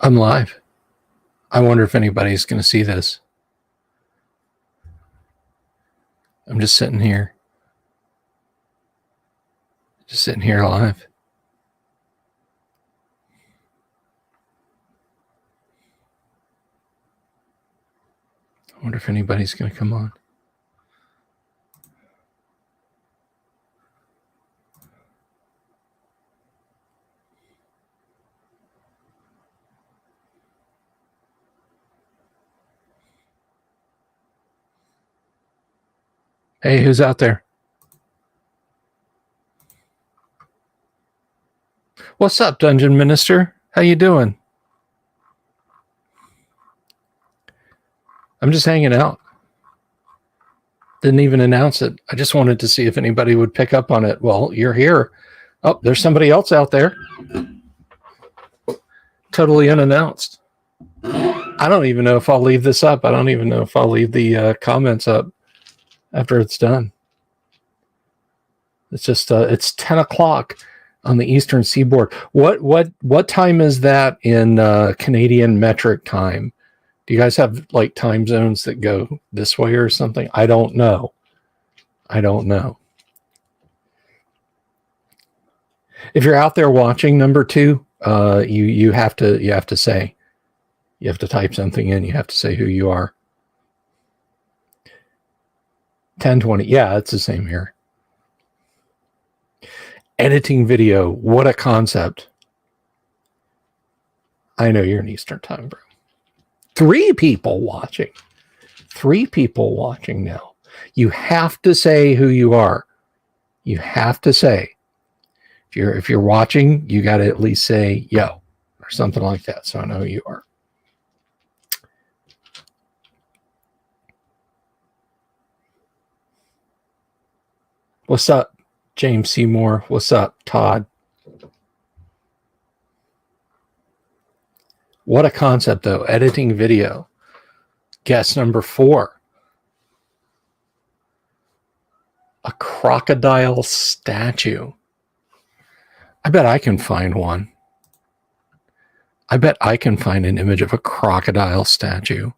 I'm live. I wonder if anybody's going to see this. I'm just sitting here. Just sitting here live. I wonder if anybody's going to come on. Hey, who's out there? What's up, Dungeon Minister? How you doing? I'm just hanging out. Didn't even announce it. I just wanted to see if anybody would pick up on it. Well, you're here. Oh, there's somebody else out there. Totally unannounced. I don't even know if I'll leave this up. I don't even know if I'll leave the comments up after it's done. It's just it's 10 o'clock on the Eastern Seaboard. What time is that in Canadian metric time? Do you guys have like time zones that go this way or something? I don't know. If you're out there watching, number 2, you have to say, you have to type something in. You have to say who you are. 1020. Yeah, it's the same here. Editing video. What a concept. I know you're in Eastern time, bro. 3 people watching. 3 people watching now. You have to say who you are. You have to say. If you're watching, you got to at least say yo or something like that, so I know who you are. What's up, James Seymour? What's up, Todd? What a concept, though. Editing video. Guess number 4. A crocodile statue. I bet I can find one. I bet I can find an image of a crocodile statue.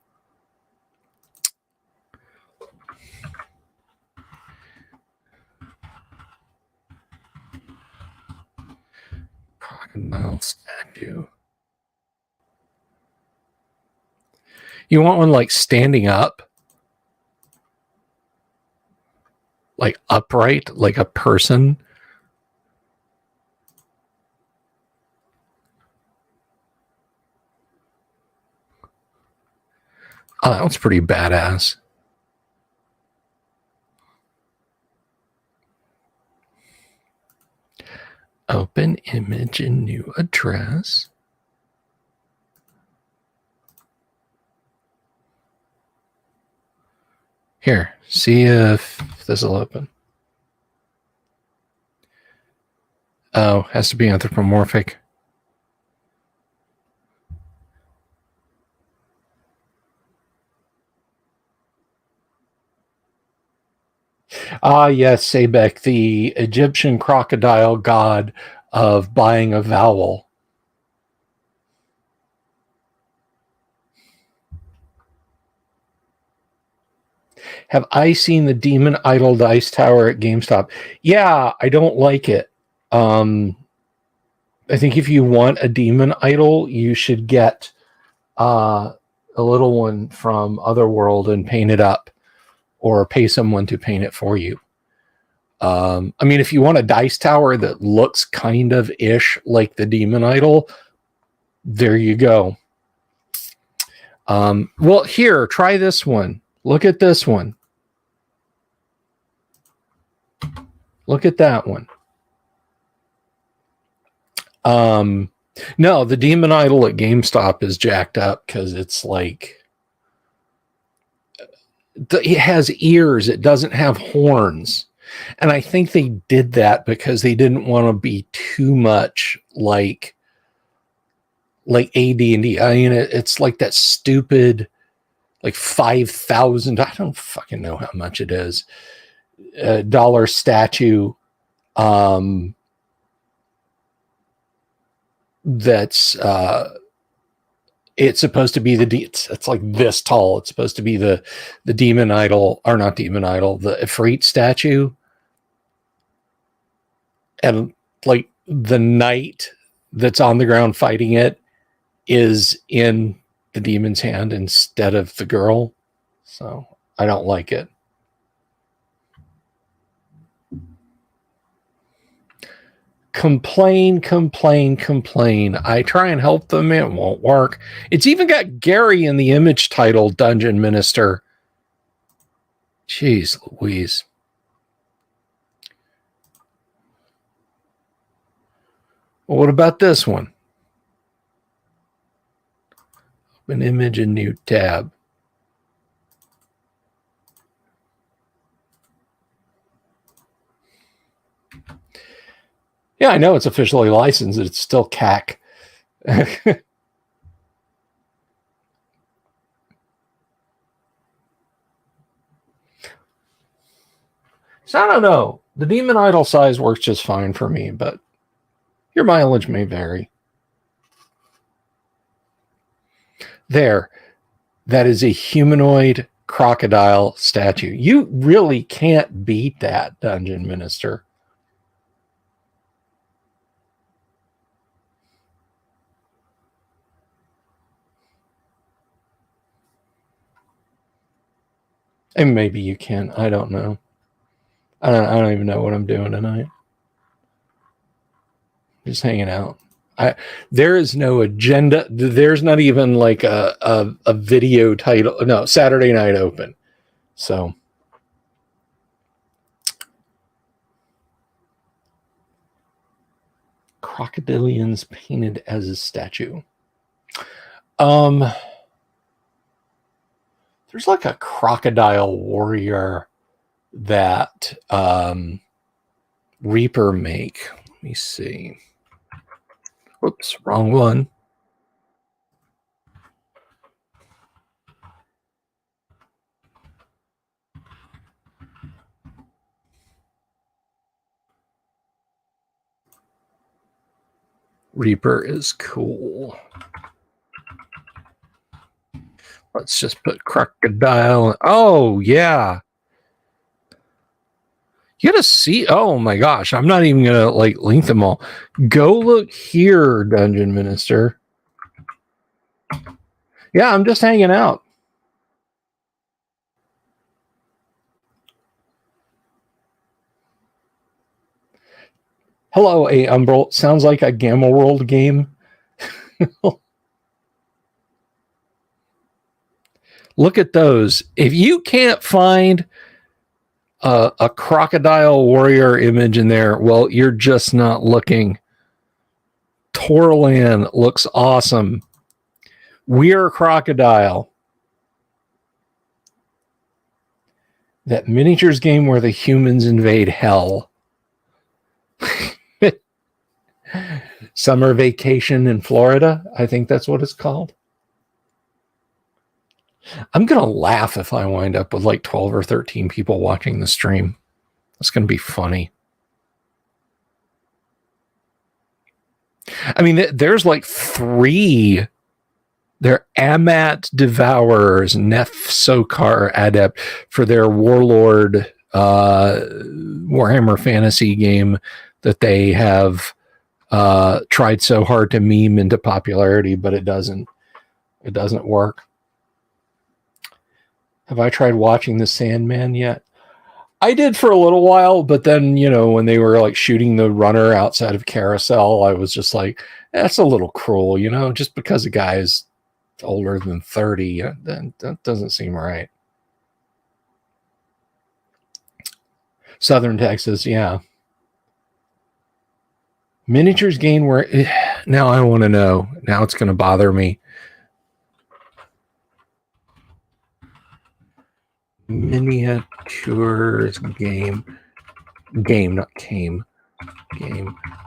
Crocodile statue. You want one like standing up? Like upright, like a person? Oh, that one's pretty badass. Open image in new address. Here, see if this will open. Oh, has to be anthropomorphic. Ah, yes, Sebek, the Egyptian crocodile god of buying a vowel. Have I seen the Demon Idol Dice Tower at GameStop? Yeah, I don't like it. I think if you want a Demon Idol, you should get a little one from Otherworld and paint it up, or pay someone to paint it for you. I mean, if you want a dice tower that looks kind of ish like the Demon Idol, there you go. Well, here, try this one. Look at this one. Look at that one. No, the Demon Idol at GameStop is jacked up because it's like it has ears. It doesn't have horns. And I think they did that because they didn't want to be too much like AD&D. I mean, it's like that stupid, like 5,000. I don't fucking know how much it is. Dollar statue. That's It's supposed to be it's like this tall. It's supposed to be the demon idol, or not demon idol, the Ifrit statue. And like the knight that's on the ground fighting it is in the demon's hand instead of the girl. So I don't like it. Complain. I try and help them. It won't work. It's even got Gary in the image title, Dungeon Minister. Jeez Louise. Well, what about this one? Open image and new tab. Yeah, I know it's officially licensed. It's still CAC. So I don't know. The demon idol size works just fine for me, but your mileage may vary. There. That is a humanoid crocodile statue. You really can't beat that, Dungeon Minister. And maybe you can. I don't know. I don't even know what I'm doing tonight. Just hanging out. There is no agenda. There's not even like a video title. No, Saturday Night Open. So crocodilians painted as a statue. There's like a crocodile warrior that Reaper make. Let me see. Whoops, wrong one. Reaper is cool. Let's just put crocodile. Oh, yeah. You gotta see. Oh my gosh, I'm not even gonna like link them all. Go look here, Dungeon Minister. Yeah, I'm just hanging out. Hello, A Umbral. Sounds like a Gamma World game. Look at those. If you can't find a crocodile warrior image in there, well, you're just not looking. Torlan looks awesome. We're Crocodile. That miniatures game where the humans invade hell. Summer Vacation in Florida. I think that's what it's called. I'm going to laugh if I wind up with like 12 or 13 people watching the stream. It's going to be funny. I mean, there's like 3. They're Amat Devourers, Nef Sokar Adept for their Warlord Warhammer Fantasy game that they have tried so hard to meme into popularity, but it doesn't work. Have I tried watching The Sandman yet? I did for a little while, but then, when they were like shooting the runner outside of Carousel, I was just like, that's a little cruel, just because a guy is older than 30, that doesn't seem right. Southern Texas, yeah. Miniatures game where now I want to know. Now it's going to bother me. Miniatures game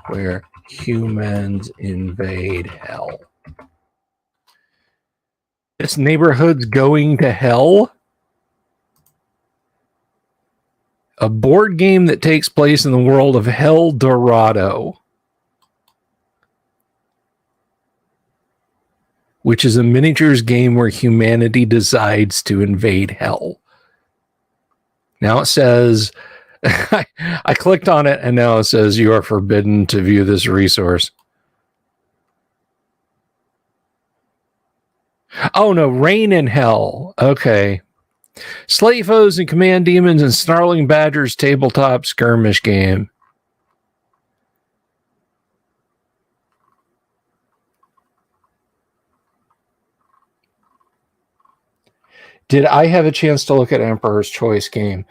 where humans invade hell. This neighborhood's going to hell? A board game that takes place in the world of Hell Dorado. which is a miniatures game where humanity decides to invade hell. Now it says, I clicked on it, and now it says you are forbidden to view this resource. Oh no, Reign in Hell. Okay. Slay foes and command demons and snarling badgers tabletop skirmish game. Did I have a chance to look at Emperor's Choice game?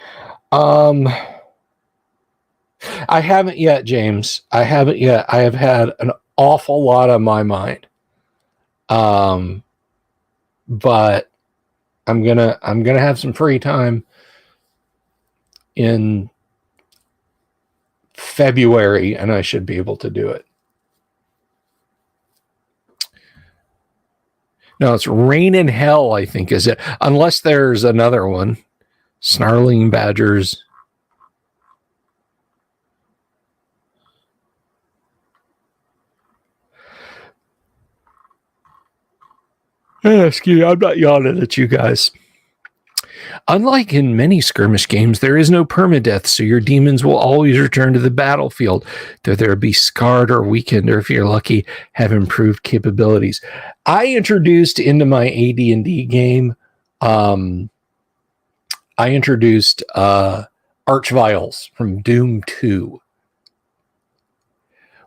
I haven't yet, James. I haven't yet. I have had an awful lot on my mind. But I'm gonna have some free time in February, and I should be able to do it. No, it's Reign in Hell, I think, is it? Unless there's another one. Snarling Badgers. Excuse me, I'm not yawning at you guys. Unlike in many skirmish games, there is no permadeath, so your demons will always return to the battlefield, though they'll be scarred or weakened, or if you're lucky, have improved capabilities. I introduced into my AD&D game, I introduced Archviles from Doom 2,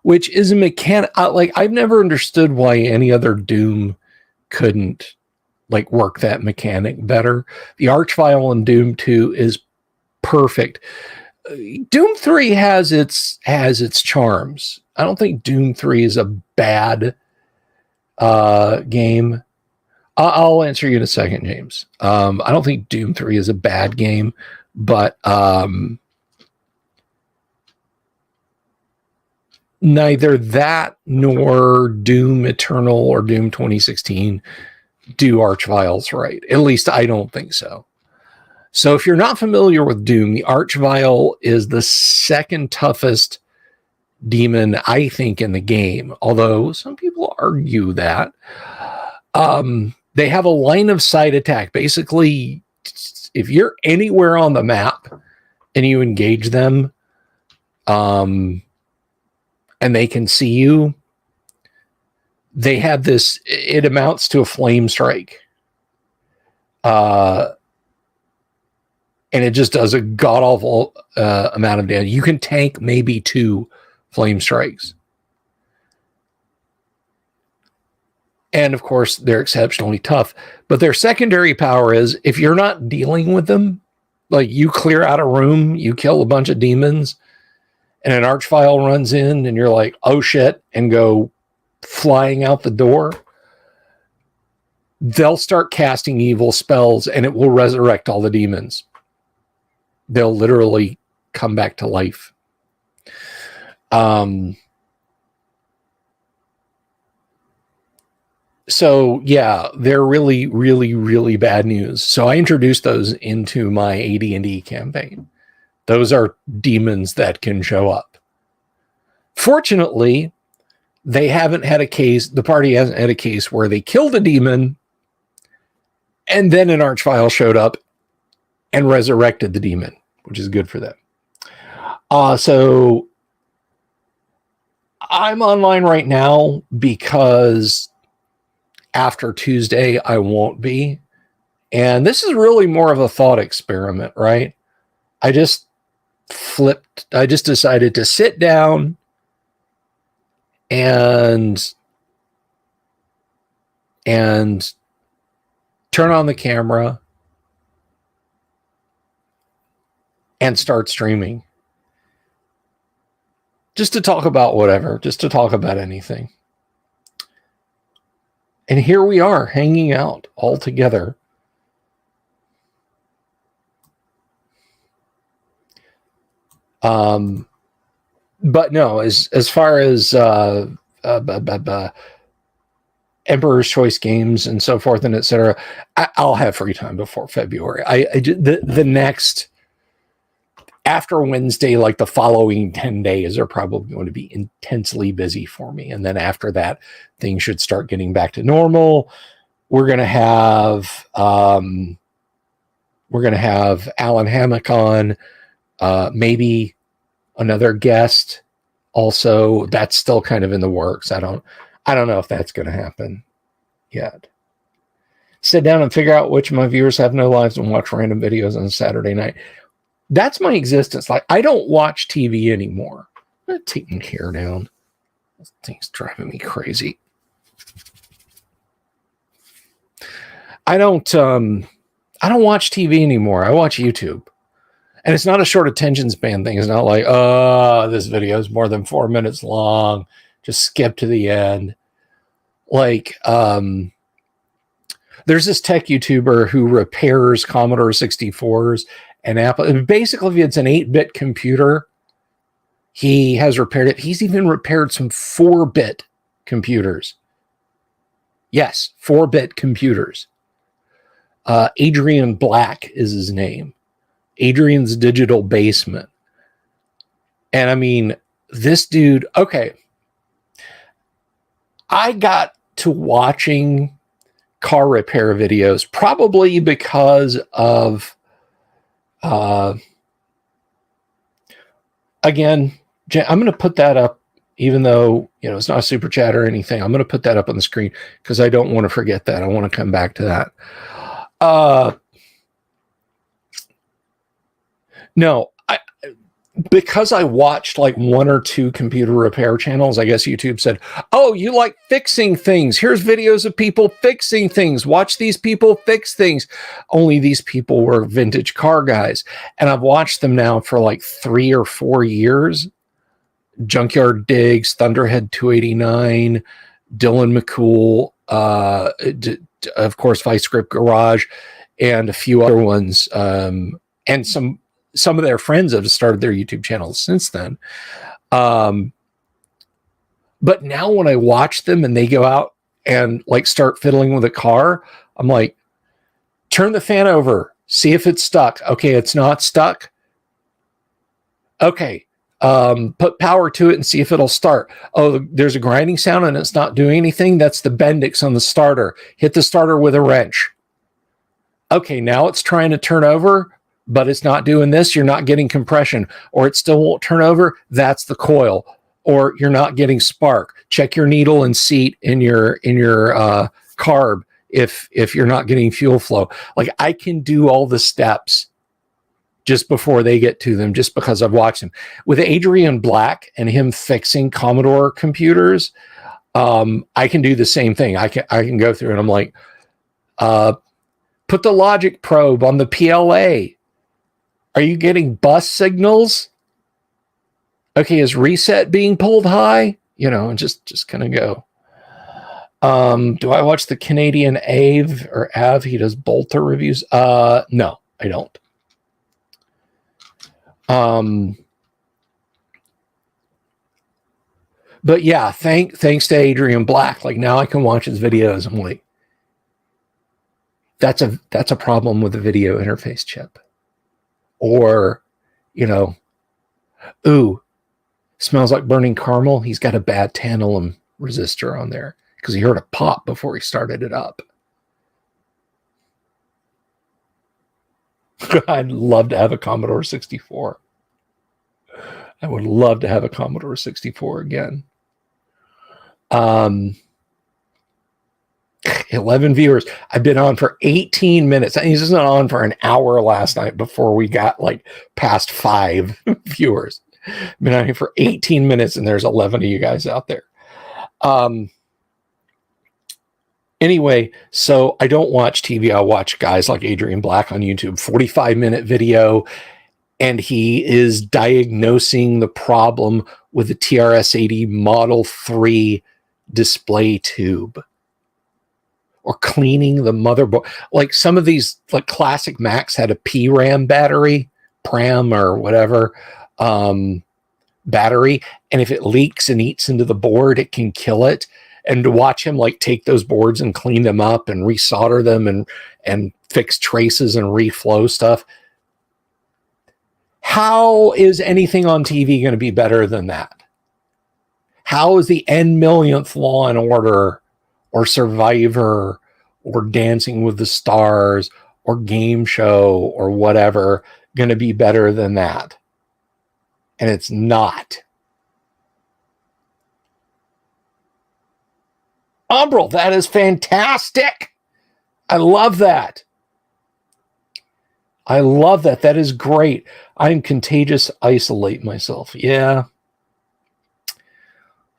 which is a mechanic. Like, I've never understood why any other Doom couldn't work that mechanic better. The Archvile in Doom 2 is perfect. Doom 3 has its charms. I don't think Doom 3 is a bad game. I'll answer you in a second, James. I don't think Doom 3 is a bad game, but neither that nor Doom Eternal or Doom 2016 do Archviles right. At least I don't think so. So if you're not familiar with Doom, the Archvile is the second toughest demon, I think, in the game. Although some people argue that. They have a line of sight attack. Basically, if you're anywhere on the map and you engage them, and they can see you, they have this, it amounts to a flame strike. And it just does a god-awful amount of damage. You can tank maybe 2 flame strikes. And of course, they're exceptionally tough. But their secondary power is, if you're not dealing with them, like you clear out a room, you kill a bunch of demons, and an Archvile runs in, and you're like, oh shit, and go flying out the door, they'll start casting evil spells, and it will resurrect all the demons. They'll literally come back to life. So yeah, they're really, really, really bad news. So I introduced those into my AD&D campaign. Those are demons that can show up. Fortunately, they haven't had a case, the party hasn't had a case where they killed a demon and then an Archvile showed up and resurrected the demon, which is good for them. So I'm online right now because after Tuesday, I won't be. And this is really more of a thought experiment, right? I just decided to sit down and turn on the camera and start streaming. Just to talk about whatever, just to talk about anything. And here we are, hanging out all together. But no, as far as Emperor's Choice games and so forth and etc., I'll have free time before February. The next after Wednesday, like the following 10 days are probably going to be intensely busy for me. And then after that, things should start getting back to normal. We're going to have Alan Hammock on, maybe another guest. Also, that's still kind of in the works. I don't know if that's going to happen yet. Sit down and figure out which of my viewers have no lives and watch random videos on Saturday night. That's my existence. Like, I don't watch TV anymore. I'm going to take my hair down. This thing's driving me crazy. I don't watch TV anymore. I watch YouTube. And it's not a short attention span thing. It's not like, oh, this video is more than 4 minutes long. Just skip to the end. Like, there's this tech YouTuber who repairs Commodore 64s and Apple. Basically, if it's an 8-bit computer, he has repaired it. He's even repaired some 4-bit computers. Yes, 4-bit computers. Adrian Black is his name. Adrian's Digital Basement. And I mean, this dude, okay. I got to watching car repair videos probably because of, again, I'm going to put that up, even though, it's not a super chat or anything. I'm going to put that up on the screen because I don't want to forget that. I want to come back to that. No, because I watched like 1 or 2 computer repair channels, I guess YouTube said, oh, you like fixing things. Here's videos of people fixing things. Watch these people fix things. Only these people were vintage car guys. And I've watched them now for like 3 or 4 years. Junkyard Digs, Thunderhead 289, Dylan McCool, of course, Vice Grip Garage, and a few other ones. And some of their friends have started their YouTube channels since then. But now when I watch them and they go out and like start fiddling with a car, I'm like, turn the fan over, see if it's stuck. Okay, it's not stuck. Okay, put power to it and see if it'll start. Oh, there's a grinding sound and it's not doing anything. That's the Bendix on the starter. Hit the starter with a wrench. Okay, now it's trying to turn over, but it's not doing this. You're not getting compression, or it still won't turn over. That's the coil, or you're not getting spark. Check your needle and seat in your carb if you're not getting fuel flow. Like, I can do all the steps just before they get to them, just because I've watched him. With Adrian Black and him fixing Commodore computers, I can do the same thing. I can go through and I'm like, put the logic probe on the PLA. Are you getting bus signals? Okay, is reset being pulled high? And just kind of go. Do I watch the Canadian Av? He does Bolter reviews. No, I don't. But yeah, thanks to Adrian Black. Like, now I can watch his videos. I'm like, that's a problem with the video interface chip. Or, ooh, smells like burning caramel. He's got a bad tantalum resistor on there because he heard a pop before he started it up. I'd love to have a Commodore 64. I would love to have a Commodore 64 again. 11 viewers. I've been on for 18 minutes. He's just not on for an hour last night before we got like past 5 viewers. I've been on here for 18 minutes and there's 11 of you guys out there. Anyway, so I don't watch TV. I watch guys like Adrian Black on YouTube, 45-minute video, and he is diagnosing the problem with the TRS-80 Model 3 display tube, or cleaning the motherboard. Like, some of these, like classic Macs had a PRAM battery, PRAM or whatever, battery, and if it leaks and eats into the board, it can kill it. And to watch him like take those boards and clean them up and resolder them and fix traces and reflow stuff. How is anything on TV going to be better than that? How is the N millionth Law and Order or Survivor or Dancing with the Stars or Game Show or whatever going to be better than that? And it's not. Umbral, that is fantastic. I love that. I love that. That is great. I'm contagious. Isolate myself. Yeah.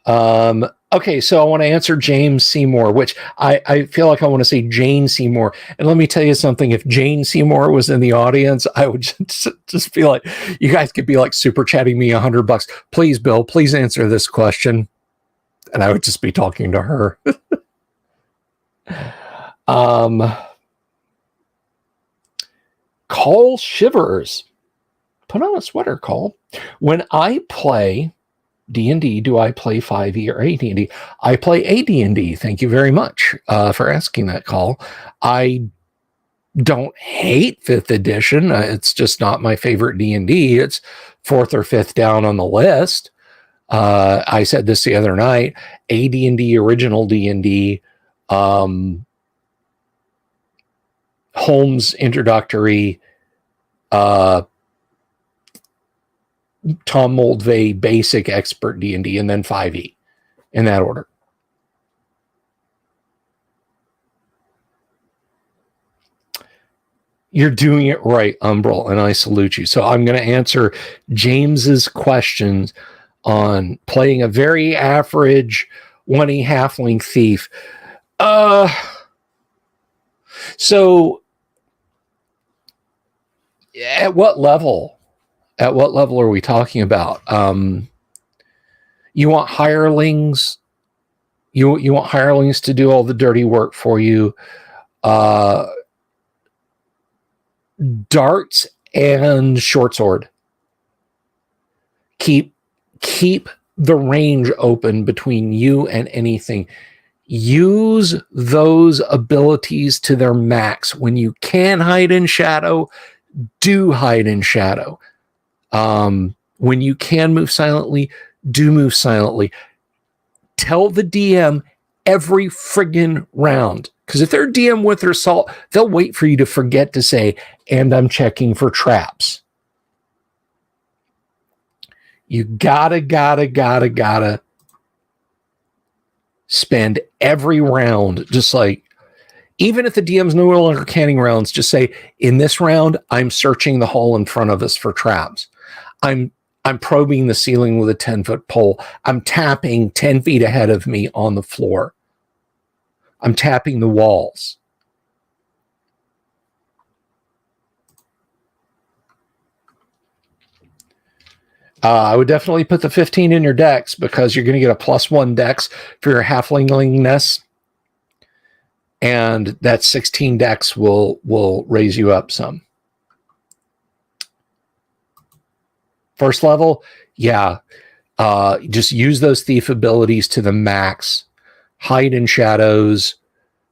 Okay, so I want to answer James Seymour, which I feel like I want to say Jane Seymour. And let me tell you something. If Jane Seymour was in the audience, I would just feel like you guys could be like super chatting me $100. Please, Bill, please answer this question. And I would just be talking to her. Call shivers. Put on a sweater, Call. When I play D&D, do I play 5e or AD&D? I play AD&D. Thank you very much for asking that, Call. I don't hate 5th edition. It's just not my favorite D&D. It's 4th or 5th down on the list. I said this the other night. AD&D, original D&D, Holmes introductory, Tom Moldvay basic expert D&D, and then 5e in that order. You're doing it right, Umbral, and I salute you. So I'm going to answer James's questions on playing a very average 1e halfling thief. So at what level? At what level are we talking about? You want hirelings? You want hirelings to do all the dirty work for you? Darts and short sword. Keep the range open between you and anything. Use those abilities to their max. When you can hide in shadow, do hide in shadow. When you can move silently, do move silently. Tell the DM every friggin' round. Because if they're DM with their salt, they'll wait for you to forget to say, and I'm checking for traps. You gotta spend every round, just like, even if the DM's no longer canning rounds, just say, in this round, I'm searching the hall in front of us for traps. I'm probing the ceiling with a 10-foot pole. I'm tapping 10 feet ahead of me on the floor. I'm tapping the walls. I would definitely put the 15 in your dex, because you're going to get a +1 dex for your halflingness. And that 16 dex will raise you up some. First level, yeah. Just use those thief abilities to the max. Hide in shadows.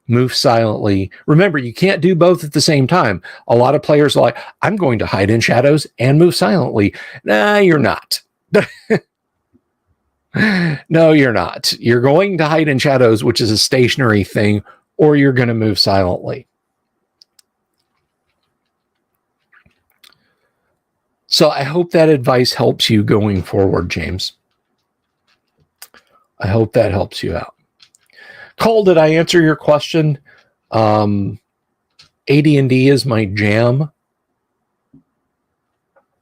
Move silently. Remember, you can't do both at the same time. A lot of players are like, I'm going to hide in shadows and move silently. Nah, you're not. No, you're not. You're going to hide in shadows, which is a stationary thing, or you're going to move silently. So I hope that advice helps you going forward, James. I hope that helps you out. Cole, did I answer your question? AD&D is my jam.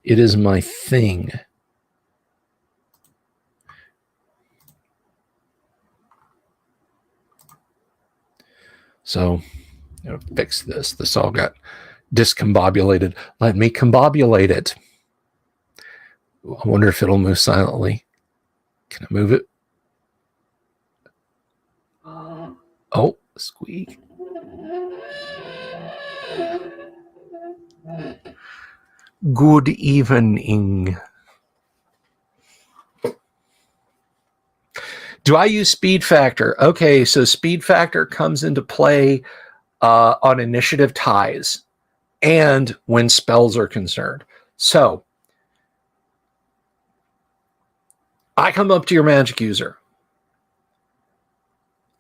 It is my thing. So, fix this. This all got discombobulated. Let me combobulate it. I wonder if it'll move silently. Can I move it? Oh, squeak. Good evening. Do I use speed factor? Okay, so speed factor comes into play on initiative ties and when spells are concerned. So I come up to your magic user.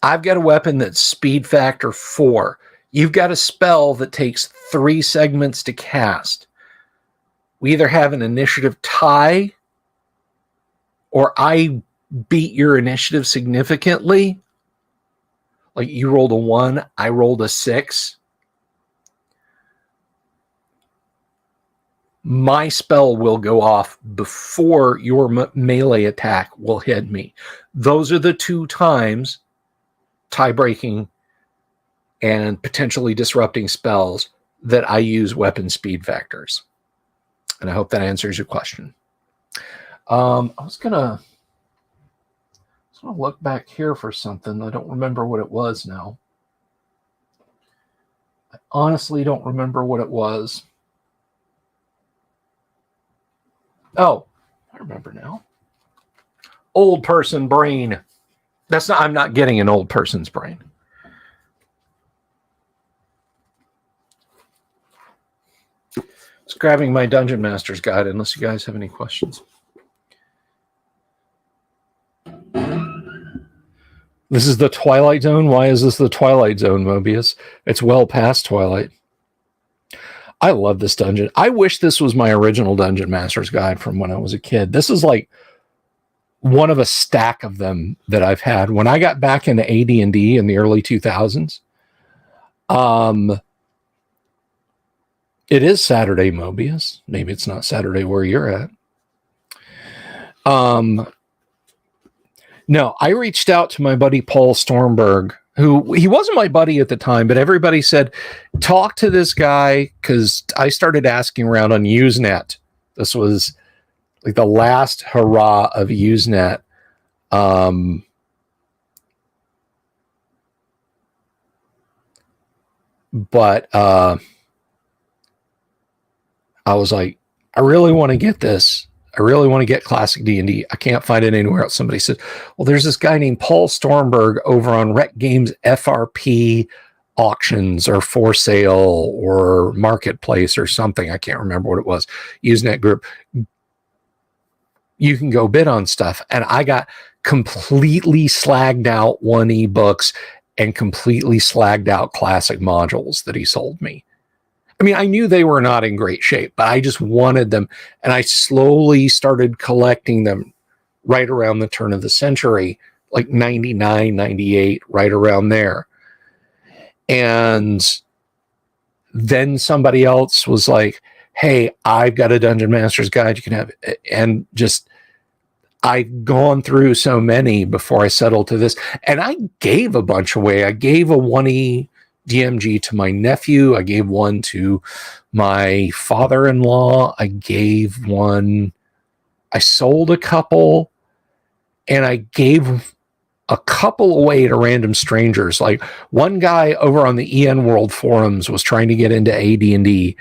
I've got a weapon that's speed factor 4. You've got a spell that takes 3 segments to cast. We either have an initiative tie, or I beat your initiative significantly. Like you rolled a 1, I rolled a 6. My spell will go off before your melee attack will hit me. Those are the 2 times tie-breaking and potentially disrupting spells that I use weapon speed factors. And I hope that answers your question. I was gonna look back here for something. I don't remember what it was now. I honestly don't remember what it was. Oh, I remember now. Old person brain. I'm not getting an old person's brain. Just grabbing my Dungeon Master's Guide, unless you guys have any questions. This is the Twilight Zone? Why is this the Twilight Zone, Mobius? It's well past Twilight. I love this dungeon. I wish this was my original Dungeon Master's Guide from when I was a kid. This is like one of a stack of them that I've had. When I got back into AD&D in the early 2000s, it is Saturday, Mobius. Maybe it's not Saturday where you're at. No, I reached out to my buddy Paul Stormberg, who he wasn't my buddy at the time, but everybody said, talk to this guy, because I started asking around on Usenet. This was like the last hurrah of Usenet. But I was like, I really want to get this. I really want to get classic D&D. I can't find it anywhere else. Somebody said, well, there's this guy named Paul Stormberg over on Rec Games FRP auctions or for sale or marketplace or something. I can't remember what it was. Usenet group. You can go bid on stuff. And I got completely slagged out 1E books and completely slagged out classic modules that he sold me. I mean, I knew they were not in great shape, but I just wanted them. And I slowly started collecting them right around the turn of the century, like 99, 98, right around there. And then somebody else was like, hey, I've got a Dungeon Master's Guide. You can have it. And just, I've gone through so many before I settled to this. And I gave a bunch away. I gave a 1E DMG to my nephew. I gave one to my father-in-law. I gave one. I sold a couple, and I gave a couple away to random strangers. Like one guy over on the EN World forums was trying to get into AD&D,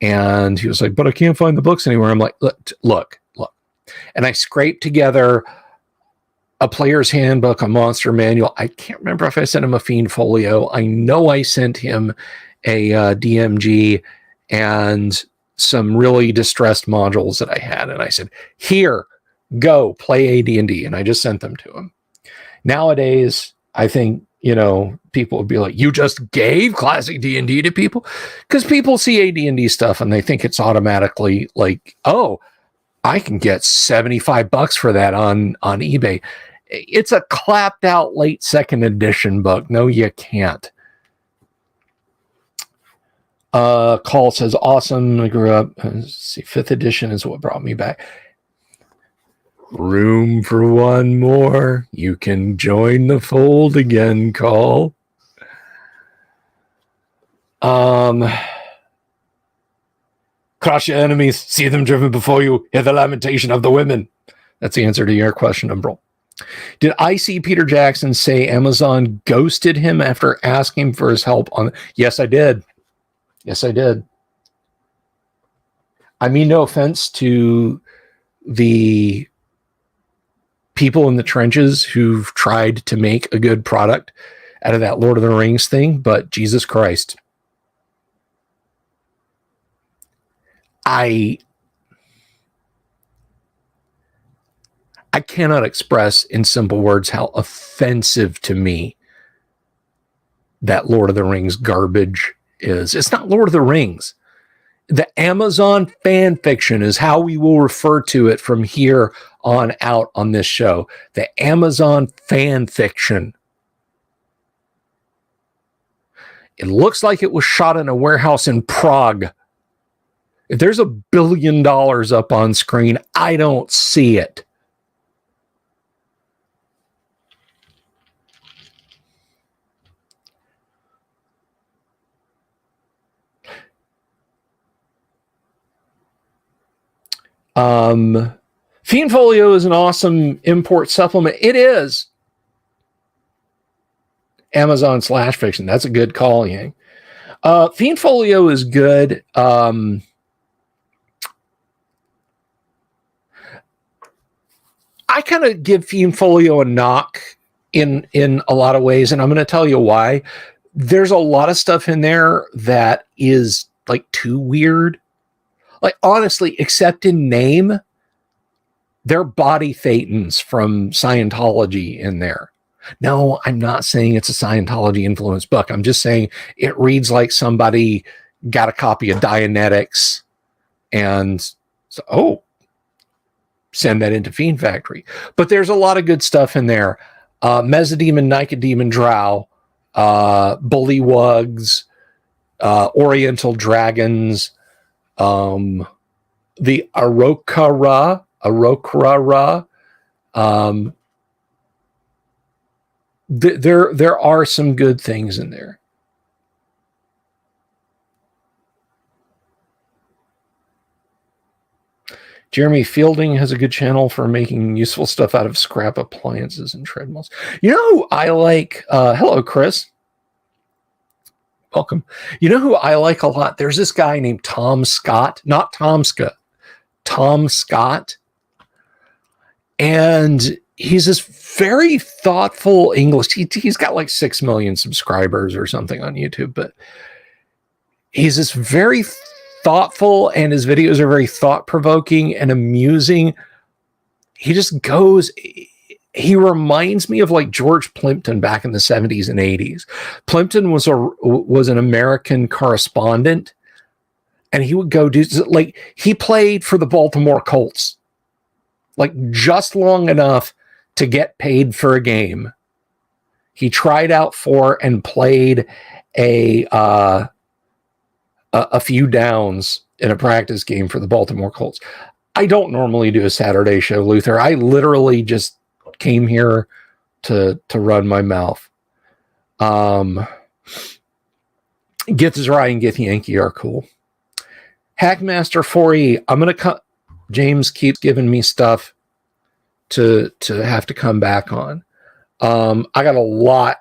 and he was like, but I can't find the books anywhere. I'm like, look. And I scraped together a player's handbook, a monster manual. I can't remember if I sent him a Fiend Folio. I know I sent him a DMG and some really distressed modules that I had. And I said, here, go play AD&D. And I just sent them to him. Nowadays, I think, people would be like, you just gave classic D&D to people? Because people see AD&D stuff and they think it's automatically like, oh, I can get $75 for that on eBay. It's a clapped out late 2nd edition book. No, you can't. Call says, awesome. I grew up. Let's see, 5th edition is what brought me back. Room for one more. You can join the fold again, Call. Crush your enemies, see them driven before you, hear the lamentation of the women. That's the answer to your question, Umbral. Did I see Peter Jackson say Amazon ghosted him after asking for his help on? Yes, I did. I mean, no offense to the people in the trenches who've tried to make a good product out of that Lord of the Rings thing, but Jesus Christ. I I cannot express in simple words how offensive to me that Lord of the Rings garbage is. It's not Lord of the Rings. The Amazon fan fiction is how we will refer to it from here on out on this show. The Amazon fan fiction. It looks like it was shot in a warehouse in Prague. If there's $1 billion up on screen, I don't see it. Fiend Folio is an awesome import supplement. It is. Amazon / fiction. That's a good call, Yang. Fiend Folio is good. I kind of give Fiend Folio a knock in a lot of ways, and I'm going to tell you why. There's a lot of stuff in there that is like too weird. Like, honestly, except in name, they're body thetans from Scientology in there. No, I'm not saying it's a Scientology influenced book. I'm just saying it reads like somebody got a copy of Dianetics and so, send that into Fiend Factory. But there's a lot of good stuff in there. Mesodaemon, Nicodemon, Drow, Bullywugs, Oriental Dragons, the Arokara. There are some good things in there. Jeremy Fielding has a good channel for making useful stuff out of scrap appliances and treadmills. You know who I like? Hello, Chris. Welcome. You know who I like a lot? There's this guy named Tom Scott, not Tom Scott, Tom Scott. And he's this very thoughtful English. He's got like 6 million subscribers or something on YouTube, but he's this very thoughtful, and his videos are very thought-provoking and amusing. He just goes... He reminds me of like George Plimpton back in the 70s and 80s. Plimpton was an American correspondent, and he would go do, like, he played for the Baltimore Colts, like just long enough to get paid for a game. He tried out for and played a few downs in a practice game for the Baltimore Colts. I don't normally do a Saturday show, Luther. I literally just came here to run my mouth. Gith is right and Gith Yankee are cool. Hackmaster 4E, I'm gonna cut. James keeps giving me stuff to have to come back on. I got a lot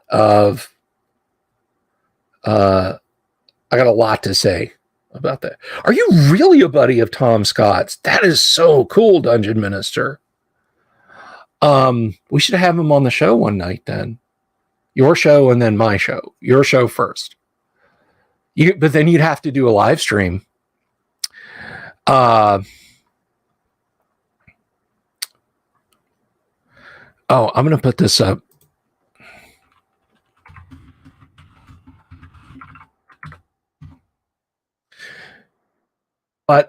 to say about that. Are you really a buddy of Tom Scott's? That is so cool, Dungeon Minister. We should have him on the show one night then. Your show and then my show. Your show first. But then you'd have to do a live stream. Oh, I'm going to put this up. But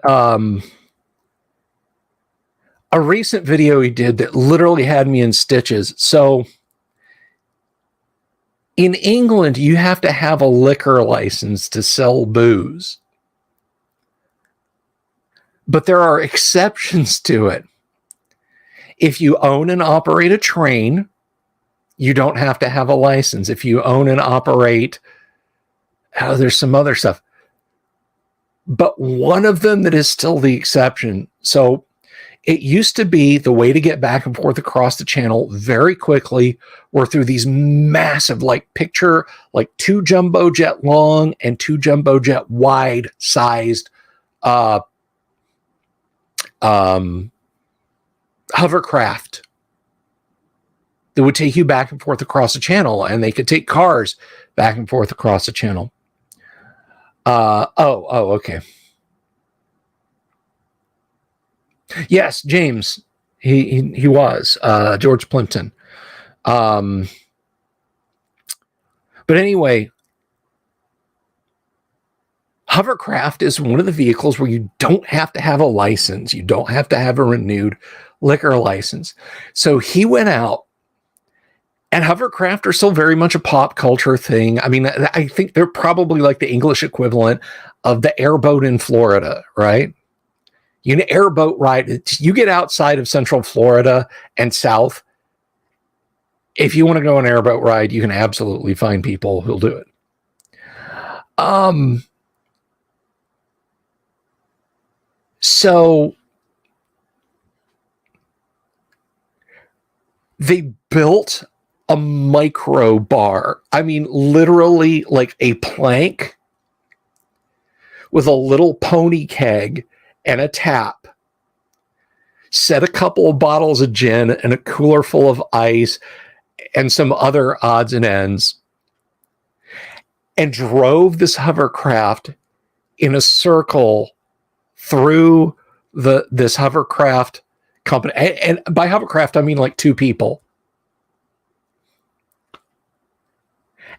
a recent video he did that literally had me in stitches. So in England, you have to have a liquor license to sell booze. But there are exceptions to it. If you own and operate a train, you don't have to have a license. If you own and operate, there's some other stuff. But one of them that is still the exception. So it used to be the way to get back and forth across the channel very quickly were through these massive, like picture, like 2 jumbo jet long and 2 jumbo jet wide sized hovercraft that would take you back and forth across the channel, and they could take cars back and forth across the channel. Okay. Yes, James. He was George Plimpton. But anyway, hovercraft is one of the vehicles where you don't have to have a license. You don't have to have a renewed liquor license. So he went out, and hovercraft are still very much a pop culture thing. I mean, I think they're probably like the English equivalent of the airboat in Florida, right? You can airboat ride. You get outside of Central Florida and South. If you want to go on an airboat ride, you can absolutely find people who'll do it. So they built a micro bar. I mean, literally like a plank with a little pony keg and a tap. Set a couple of bottles of gin and a cooler full of ice and some other odds and ends, and drove this hovercraft in a circle through this hovercraft company. And by hovercraft, I mean like two people.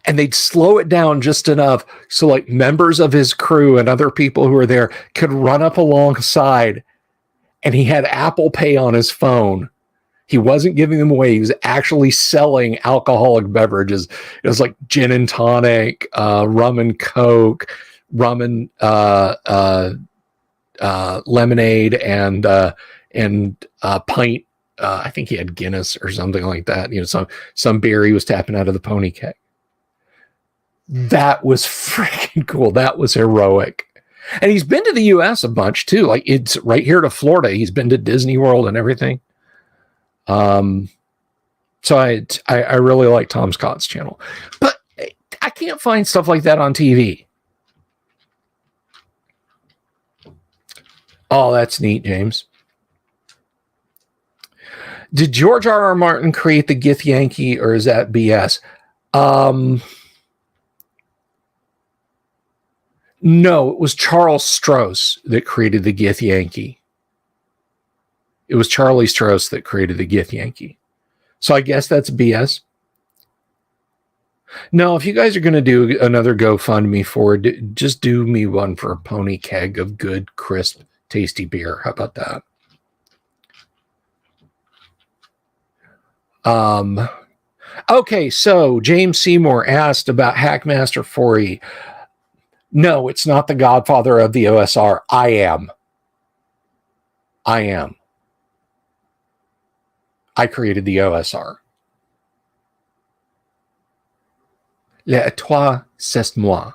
And they'd slow it down just enough so like members of his crew and other people who were there could run up alongside. And he had Apple Pay on his phone. He wasn't giving them away. He was actually selling alcoholic beverages. It was like gin and tonic, rum and Coke, rum and lemonade, and pint. I think he had Guinness or something like that. You know, some beer he was tapping out of the pony keg. That was freaking cool. That was heroic. And he's been to the U.S. a bunch too. Like it's right here to Florida. He's been to Disney World and everything. So I really like Tom Scott's channel, but I can't find stuff like that on TV. Oh, that's neat, James. Did George R.R. Martin create the Githyanki, or is that BS? No, it was Charles Stross that created the Githyanki. It was Charlie Stross that created the Githyanki. So I guess that's BS. No, if you guys are going to do another GoFundMe for it, just do me one for a pony keg of good, crisp, tasty beer. How about that? Okay, so James Seymour asked about Hackmaster 4E. No, it's not the godfather of the OSR. I am. I created the OSR. Le toi, c'est moi.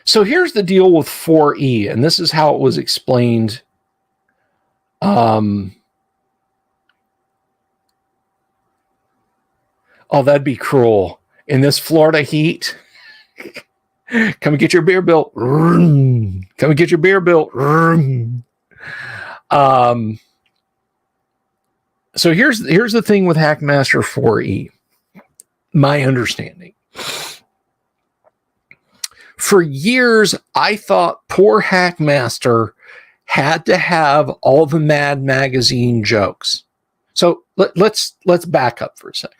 So here's the deal with 4E, and this is how it was explained. Oh, that'd be cruel. In this Florida heat, come and get your beer built. Come and get your beer built. So here's the thing with Hackmaster 4E. My understanding. For years, I thought poor Hackmaster had to have all the Mad Magazine jokes. So let's back up for a second.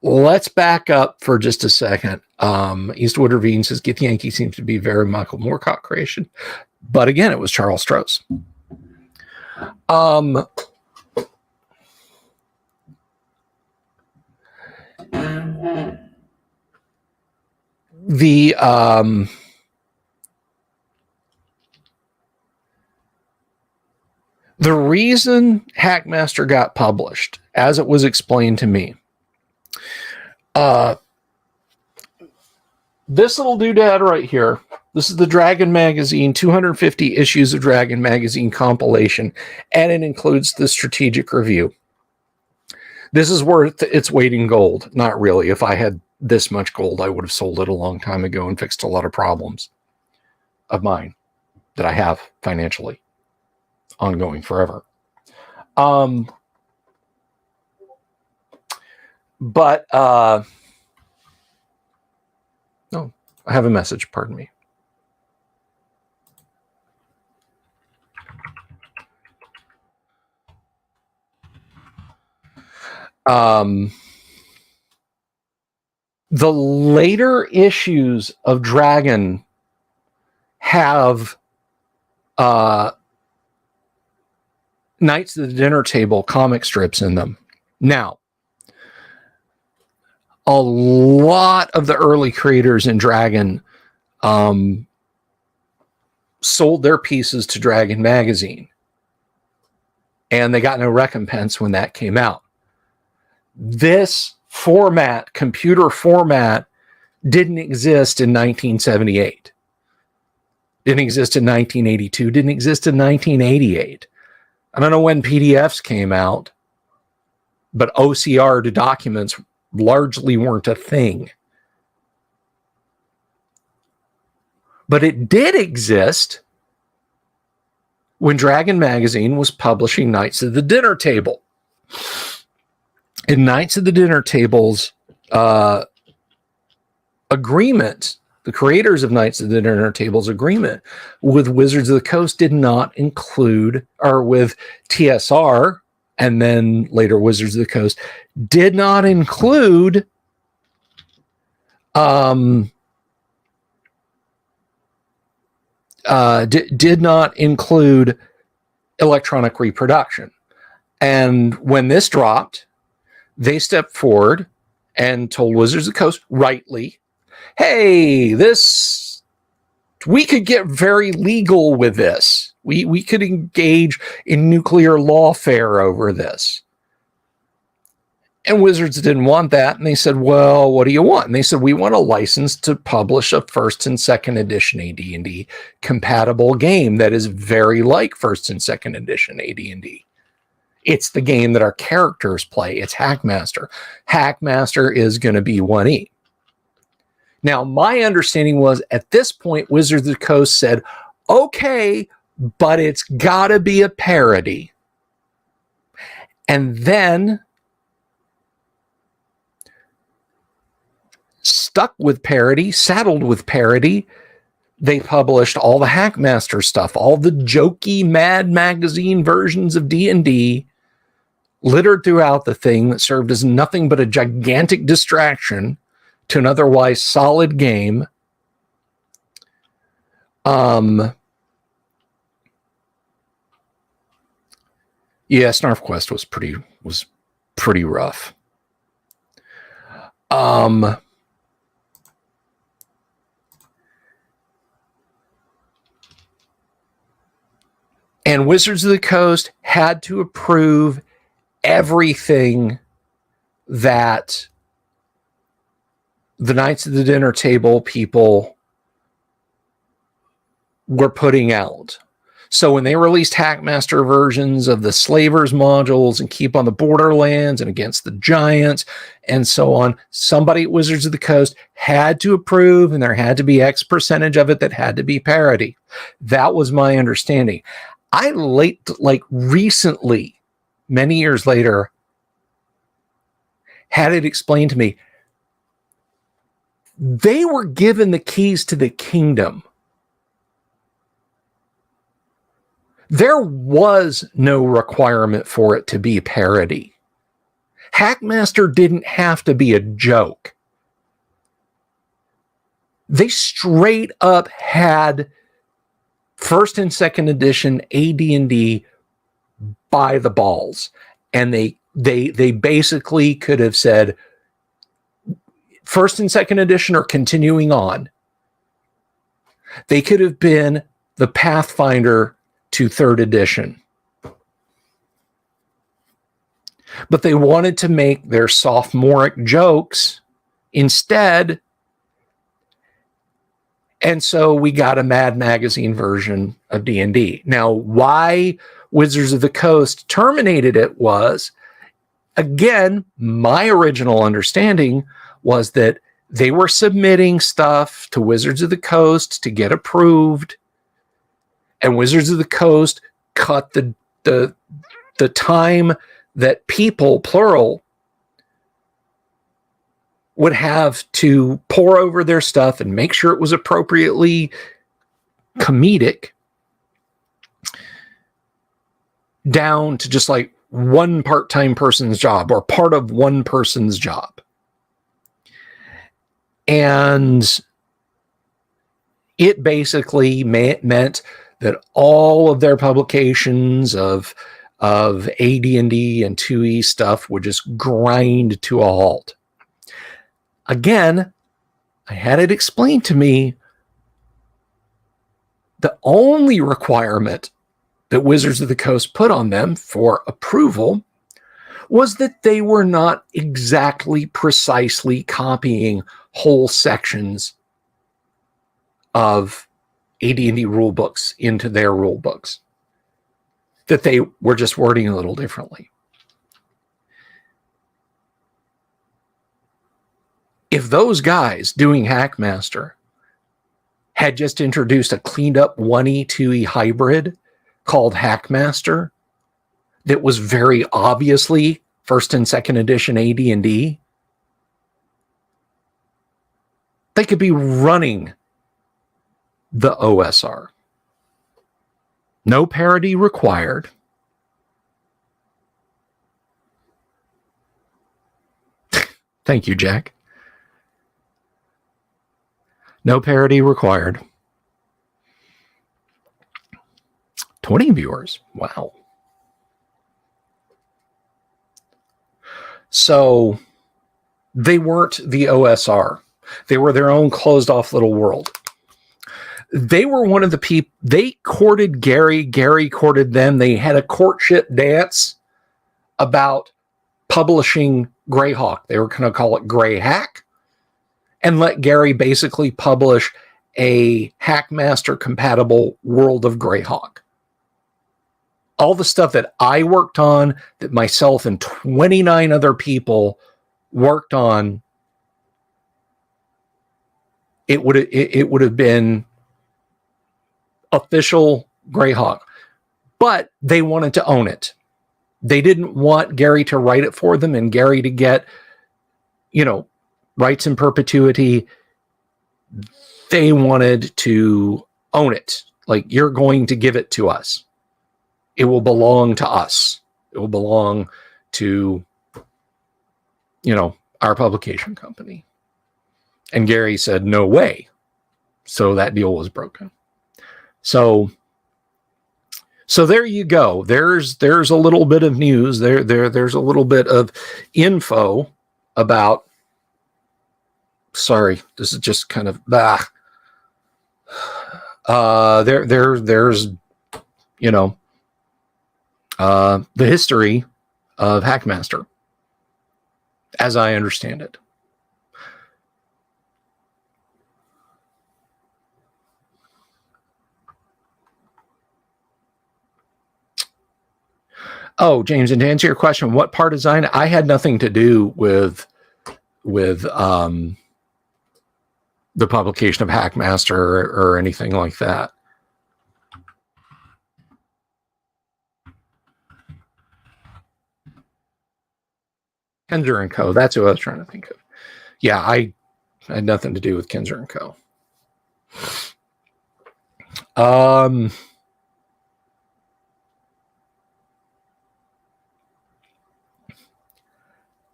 Let's back up for just a second. Eastwood Ravine says Githyanki seems to be very Michael Moorcock creation. But again, it was Charles Stross. The reason Hackmaster got published, as it was explained to me, this little doodad right here, this is the Dragon Magazine, 250 issues of Dragon Magazine compilation, and it includes the strategic review. This is worth its weight in gold. Not really. If I had this much gold, I would have sold it a long time ago and fixed a lot of problems of mine that I have financially ongoing forever. But I have a message, pardon me. The later issues of Dragon have Knights of the Dinner Table comic strips in them. Now, a lot of the early creators in Dragon sold their pieces to Dragon Magazine, and they got no recompense when that came out. This format, computer format, didn't exist in 1978. Didn't exist in 1982. Didn't exist in 1988. I don't know when PDFs came out, but OCR to documents largely weren't a thing. But it did exist when Dragon Magazine was publishing Knights of the Dinner Table. In Knights of the Dinner Table's agreement, the creators of Knights of the Dinner Table's agreement with Wizards of the Coast did not include, or with TSR, and then later Wizards of the Coast, did not include did not include electronic reproduction. And when this dropped, they stepped forward and told Wizards of the Coast, rightly, hey, we could get very legal with this. We could engage in nuclear lawfare over this. And Wizards didn't want that. And they said, well, what do you want? And they said, we want a license to publish a first and second edition AD&D compatible game that is very like first and second edition AD&D. It's the game that our characters play. It's Hackmaster. Hackmaster is going to be 1E. Now, my understanding was at this point, Wizards of the Coast said, okay, but it's got to be a parody. And then, stuck with parody, saddled with parody, they published all the Hackmaster stuff, all the jokey Mad Magazine versions of D&D, littered throughout the thing that served as nothing but a gigantic distraction to an otherwise solid game. Yeah, Snarf Quest was pretty rough. And Wizards of the Coast had to approve everything that the Knights of the Dinner Table people were putting out. So when they released Hackmaster versions of the Slavers modules and Keep on the Borderlands and Against the Giants and so on, somebody at Wizards of the Coast had to approve, and there had to be X percentage of it that had to be parody. That was my understanding. I recently, many years later, had it explained to me, they were given the keys to the kingdom. There was no requirement for it to be parody. Hackmaster didn't have to be a joke. They straight up had first and second edition AD&D by the balls. And they basically could have said first and second edition or continuing on. They could have been the Pathfinder to third edition. But they wanted to make their sophomoric jokes instead. And so we got a Mad Magazine version of D&D. Now, why Wizards of the Coast terminated it was, again, my original understanding was that they were submitting stuff to Wizards of the Coast to get approved, and Wizards of the Coast cut the time that people, plural, would have to pour over their stuff and make sure it was appropriately comedic down to just like one part-time person's job or part of one person's job. And it basically meant that all of their publications of AD&D and 2E stuff would just grind to a halt. Again, I had it explained to me the only requirement that Wizards of the Coast put on them for approval was that they were not exactly precisely copying whole sections of AD&D rule books into their rule books, that they were just wording a little differently. If those guys doing Hackmaster had just introduced a cleaned up 1E, 2E hybrid called Hackmaster that was very obviously first and second edition AD&D, they could be running the OSR. No parody required. Thank you, Jack. No parody required. 20 viewers. Wow. So they weren't the OSR. They were their own closed off little world. They were one of the people, they courted Gary. Gary courted them. They had a courtship dance about publishing Greyhawk. They were going to call it Grey Hack and let Gary basically publish a Hackmaster compatible World of Greyhawk. All the stuff that I worked on, that myself and 29 other people worked on, it would have been official Greyhawk, but they wanted to own it. They didn't want Gary to write it for them and Gary to get, rights in perpetuity. They wanted to own it. Like, you're going to give it to us. It will belong to us. It will belong to, our publication company. And Gary said, no way. So that deal was broken. So there you go. There's a little bit of news. There's a little bit of info about. Sorry, this is just kind of there's the history of Hackmaster, as I understand it. Oh, James, and to answer your question, what part design? I had nothing to do with the publication of Hackmaster or anything like that. Kinzer and Co. That's who I was trying to think of. Yeah, I had nothing to do with Kinzer and Co.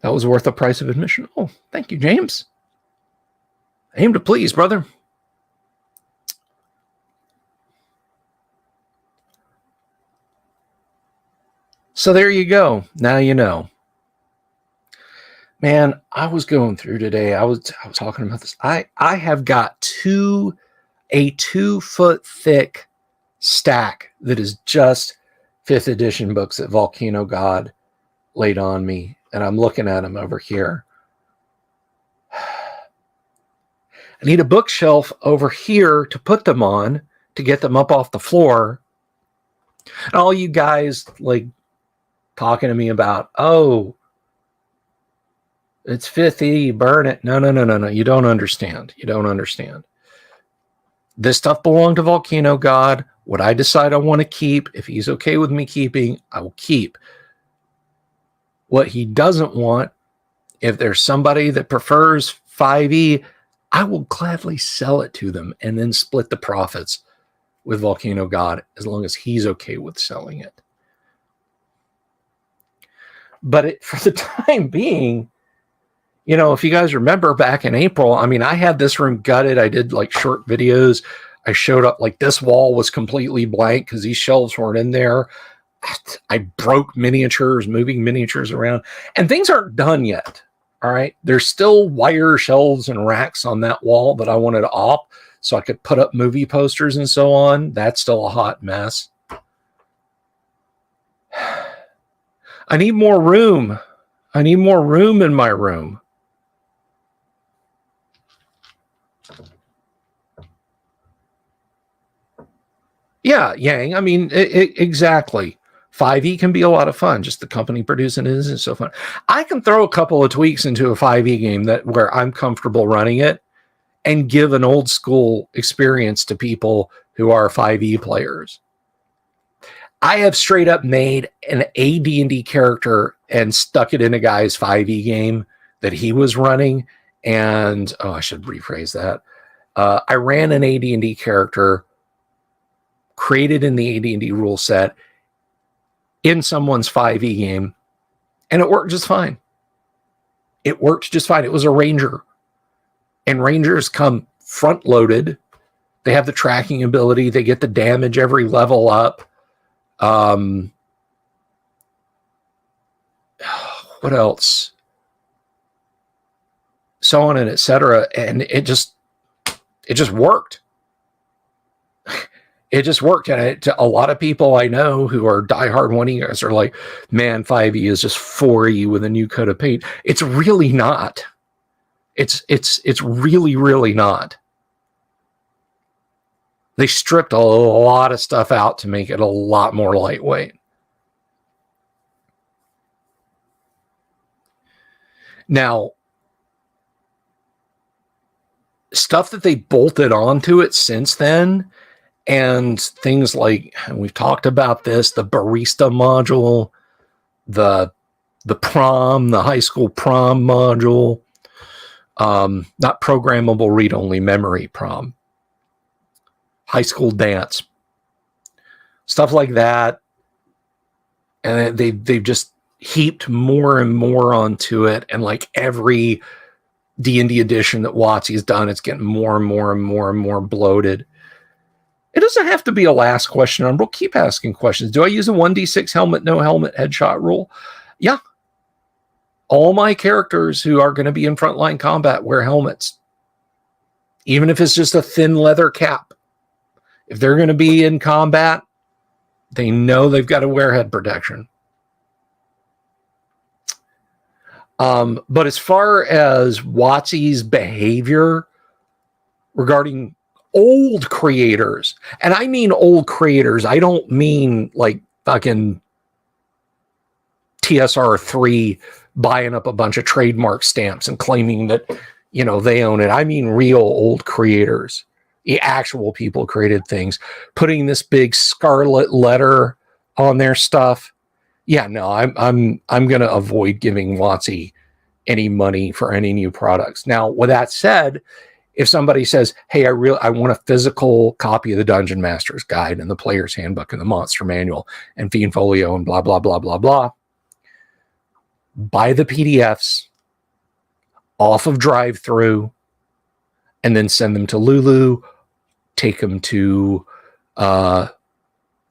That was worth the price of admission. Oh, thank you, James. Aim to please, brother. So there you go. Now you know. Man, I was going through today. I was talking about this. I have got a 2-foot thick stack that is just 5th edition books that Volcano God laid on me. And I'm looking at them over here. I need a bookshelf over here to put them on to get them up off the floor. And all you guys like talking to me about, oh, it's 5th E, burn it. No. You don't understand. You don't understand. This stuff belonged to Volcano God. What I decide I want to keep, if he's okay with me keeping, I will keep. What he doesn't want If there's somebody that prefers 5e, I will gladly sell it to them and then split the profits with Volcano God, as long as he's okay with selling it. But for the time being, you know, if you guys remember back in April, I mean, I had this room gutted. I did like short videos. I showed up like this wall was completely blank because these shelves weren't in there. I broke miniatures, moving miniatures around, and things aren't done yet. All right. There's still wire shelves and racks on that wall that I wanted off so I could put up movie posters and so on. That's still a hot mess. I need more room. I need more room in my room. Yeah, Yang. I mean, exactly. 5e can be a lot of fun. Just the company producing it isn't so fun. I can throw a couple of tweaks into a 5e game where I'm comfortable running it and give an old school experience to people who are 5e players. I have straight up made an AD&D character and stuck it in a guy's 5e game that he was running. And, I should rephrase that. I ran an AD&D character created in the AD&D rule set in someone's 5e game, and it worked just fine. It worked just fine. It was a ranger, and rangers come front loaded. They have the tracking ability. They get the damage every level up. What else? So on and etc. And it just worked. It just worked. And a lot of people I know who are diehard 1E guys are like, man, 5e is just 4e with a new coat of paint. It's really not. It's really, really not. They stripped a lot of stuff out to make it a lot more lightweight. Now, stuff that they bolted onto it since then, and things like, and we've talked about this, the barista module, the prom, the high school prom module, not programmable read-only memory prom, high school dance, stuff like that. And they've just heaped more and more onto it. And like every D&D edition that WotC's done, it's getting more and more and more and more bloated. It doesn't have to be a last question. We'll keep asking questions. Do I use a 1d6 helmet, no helmet headshot rule? Yeah. All my characters who are going to be in frontline combat wear helmets. Even if it's just a thin leather cap. If they're going to be in combat, they know they've got to wear head protection. But as far as WotC's behavior regarding old creators, and I mean old creators, I don't mean like fucking TSR3 buying up a bunch of trademark stamps and claiming that, you know, they own it. I mean real old creators. The actual people created things, putting this big scarlet letter on their stuff. Yeah, no, I'm going to avoid giving WotC any money for any new products. Now, with that said, if somebody says, "Hey, I want a physical copy of the Dungeon Master's Guide and the Player's Handbook and the Monster Manual and Fiend Folio and blah blah blah blah blah," buy the PDFs off of drive-through and then send them to Lulu. Take them to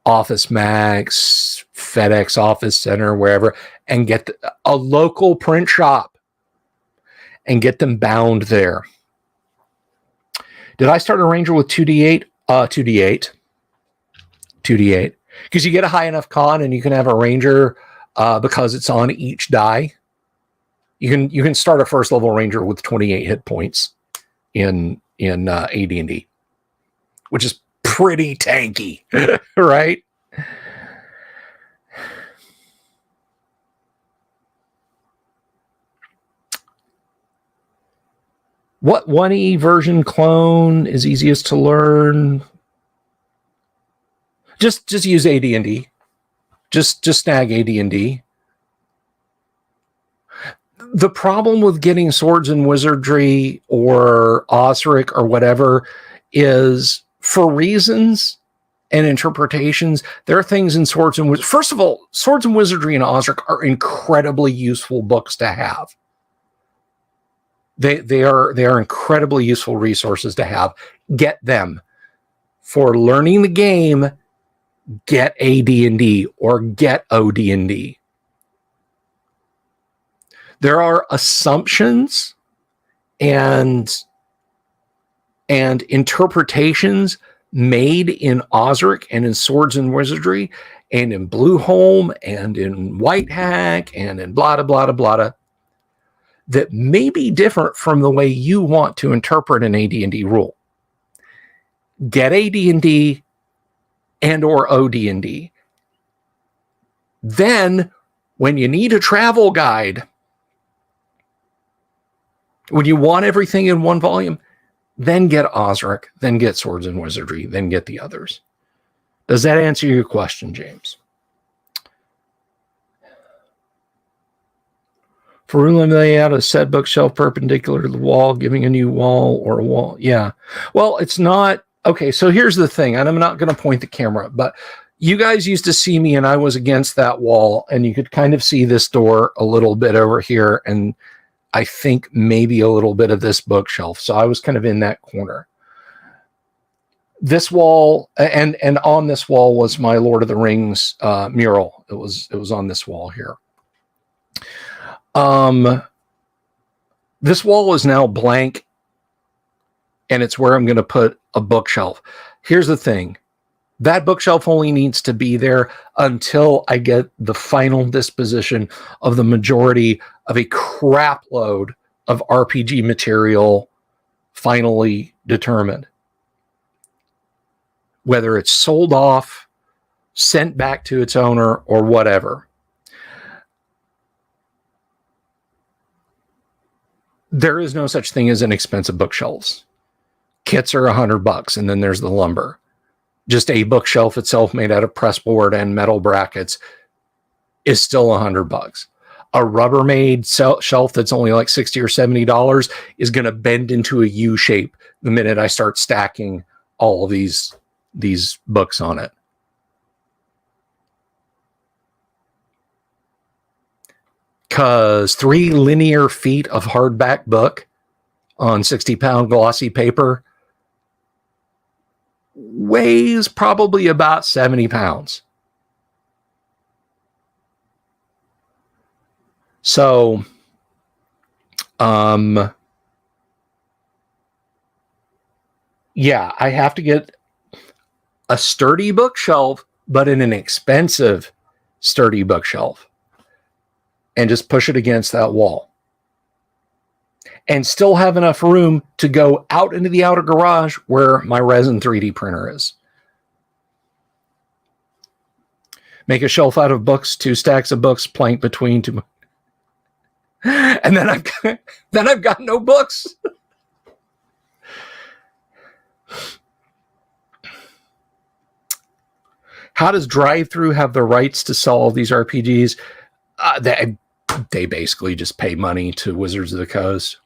Office Max, FedEx Office Center, wherever, and get a local print shop and get them bound there. Did I start a Ranger with 2d8? 2d8. 2d8. Because you get a high enough con and you can have a Ranger because it's on each die. You can start a first level Ranger with 28 hit points in AD&D, which is pretty tanky, right? What 1E version clone is easiest to learn? Just use AD&D. Just snag AD&D. The problem with getting Swords and Wizardry or Osric or whatever is, for reasons and interpretations, there are things in Swords and Wizardry. First of all, Swords and Wizardry and Osric are incredibly useful books to have. They are incredibly useful resources to have. Get them. For learning the game, get AD&D or get OD&D. There are assumptions and interpretations made in Osric and in Swords and Wizardry and in Blueholm and in Whitehack and in blah, blah, blah, blah, that may be different from the way you want to interpret an AD&D rule. Get AD&D and or OD&D. Then, when you need a travel guide, when you want everything in one volume, then get Osric, then get Swords and Wizardry, then get the others. Does that answer your question, James? For room layout, a set bookshelf perpendicular to the wall, giving a new wall or a wall. Yeah. Well, it's not. Okay, so here's the thing, and I'm not going to point the camera, but you guys used to see me and I was against that wall, and you could kind of see this door a little bit over here, and I think maybe a little bit of this bookshelf. So I was kind of in that corner. This wall, and on this wall was my Lord of the Rings mural. It was on this wall here. This wall is now blank, and it's where I'm going to put a bookshelf. Here's the thing. That bookshelf only needs to be there until I get the final disposition of the majority of a crap load of RPG material finally determined. Whether it's sold off, sent back to its owner, or whatever. There is no such thing as inexpensive bookshelves. Kits are $100, and then there's the lumber. Just a bookshelf itself made out of pressboard and metal brackets is still $100. A Rubbermaid shelf that's only like $60 or $70 is going to bend into a U shape the minute I start stacking all of these books on it. Because 3 linear feet of hardback book on 60-pound glossy paper weighs probably about 70 pounds. So, yeah, I have to get a sturdy bookshelf, but in an expensive, sturdy bookshelf, and just push it against that wall. And still have enough room to go out into the outer garage where my resin 3D printer is. Make a shelf out of books, 2 stacks of books, plank between 2. And then I've got no books. How does Drive-Thru have the rights to sell all these RPGs? They basically just pay money to Wizards of the Coast.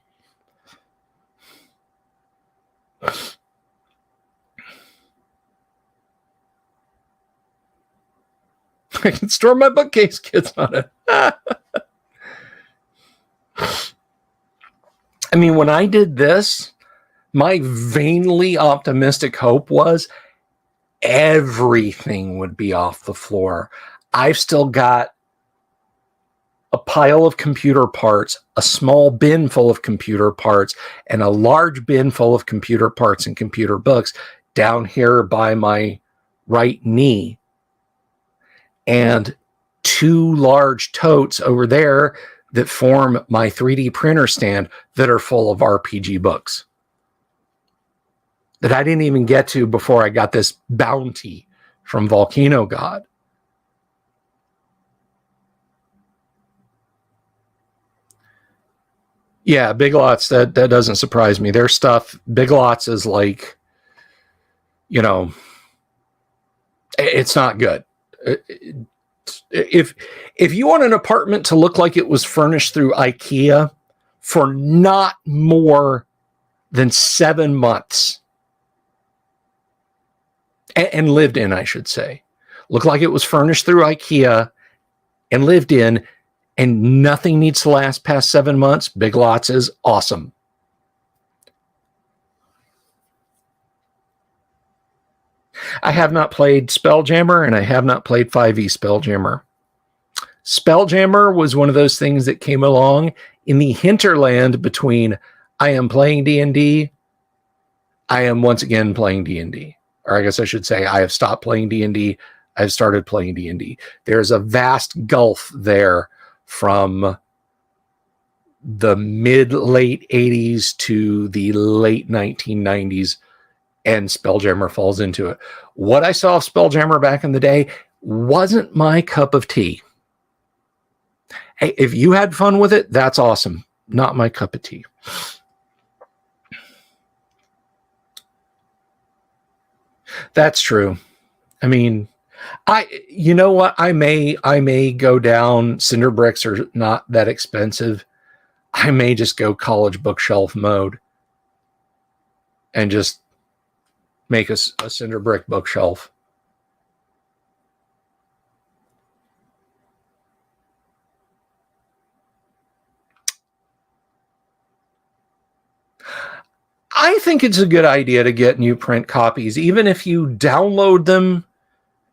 I can store my bookcase kits on it. I mean, when I did this, my vainly optimistic hope was everything would be off the floor. I've still got a pile of computer parts, a small bin full of computer parts, and a large bin full of computer parts and computer books down here by my right knee. And 2 large totes over there that form my 3D printer stand that are full of RPG books that I didn't even get to before I got this bounty from Volcano God. Yeah, Big Lots, that doesn't surprise me. Their stuff, Big Lots is like, it's not good. If you want an apartment to look like it was furnished through IKEA for not more than 7 months, and lived in, I should say, look like it was furnished through IKEA and lived in, and nothing needs to last past 7 months, Big Lots is awesome. I have not played Spelljammer, and I have not played 5e Spelljammer. Spelljammer was one of those things that came along in the hinterland between I am playing D&D, I am once again playing D&D. Or I guess I should say I have stopped playing D&D, I've started playing D&D. There's a vast gulf there from the mid-late 80s to the late 1990s, and Spelljammer falls into it. What I saw of Spelljammer back in the day wasn't my cup of tea. Hey, if you had fun with it, that's awesome. Not my cup of tea. That's true. I mean, you know what? I may go down. Cinder bricks are not that expensive. I may just go college bookshelf mode and just make a cinder brick bookshelf. I think it's a good idea to get new print copies, even if you download them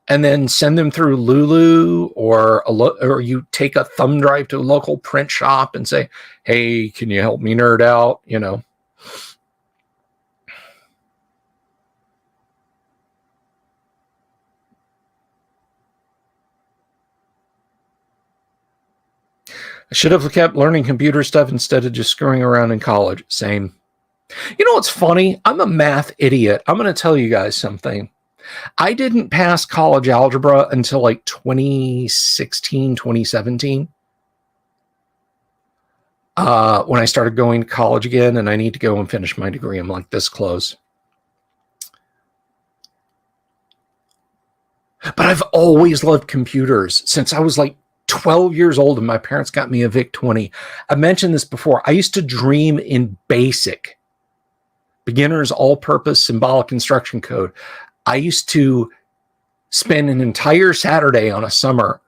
and then send them through Lulu, or you take a thumb drive to a local print shop and say, hey, can you help me nerd out? You know. I should have kept learning computer stuff instead of just screwing around in college. Same. You know what's funny? I'm a math idiot. I'm going to tell you guys something. I didn't pass college algebra until like 2016, 2017. When I started going to college again, and I need to go and finish my degree. I'm like this close. But I've always loved computers since I was like 12 years old, and my parents got me a VIC-20. I mentioned this before. I used to dream in BASIC, beginner's all-purpose symbolic instruction code. I used to spend an entire Saturday on a summer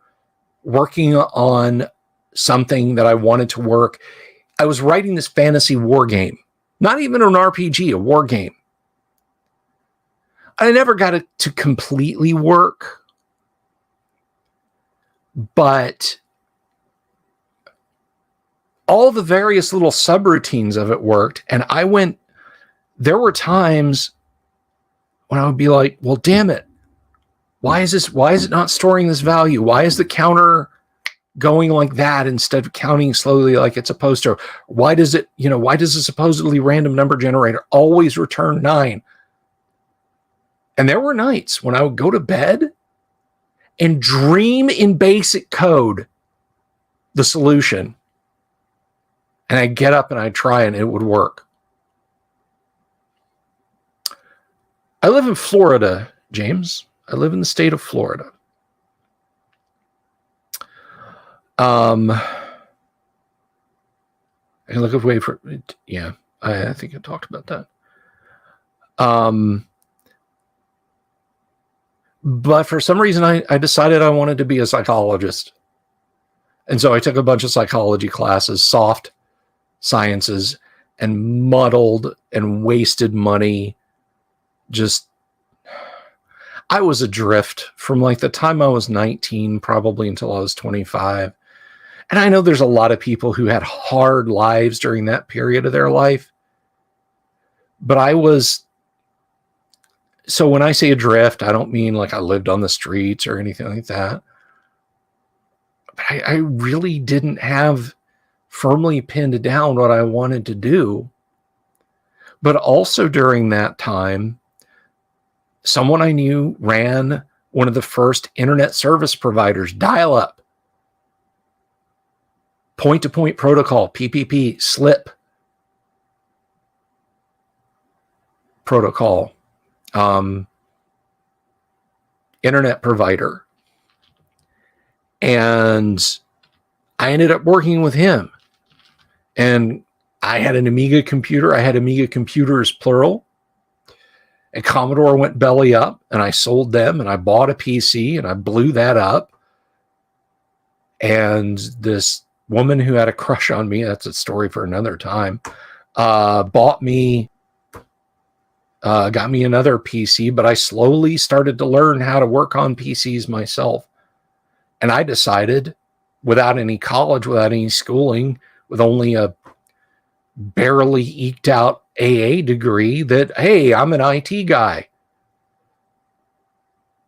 working on something that I wanted to work. I was writing this fantasy war game, not even an RPG, a war game. I never got it to completely work, but all the various little subroutines of it worked. And there were times when I would be like, well, damn it. Why is it not storing this value? Why is the counter going like that instead of counting slowly like it's supposed to? Why does a supposedly random number generator always return 9? And there were nights when I would go to bed and dream in basic code the solution. And I'd get up and I'd try and it would work. I live in Florida, James. I live in the state of Florida. I can look away for it. Yeah, I think I talked about that. But for some reason, I decided I wanted to be a psychologist. And so I took a bunch of psychology classes, soft sciences, and muddled and wasted money. I was adrift from like the time I was 19, probably until I was 25. And I know there's a lot of people who had hard lives during that period of their life. But so when I say adrift, I don't mean like I lived on the streets or anything like that. But I really didn't have firmly pinned down what I wanted to do. But also during that time, someone I knew ran one of the first internet service providers, dial-up, point-to-point protocol, PPP, SLIP protocol, internet provider. And I ended up working with him. And I had an Amiga computer. I had Amiga computers, plural. And Commodore went belly up, and I sold them, and I bought a PC, and I blew that up. And this woman who had a crush on me, that's a story for another time, got me another PC, but I slowly started to learn how to work on PCs myself. And I decided, without any college, without any schooling, with only a barely eked out AA degree, that, hey, I'm an IT guy.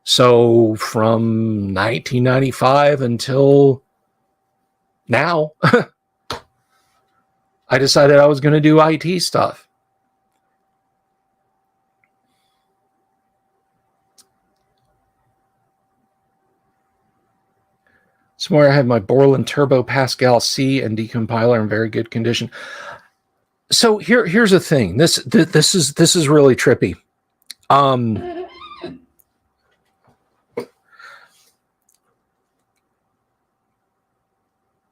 So from 1995 until now, I decided I was going to do IT stuff. Somewhere I had my Borland Turbo Pascal C and decompiler in very good condition. So here's the thing. This is really trippy.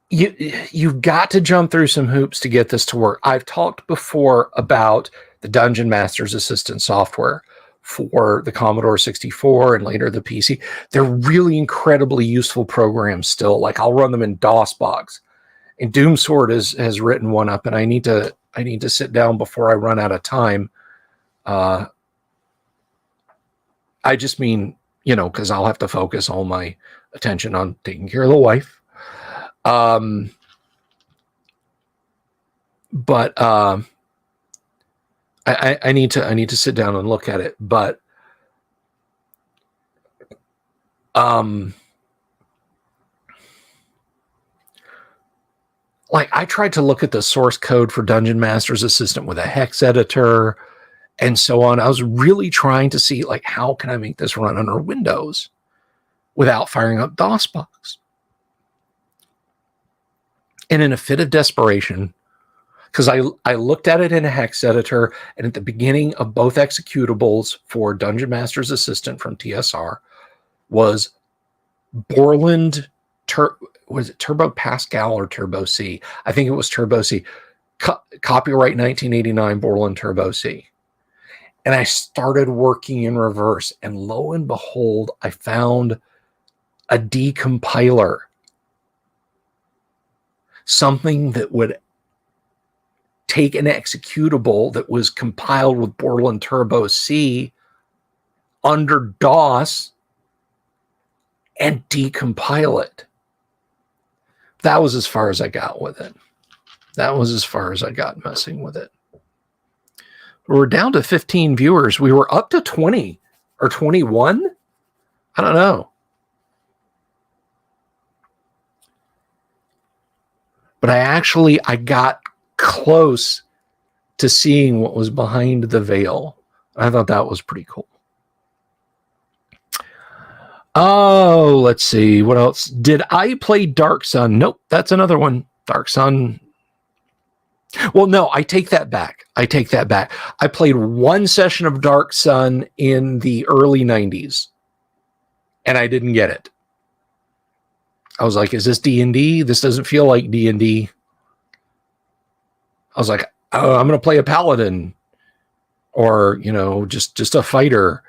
You've got to jump through some hoops to get this to work. I've talked before about the Dungeon Master's Assistant software for the Commodore 64 and later the PC. They're really incredibly useful programs still. Like, I'll run them in DOSBox. And Doomsword has written one up, and I need to sit down before I run out of time. I just mean, because I'll have to focus all my attention on taking care of the wife. But I need to sit down and look at it. But like, I tried to look at the source code for Dungeon Master's Assistant with a hex editor and so on. I was really trying to see, like, how can I make this run under Windows without firing up DOSBox? And in a fit of desperation, because I looked at it in a hex editor, and at the beginning of both executables for Dungeon Master's Assistant from TSR was Borland, was it Turbo Pascal or Turbo C? I think it was Turbo C. Copyright 1989 Borland Turbo C. And I started working in reverse, and lo and behold, I found a decompiler. Something that would take an executable that was compiled with Borland Turbo C under DOS and decompile it. That was as far as I got with it. That was as far as I got messing with it. We're down to 15 viewers. We were up to 20 or 21. I don't know. But I got close to seeing what was behind the veil. I thought that was pretty cool. Oh, let's see. What else? Did I play Dark Sun? Nope, that's another one. Dark Sun. Well, no, I take that back. I played one session of Dark Sun in the early 90s, and I didn't get it. I was like, is this D&D? This doesn't feel like D&D. I was like, oh, I'm going to play a paladin or, just a fighter.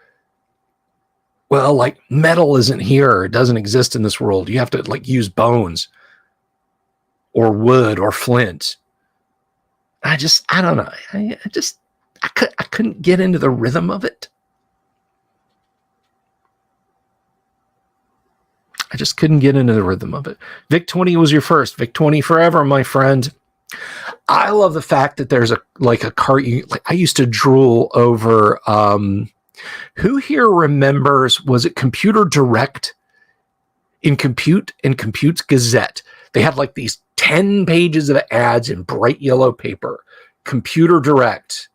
Well, like, metal isn't here. It doesn't exist in this world. You have to, like, use bones or wood or flint. I don't know. I couldn't get into the rhythm of it. I just couldn't get into the rhythm of it. Vic 20 was your first. Vic 20 forever, my friend. I love the fact that there's a cart. I used to drool over. Who here remembers? Was it Computer Direct in Compute's Gazette? They had like these 10 pages of ads in bright yellow paper. Computer Direct,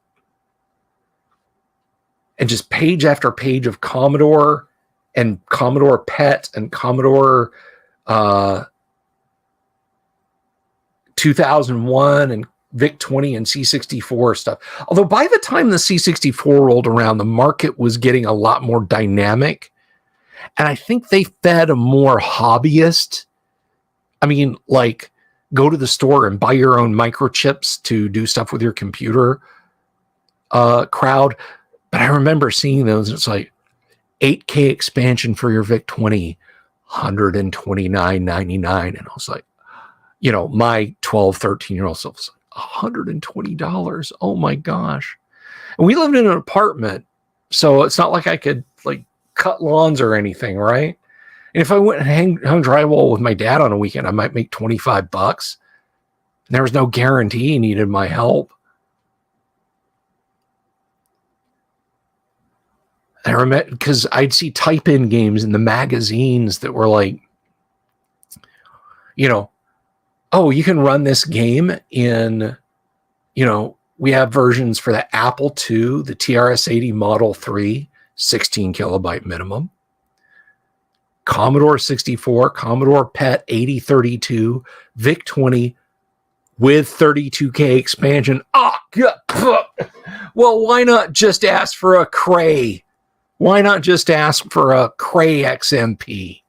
and just page after page of Commodore and Commodore PET and Commodore 2001 and VIC-20 and C64 stuff. Although by the time the C64 rolled around, the market was getting a lot more dynamic. And I think they fed a more hobbyist I mean, like, go to the store and buy your own microchips to do stuff with your computer crowd. But I remember seeing those, and it's like 8K expansion for your VIC-20, $129.99. And I was like, you know, my 12, 13-year-old self was like, $120. Oh my gosh. And we lived in an apartment, so it's not like I could like cut lawns or anything, right? And if I went and hung drywall with my dad on a weekend, I might make $25. And there was no guarantee he needed my help. I remember because I'd see type-in games in the magazines that were like, you know, oh, you can run this game in, you know, we have versions for the Apple II, the TRS-80 Model 3, 16 kilobyte minimum, Commodore 64, Commodore PET 8032, VIC-20 with 32K expansion. Oh, well, why not just ask for a Cray? Why not just ask for a Cray XMP?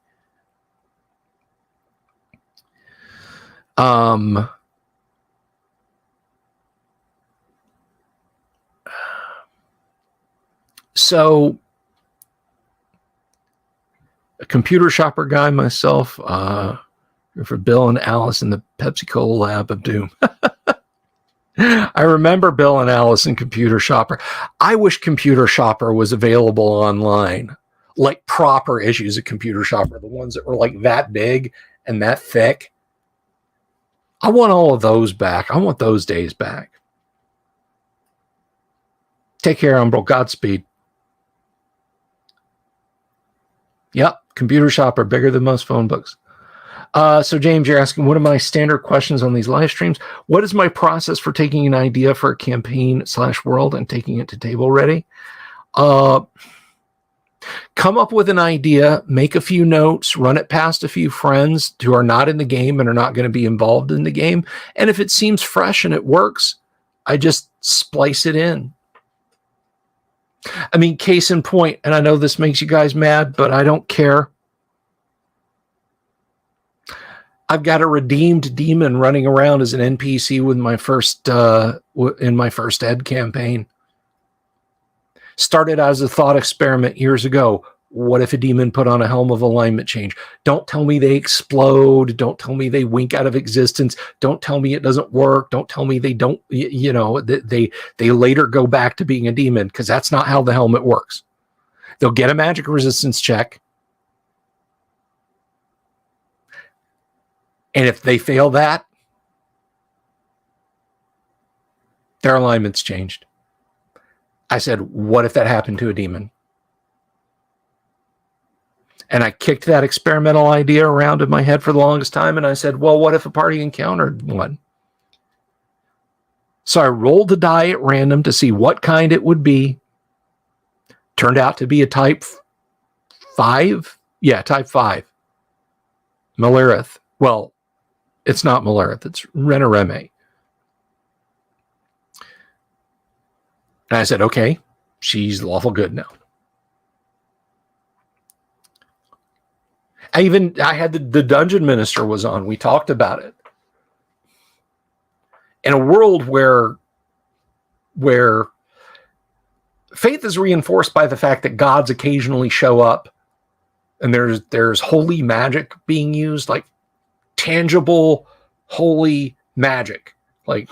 So a computer shopper guy myself, for Bill and Alice in the Pepsi-Cola lab of doom. I remember Bill and Alice in Computer Shopper. I wish Computer Shopper was available online, like proper issues of Computer Shopper, the ones that were like that big and that thick. I want all of those back. I want those days back. Take care, Umbro. Godspeed. Yep, Computer Shopper, bigger than most phone books. So James, you're asking, what are my standard questions on these live streams? What is my process for taking an idea for a campaign / world and taking it to table ready? Come up with an idea, make a few notes, run it past a few friends who are not in the game and are not going to be involved in the game. And if it seems fresh and it works, I just splice it in. I mean, case in point, and I know this makes you guys mad, but I don't care. I've got a redeemed demon running around as an NPC with my first in my first ed campaign. Started as a thought experiment years ago. What if a demon put on a helm of alignment change? Don't tell me they explode. Don't tell me they wink out of existence. Don't tell me it doesn't work. Don't tell me they don't, you know, they later go back to being a demon, because that's not how the helmet works. They'll get a magic resistance check. And if they fail that, their alignment's changed. I said, what if that happened to a demon? And I kicked that experimental idea around in my head for the longest time. And I said, well, what if a party encountered one? So I rolled the die at random to see what kind it would be. Turned out to be a type 5. Yeah, type 5. Malarith. Well, it's not Malarith. It's Renoreme. And I said, okay, she's lawful good now. I had the dungeon minister was on. We talked about it. In a world where faith is reinforced by the fact that gods occasionally show up, and there's holy magic being used, like tangible holy magic. Like,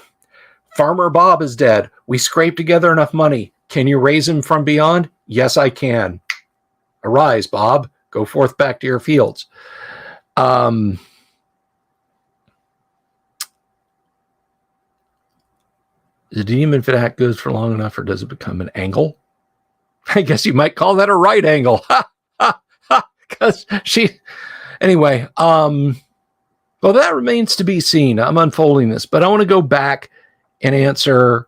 Farmer Bob is dead. We scraped together enough money. Can you raise him from beyond? Yes, I can. Arise, Bob. Go forth back to your fields. The demon, if it act goes for long enough, or does it become an angle? I guess you might call that a right angle. Because anyway, well, that remains to be seen. I'm unfolding this, but I want to go back and answer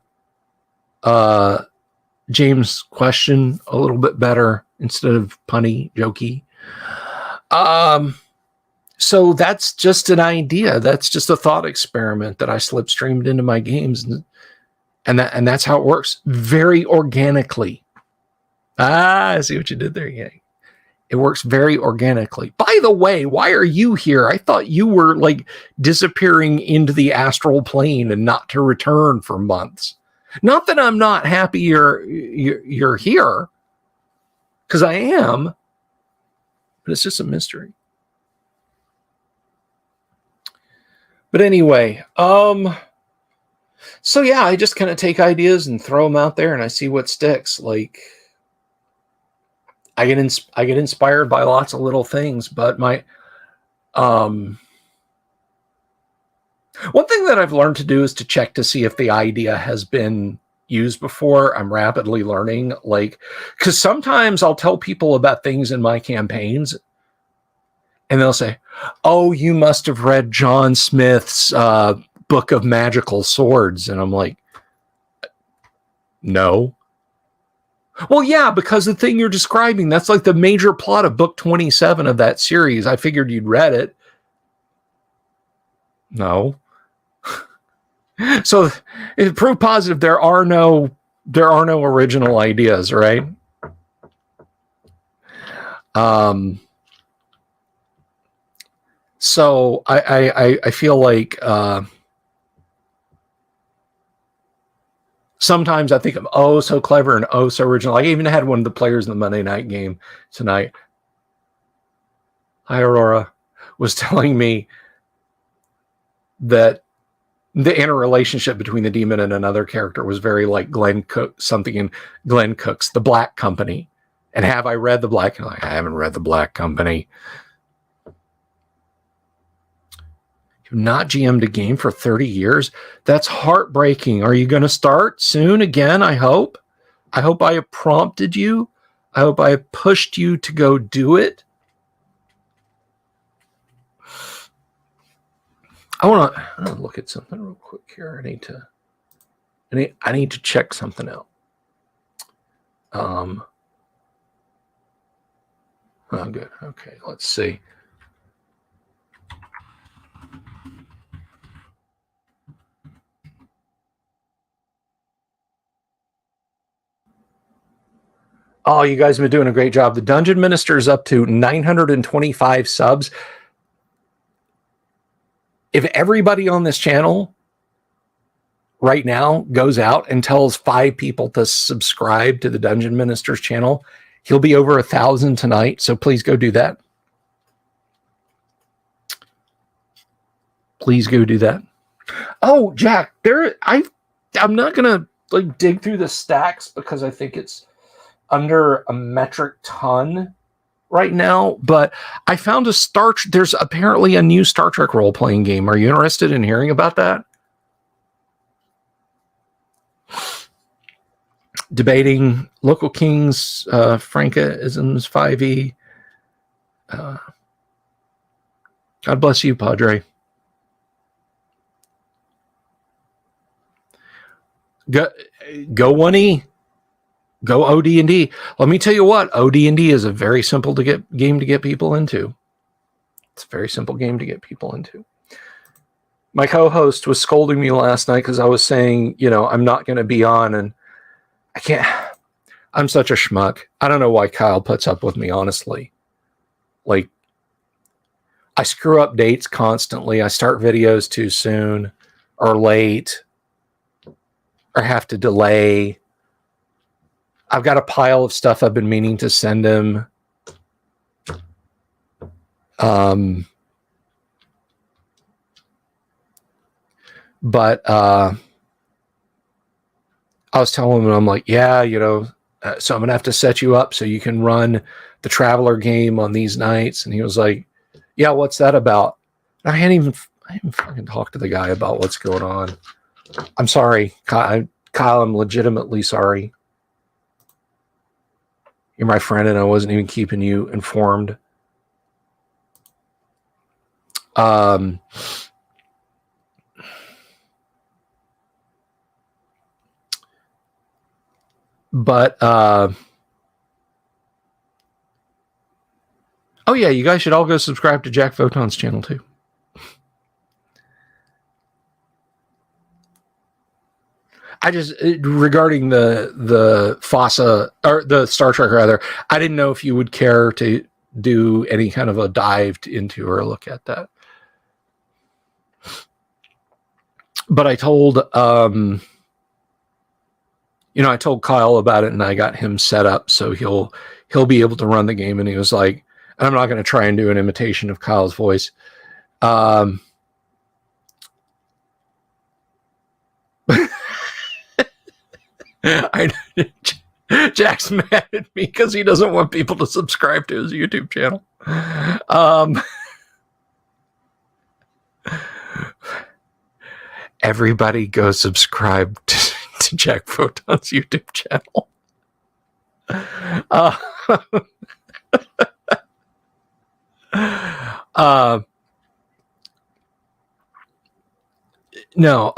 James' question a little bit better instead of punny, jokey. So that's just an idea. That's just a thought experiment that I slipstreamed into my games, and that's how it works, very organically. I see what you did there, yeah. It works very organically. By the way, why are you here? I thought you were like disappearing into the astral plane and not to return for months. Not that I'm not happy you're here, because I am, but it's just a mystery. But anyway, so yeah, I just kind of take ideas and throw them out there and I see what sticks. Like, I get inspired by lots of little things, but my one thing that I've learned to do is to check to see if the idea has been used before. I'm rapidly learning, like, because sometimes I'll tell people about things in my campaigns and they'll say, "Oh, you must have read John Smith's Book of Magical Swords." And I'm like, no. Well, yeah, because the thing you're describing, that's like the major plot of book 27 of that series. I figured you'd read it. No. So it proved positive there are no original ideas, right? So I feel like sometimes I think I'm so clever and so original. I even had one of the players in the Monday night game tonight. Hi, Aurora, was telling me that the interrelationship between the demon and another character was very like Glenn Cook, something in Glenn Cook's The Black Company. And have I read The Black? Like, I haven't read The Black Company. You've not GM'd a game for 30 years? That's heartbreaking. Are you going to start soon again? I hope. I hope I have prompted you. I hope I have pushed you to go do it. I want to look at something real quick here. I need to check something out. Oh, good. Okay, let's see. Oh, you guys have been doing a great job. The Dungeon Minister is up to 925 subs. If everybody on this channel right now goes out and tells 5 people to subscribe to the Dungeon Minister's channel, he'll be over 1,000 tonight. So please go do that. Please go do that. Oh, Jack, I'm not gonna like dig through the stacks because I think it's under a metric ton right now, but I found there's apparently a new Star Trek role-playing game. Are you interested in hearing about that? Debating local kings, Franca-isms, 5e. God bless you, Padre. Go 1E. Go OD&D. Let me tell you what, OD&D is a very simple game to get people into. It's a very simple game to get people into. My co-host was scolding me last night because I was saying, I'm not going to be on, and I can't. I'm such a schmuck. I don't know why Kyle puts up with me, honestly. Like, I screw up dates constantly. I start videos too soon or late or have to delay. I've got a pile of stuff I've been meaning to send him. But I was telling him, I'm like, yeah, so I'm going to have to set you up so you can run the Traveler game on these nights. And he was like, yeah, what's that about? And I hadn't even fucking talked to the guy about what's going on. I'm sorry, Kyle, I'm legitimately sorry. You're my friend, and I wasn't even keeping you informed. But oh yeah, you guys should all go subscribe to Jack Photon's channel too. I just, regarding the FOSSA, or the Star Trek rather, I didn't know if you would care to do any kind of a dive into or look at that. But I told, I told Kyle about it, and I got him set up so he'll be able to run the game. And he was like, and I'm not going to try and do an imitation of Kyle's voice. Jack's mad at me because he doesn't want people to subscribe to his YouTube channel. Everybody go subscribe to Jack Photon's YouTube channel. No,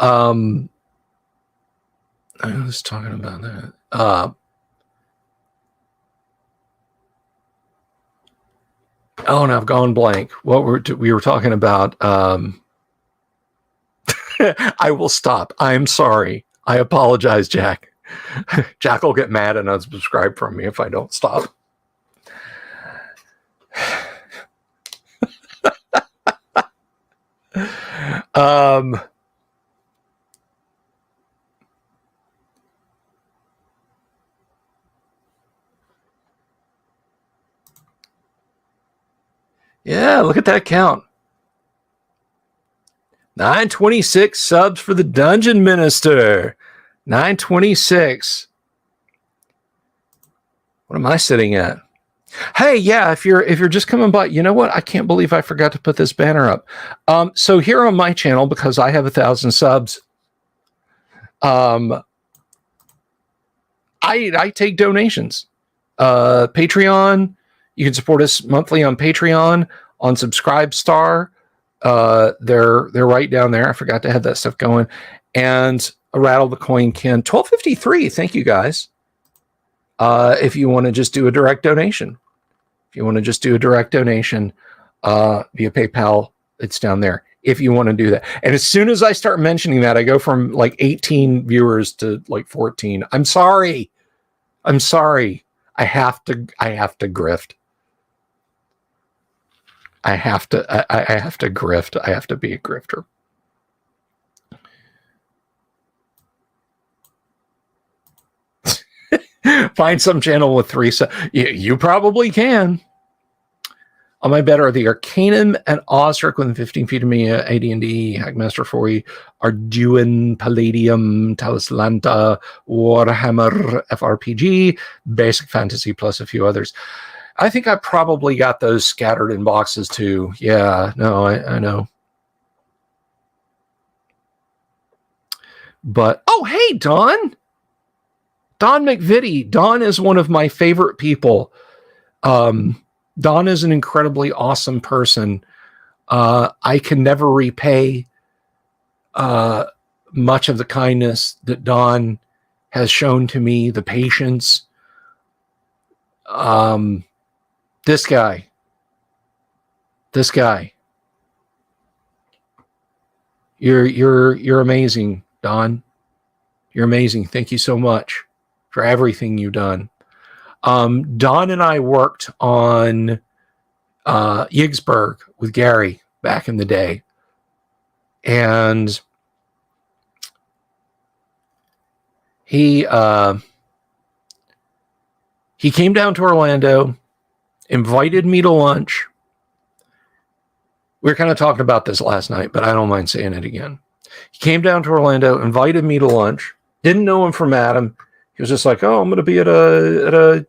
I was talking about that. And I've gone blank. What we were talking about? I will stop. I'm sorry. I apologize, Jack. Jack will get mad and unsubscribe from me if I don't stop. Yeah, look at that count. 926 subs for the Dungeon Minister. 926. What am I sitting at? Hey, yeah, if you're just coming by, you know what? I can't believe I forgot to put this banner up. So here on my channel, because I have 1,000 subs, I take donations. Patreon, you can support us monthly on Patreon, on Subscribestar. They're right down there. I forgot to have that stuff going. And a Rattle the Coin Ken, 1253. Thank you guys. If you want to just do a direct donation, via PayPal, it's down there. If you want to do that. And as soon as I start mentioning that, I go from like 18 viewers to like 14. I'm sorry. I have to grift. I have to grift. I have to be a grifter. Find some channel with 3 subs. You probably can. On my bed are the Arcanum and Osric within 15 feet of me, AD&D, Hackmaster 4E, Arduin, Palladium, Talislanta, Warhammer, FRPG, Basic Fantasy, plus a few others. I think I probably got those scattered in boxes too. Yeah, no, I know. But, oh, hey, Don McVitie. Don is one of my favorite people. Don is an incredibly awesome person. I can never repay much of the kindness that Don has shown to me, the patience. This guy. You're amazing, Don. You're amazing. Thank you so much for everything you've done. Don and I worked on Yigsburg with Gary back in the day. And he came down to Orlando, invited me to lunch. We were kind of talking about this last night, but I don't mind saying it again. He came down to Orlando, invited me to lunch. Didn't know him from Adam. He was just like, "Oh, I'm going to be at a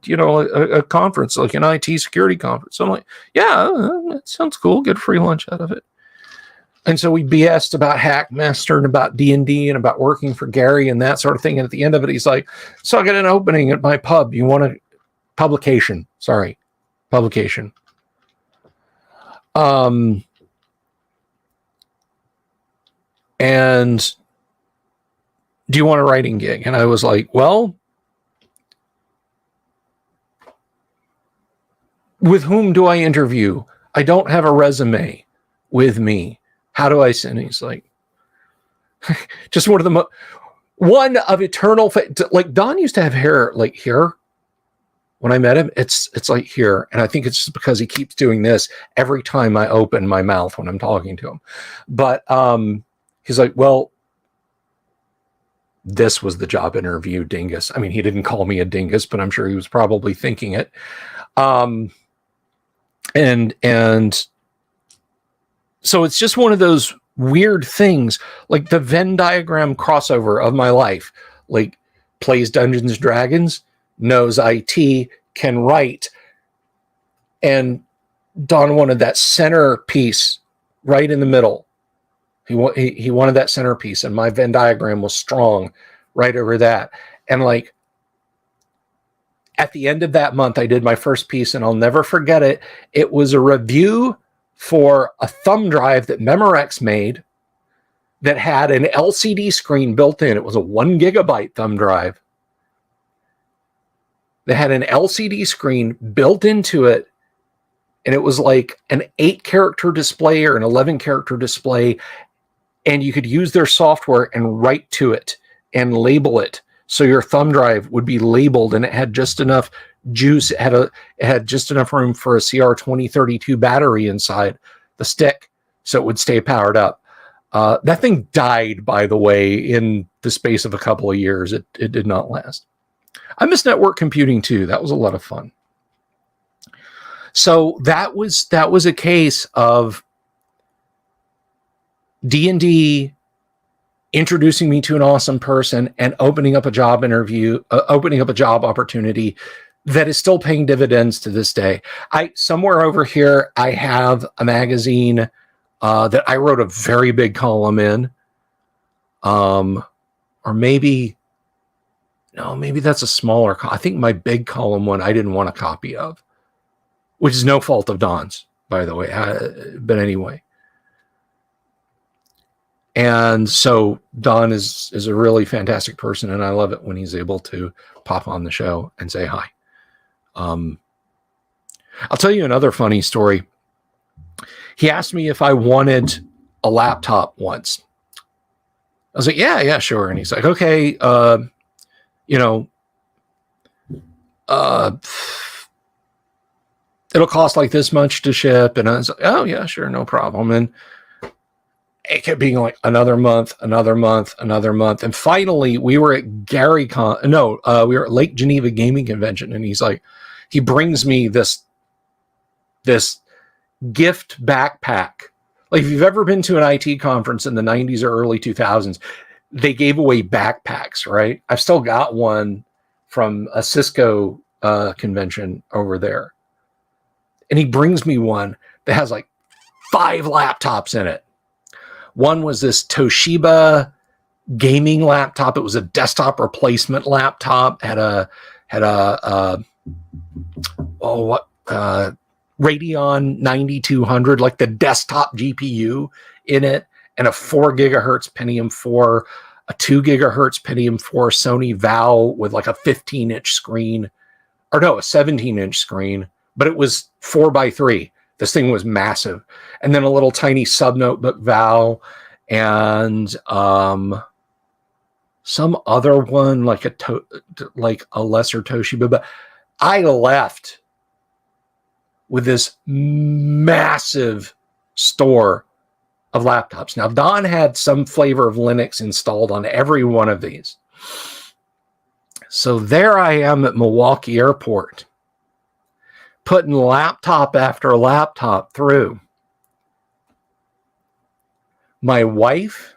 conference, like an IT security conference." So I'm like, "Yeah, that sounds cool. Get a free lunch out of it." And so we BS'd about Hackmaster and about D&D and about working for Gary and that sort of thing. And at the end of it, he's like, "So I got an opening at my pub. You want a publication?" And do you want a writing gig? And I was like, well, with whom do I interview? I don't have a resume with me. How do I send? He's like, just one of the one of eternal, like Don used to have hair like here. when I met him, it's like here. And I think it's just because he keeps doing this every time I open my mouth when I'm talking to him. But he's like, well, this was the job interview, dingus. I mean, he didn't call me a dingus, but I'm sure he was probably thinking it. And so it's just one of those weird things, like the Venn diagram crossover of my life, like plays Dungeons and Dragons, knows IT, can write. And Don wanted that centerpiece right in the middle. He wanted that centerpiece, and my Venn diagram was strong right over that. And like at the end of that month, I did my first piece, and I'll never forget it. It was a review for a thumb drive that Memorex made that had an LCD screen built in. It was a 1 gigabyte thumb drive that had an LCD screen built into it. And it was like an 8-character display or an 11-character display. And you could use their software and write to it and label it. So your thumb drive would be labeled, and it had just enough juice. It had just enough room for a CR2032 battery inside the stick, so it would stay powered up. That thing died, by the way, in the space of a couple of years. It did not last. I miss network computing too. That was a lot of fun. So that was a case of D&D introducing me to an awesome person and opening up a job interview, opening up a job opportunity that is still paying dividends to this day. Somewhere over here, I have a magazine that I wrote a very big column in. Or maybe that's a smaller, I think my big column one I didn't want a copy of, which is no fault of Don's, by the way. But anyway. And so Don is a really fantastic person, and I love it when he's able to pop on the show and say hi. I'll tell you another funny story. He asked me if I wanted a laptop once. I was like, yeah, sure. And he's like, okay, it'll cost like this much to ship. And I was like, oh yeah, sure, no problem. And it kept being like another month. And finally we were at we were at Lake Geneva Gaming Convention. And he's like, he brings me this gift backpack. Like if you've ever been to an IT conference in the 90s or early 2000s, they gave away backpacks, right? I've still got one from a Cisco convention over there. And he brings me one that has like 5 laptops in it. One was this Toshiba gaming laptop. It was a desktop replacement laptop. Had a Radeon 9200, like the desktop GPU in it, and a 4 gigahertz Pentium 4, a 2 gigahertz Pentium 4 Sony Val with like a 15-inch screen, or no, a 17-inch screen, but it was 4x3. This thing was massive. And then a little tiny sub-notebook Val, and some other one, like a lesser Toshiba. But I left with this massive store of laptops. Now, Don had some flavor of Linux installed on every one of these. So there I am at Milwaukee Airport, putting laptop after laptop through. My wife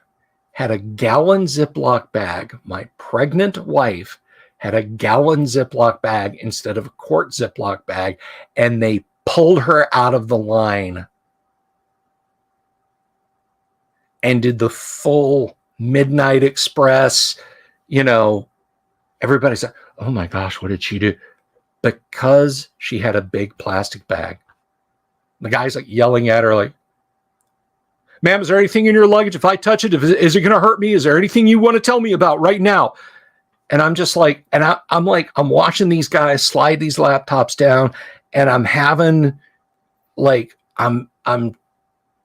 had a gallon Ziploc bag. My pregnant wife had a gallon Ziploc bag instead of a quart Ziploc bag, and they pulled her out of the line and did the full Midnight Express. Everybody's like, oh my gosh, what did she do? Because she had a big plastic bag. The guy's like yelling at her like, ma'am, is there anything in your luggage? If I touch it, is it going to hurt me? Is there anything you want to tell me about right now? And I'm just like, and I'm watching these guys slide these laptops down, and I'm having like, I'm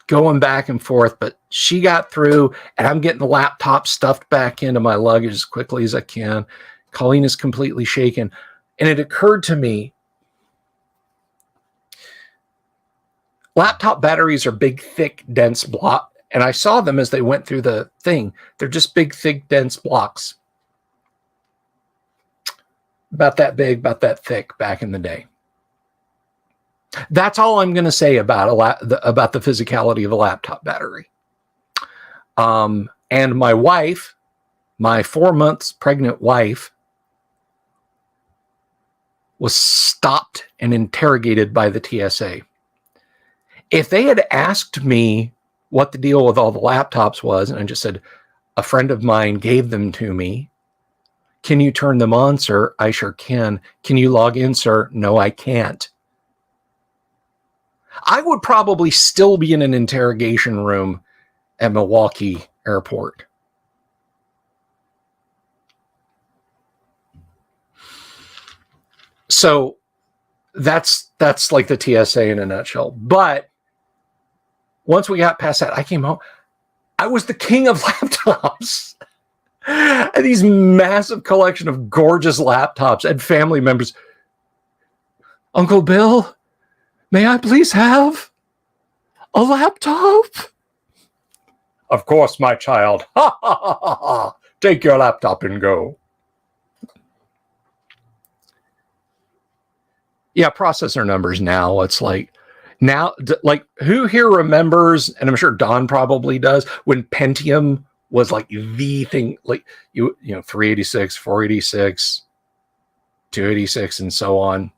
going back and forth, but she got through, and I'm getting the laptop stuffed back into my luggage as quickly as I can. Colleen is completely shaken. And it occurred to me, laptop batteries are big, thick, dense blocks. And I saw them as they went through the thing. They're just big, thick, dense blocks. About that big, about that thick back in the day. That's all I'm going to say about the physicality of a laptop battery. And my wife, my 4 months pregnant wife, was stopped and interrogated by the TSA. If they had asked me what the deal with all the laptops was, and I just said, a friend of mine gave them to me. Can you turn them on, sir? I sure can. Can you log in, sir? No, I can't. I would probably still be in an interrogation room at Milwaukee Airport. So that's like the TSA in a nutshell. But once we got past that, I came home. I was the king of laptops. And these massive collection of gorgeous laptops and family members. Uncle Bill, may I please have a laptop? Of course, my child. Ha ha ha ha ha. Take your laptop and go. Yeah, processor numbers now. It's like, now, like, who here remembers, and I'm sure Don probably does, when Pentium was like the thing, like, you know, 386, 486, 286, and so on.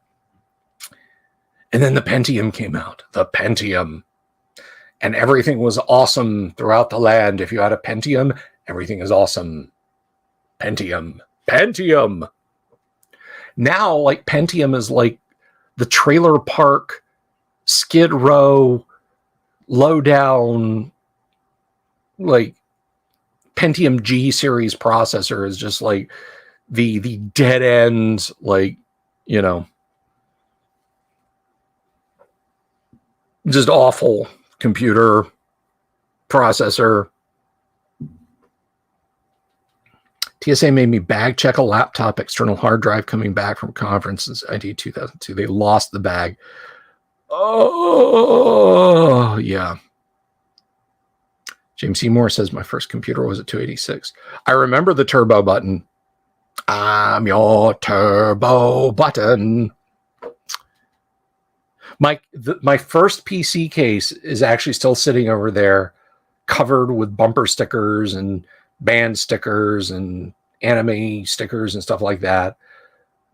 And then the Pentium came out, the Pentium. And everything was awesome throughout the land. If you had a Pentium, everything is awesome. Pentium. Pentium. Now, like, Pentium is like the trailer park, Skid Row, low down, like, Pentium G series processor is just like the dead end, like, you know, just awful computer processor. TSA made me bag check a laptop, external hard drive coming back from conferences, ID 2002. They lost the bag. Oh, yeah. James Seymour says, my first computer was a 286. I remember the turbo button. I'm your turbo button. My first PC case is actually still sitting over there, covered with bumper stickers and band stickers and anime stickers and stuff like that.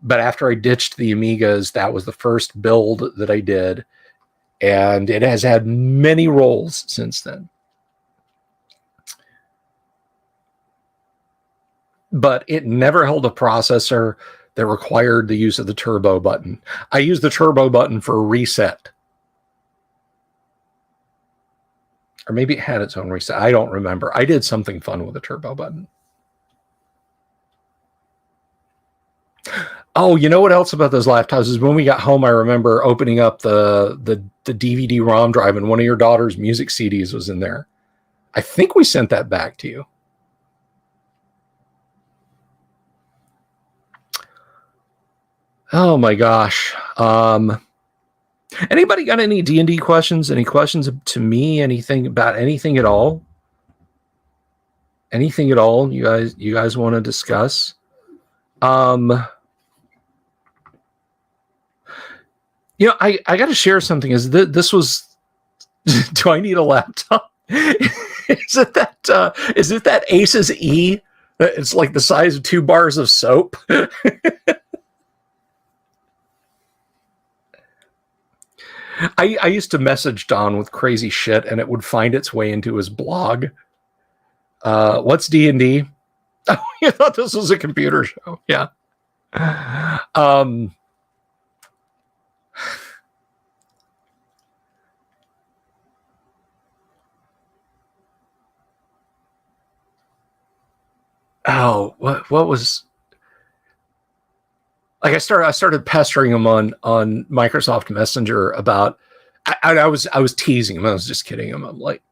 But after I ditched the Amigas, that was the first build that I did. And it has had many roles since then. But it never held a processor that required the use of the turbo button. I used the turbo button for a reset. Or maybe it had its own reset. I don't remember. I did something fun with the turbo button. Oh, you know what else about those laptops is when we got home, I remember opening up the DVD-ROM drive and one of your daughter's music CDs was in there. I think we sent that back to you. Oh my gosh. Anybody got any D&D questions? Any questions to me? Anything about anything at all? Anything at all you guys want to discuss? You know, I got to share something. Is this was? Do I need a laptop? Is it that Aces E? It's like the size of 2 bars of soap. I used to message Don with crazy shit, and it would find its way into his blog. What's D&D? Oh, you thought this was a computer show? Yeah. Oh, what was? Like I started pestering him on Microsoft Messenger about. I was teasing him. I was just kidding him. I'm like,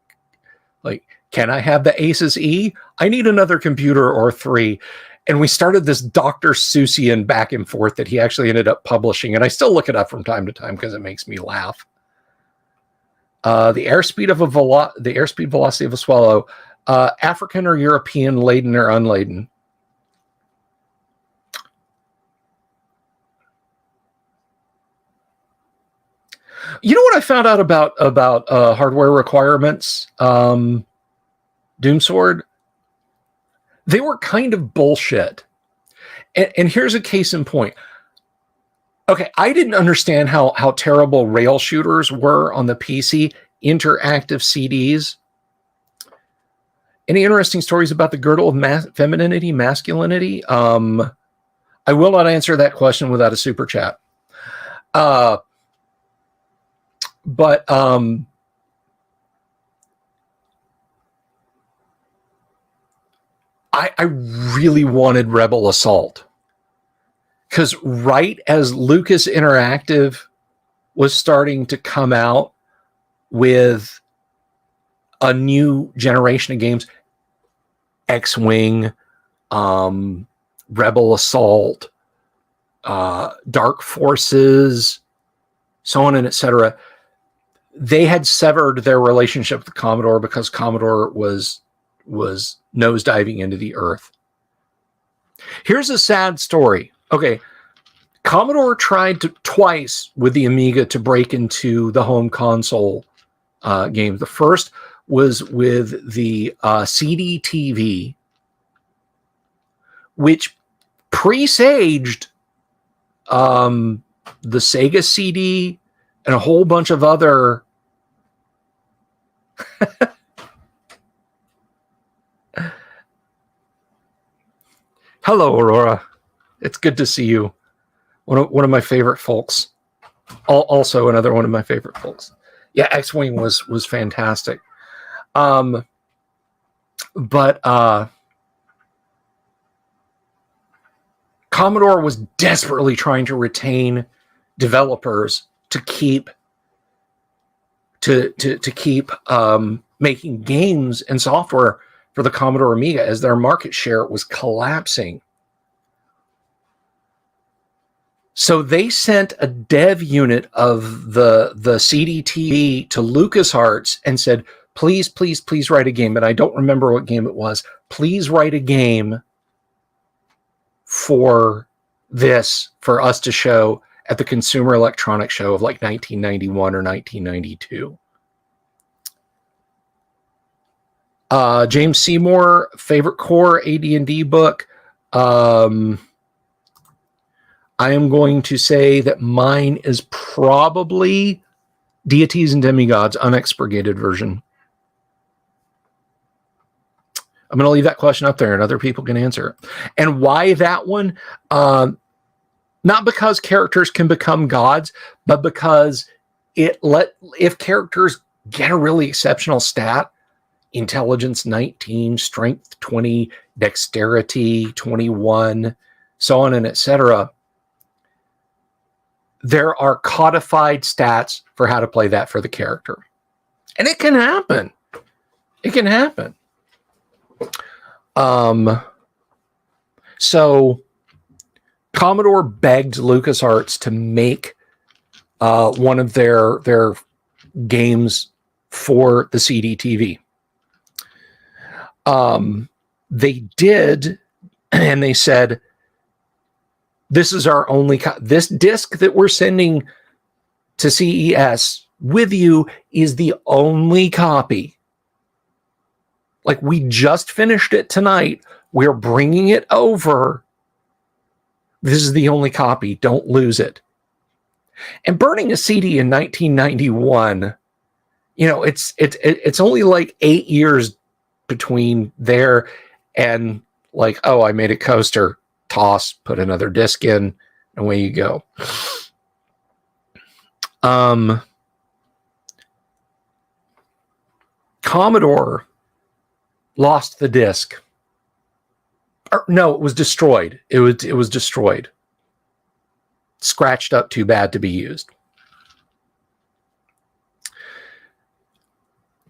can I have the Asus E? I need another computer or 3. And we started this Dr. Seussian back and forth that he actually ended up publishing. And I still look it up from time to time because it makes me laugh. The airspeed velocity of a swallow, African or European, laden or unladen. You know what I found out about hardware requirements? Doomsword, they were kind of bullshit. And here's a case in point. Okay, I didn't understand how terrible rail shooters were on the PC, interactive CDs. Any interesting stories about the girdle of femininity, masculinity? I will not answer that question without a super chat. But I really wanted Rebel Assault, because right as Lucas Interactive was starting to come out with a new generation of games, X-Wing, Rebel Assault, Dark Forces, so on and etc., they had severed their relationship with Commodore because Commodore was nosediving into the earth. Here's a sad story. Okay, Commodore tried twice with the Amiga to break into the home console game. The first was with the CD TV, which presaged the Sega CD and a whole bunch of other Hello, Aurora. It's good to see you. One of my favorite folks. Also another one of my favorite folks. Yeah, X-Wing was fantastic. But Commodore was desperately trying to retain developers to keep making games and software for the Commodore Amiga, as their market share was collapsing. So they sent a dev unit of the CD-TV to LucasArts and said, please, please, please write a game. And I don't remember what game it was. Please write a game for this, for us to show at the Consumer Electronics Show of like 1991 or 1992. James Seymour, favorite core AD&D book. I am going to say that mine is probably Deities and Demigods, unexpurgated version. I'm going to leave that question up there and other people can answer it. And why that one? Not because characters can become gods, but because if characters get a really exceptional stat, intelligence 19, strength 20, dexterity 21, so on and etc., there are codified stats for how to play that for the character. And it can happen. It can happen. So Commodore begged LucasArts to make one of their games for the CD-TV. They did, and they said, this is our only this disc that we're sending to CES with you is the only copy. Like, we just finished it tonight. We're bringing it over. This is the only copy. Don't lose it. And burning a CD in 1991, it's only like 8 years between there and like, oh, I made a coaster, toss, put another disc in, and away you go. Commodore lost the disc. No, it was destroyed. It was destroyed. Scratched up too bad to be used.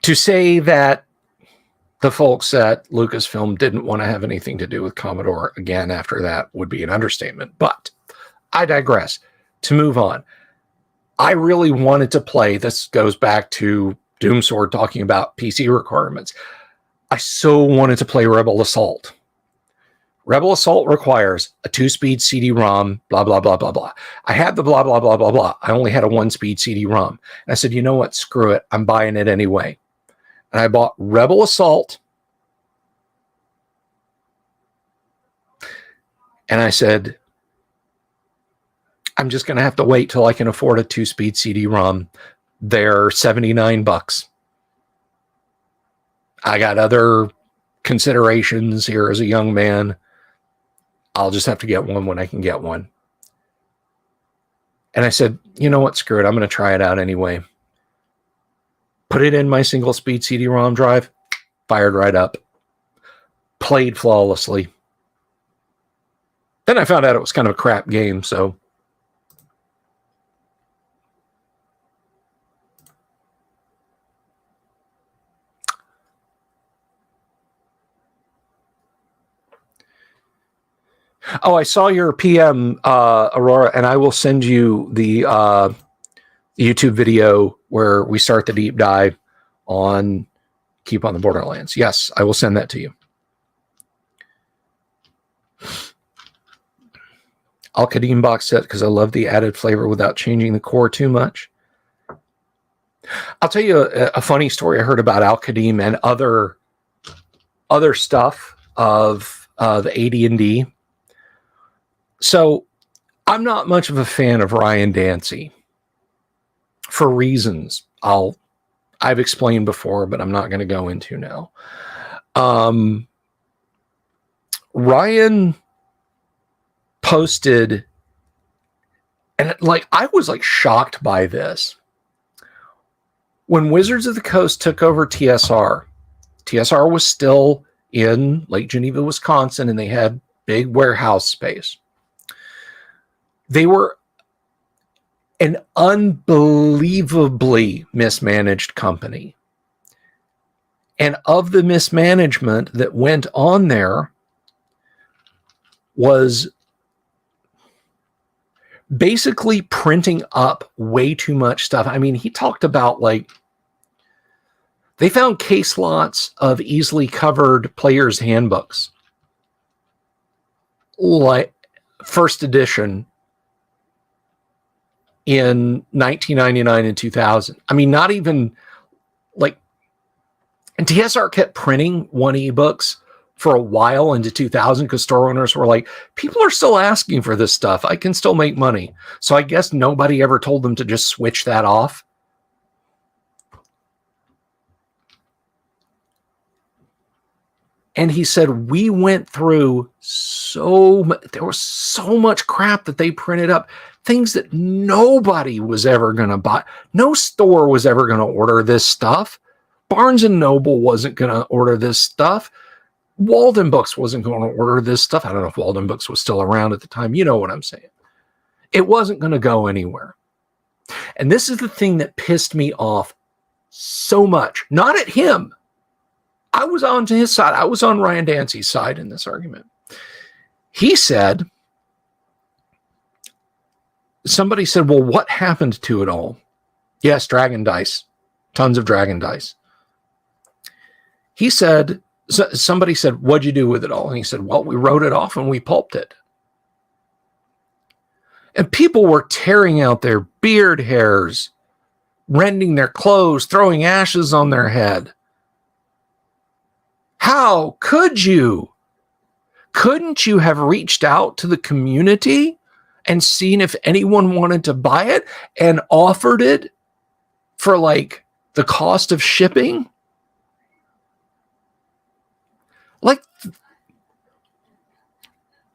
To say that the folks at Lucasfilm didn't want to have anything to do with Commodore again after that would be an understatement. But I digress. To move on, I really wanted to play. This goes back to Doomsword talking about PC requirements. I so wanted to play Rebel Assault. Rebel Assault requires a 2-speed CD-ROM, blah, blah, blah, blah, blah. I had the blah, blah, blah, blah, blah. I only had a 1-speed CD-ROM. And I said, you know what? Screw it. I'm buying it anyway. And I bought Rebel Assault. And I said, I'm just going to have to wait till I can afford a 2-speed CD-ROM. They're $79. I got other considerations here as a young man. I'll just have to get one when I can get one. And I said, you know what? Screw it. I'm going to try it out anyway. Put it in my single-speed CD-ROM drive. Fired right up. Played flawlessly. Then I found out it was kind of a crap game, so... Oh, I saw your PM, Aurora, and I will send you the YouTube video where we start the deep dive on Keep on the Borderlands. Yes, I will send that to you. Al-Qadim box set because I love the added flavor without changing the core too much. I'll tell you a funny story I heard about Al-Qadim and other stuff of the AD&D. So I'm not much of a fan of Ryan Dancy for reasons I've explained before, but I'm not going to go into now. Ryan posted, and I was shocked by this. When Wizards of the Coast took over TSR was still in Lake Geneva, Wisconsin, and they had big warehouse space. They were an unbelievably mismanaged company. And of the mismanagement that went on there was basically printing up way too much stuff. I mean, he talked about they found case lots of easily covered players' handbooks, like first edition, in 1999 and 2000. I mean, not even and TSR kept printing 1E-books for a while into 2000 because store owners were like, people are still asking for this stuff. I can still make money. So I guess nobody ever told them to just switch that off. And he said, we went through there was so much crap that they printed up, things that nobody was ever going to buy. No store was ever going to order this stuff. Barnes and Noble wasn't going to order this stuff. Walden Books wasn't going to order this stuff. I don't know if Walden Books was still around at the time. You know what I'm saying. It wasn't going to go anywhere. And this is the thing that pissed me off so much. Not at him. I was on to his side. I was on Ryan Dancy's side in this argument. He said, somebody said, well, what happened to it all? Yes, Dragon Dice. Tons of Dragon Dice. He said, somebody said, what'd you do with it all? And he said, well, we wrote it off and we pulped it. And people were tearing out their beard hairs, rending their clothes, throwing ashes on their head. How could you? Couldn't you have reached out to the community and seen if anyone wanted to buy it and offered it for the cost of shipping?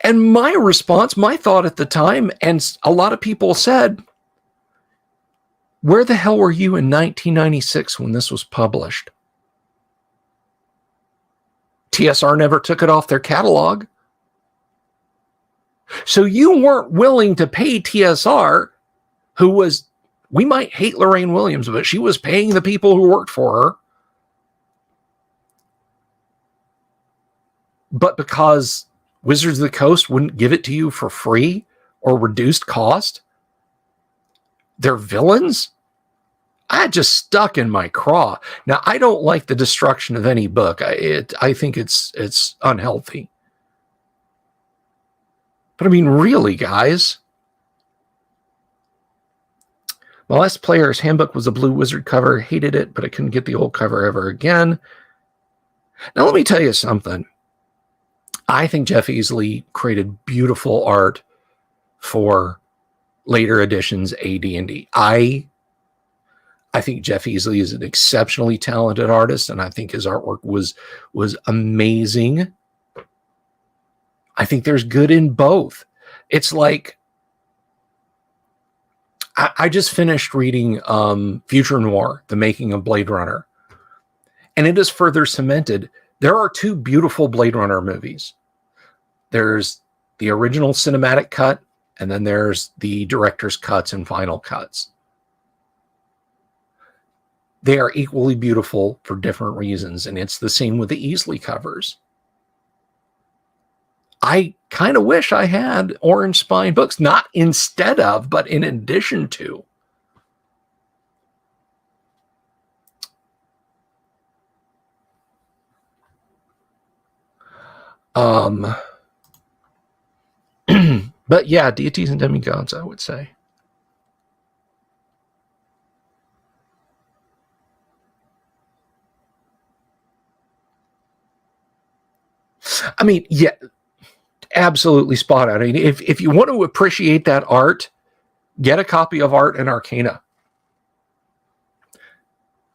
And my response, my thought at the time, and a lot of people said, where the hell were you in 1996 when this was published? TSR never took it off their catalog. So you weren't willing to pay TSR, who was, we might hate Lorraine Williams, but she was paying the people who worked for her. but because Wizards of the Coast wouldn't give it to you for free or reduced cost, they're villains? I just stuck in my craw. Now, I don't like the destruction of any book. I think it's unhealthy. But I mean, really, guys. My last player's handbook was a blue wizard cover. Hated it, but I couldn't get the old cover ever again. Now, let me tell you something. I think Jeff Easley created beautiful art for later editions AD&D. I think Jeff Easley is an exceptionally talented artist, and I think his artwork was amazing. I think there's good in both. It's like, I just finished reading Future Noir, The Making of Blade Runner, and it is further cemented. There are two beautiful Blade Runner movies. There's the original cinematic cut, and then there's the director's cuts and final cuts. They are equally beautiful for different reasons, and it's the same with the Easley covers. I kind of wish I had Orange Spine books, not instead of, but in addition to. But yeah, deities and demigods, I would say. I mean, yeah, absolutely spot on. I mean, if you want to appreciate that art, get a copy of Art and Arcana.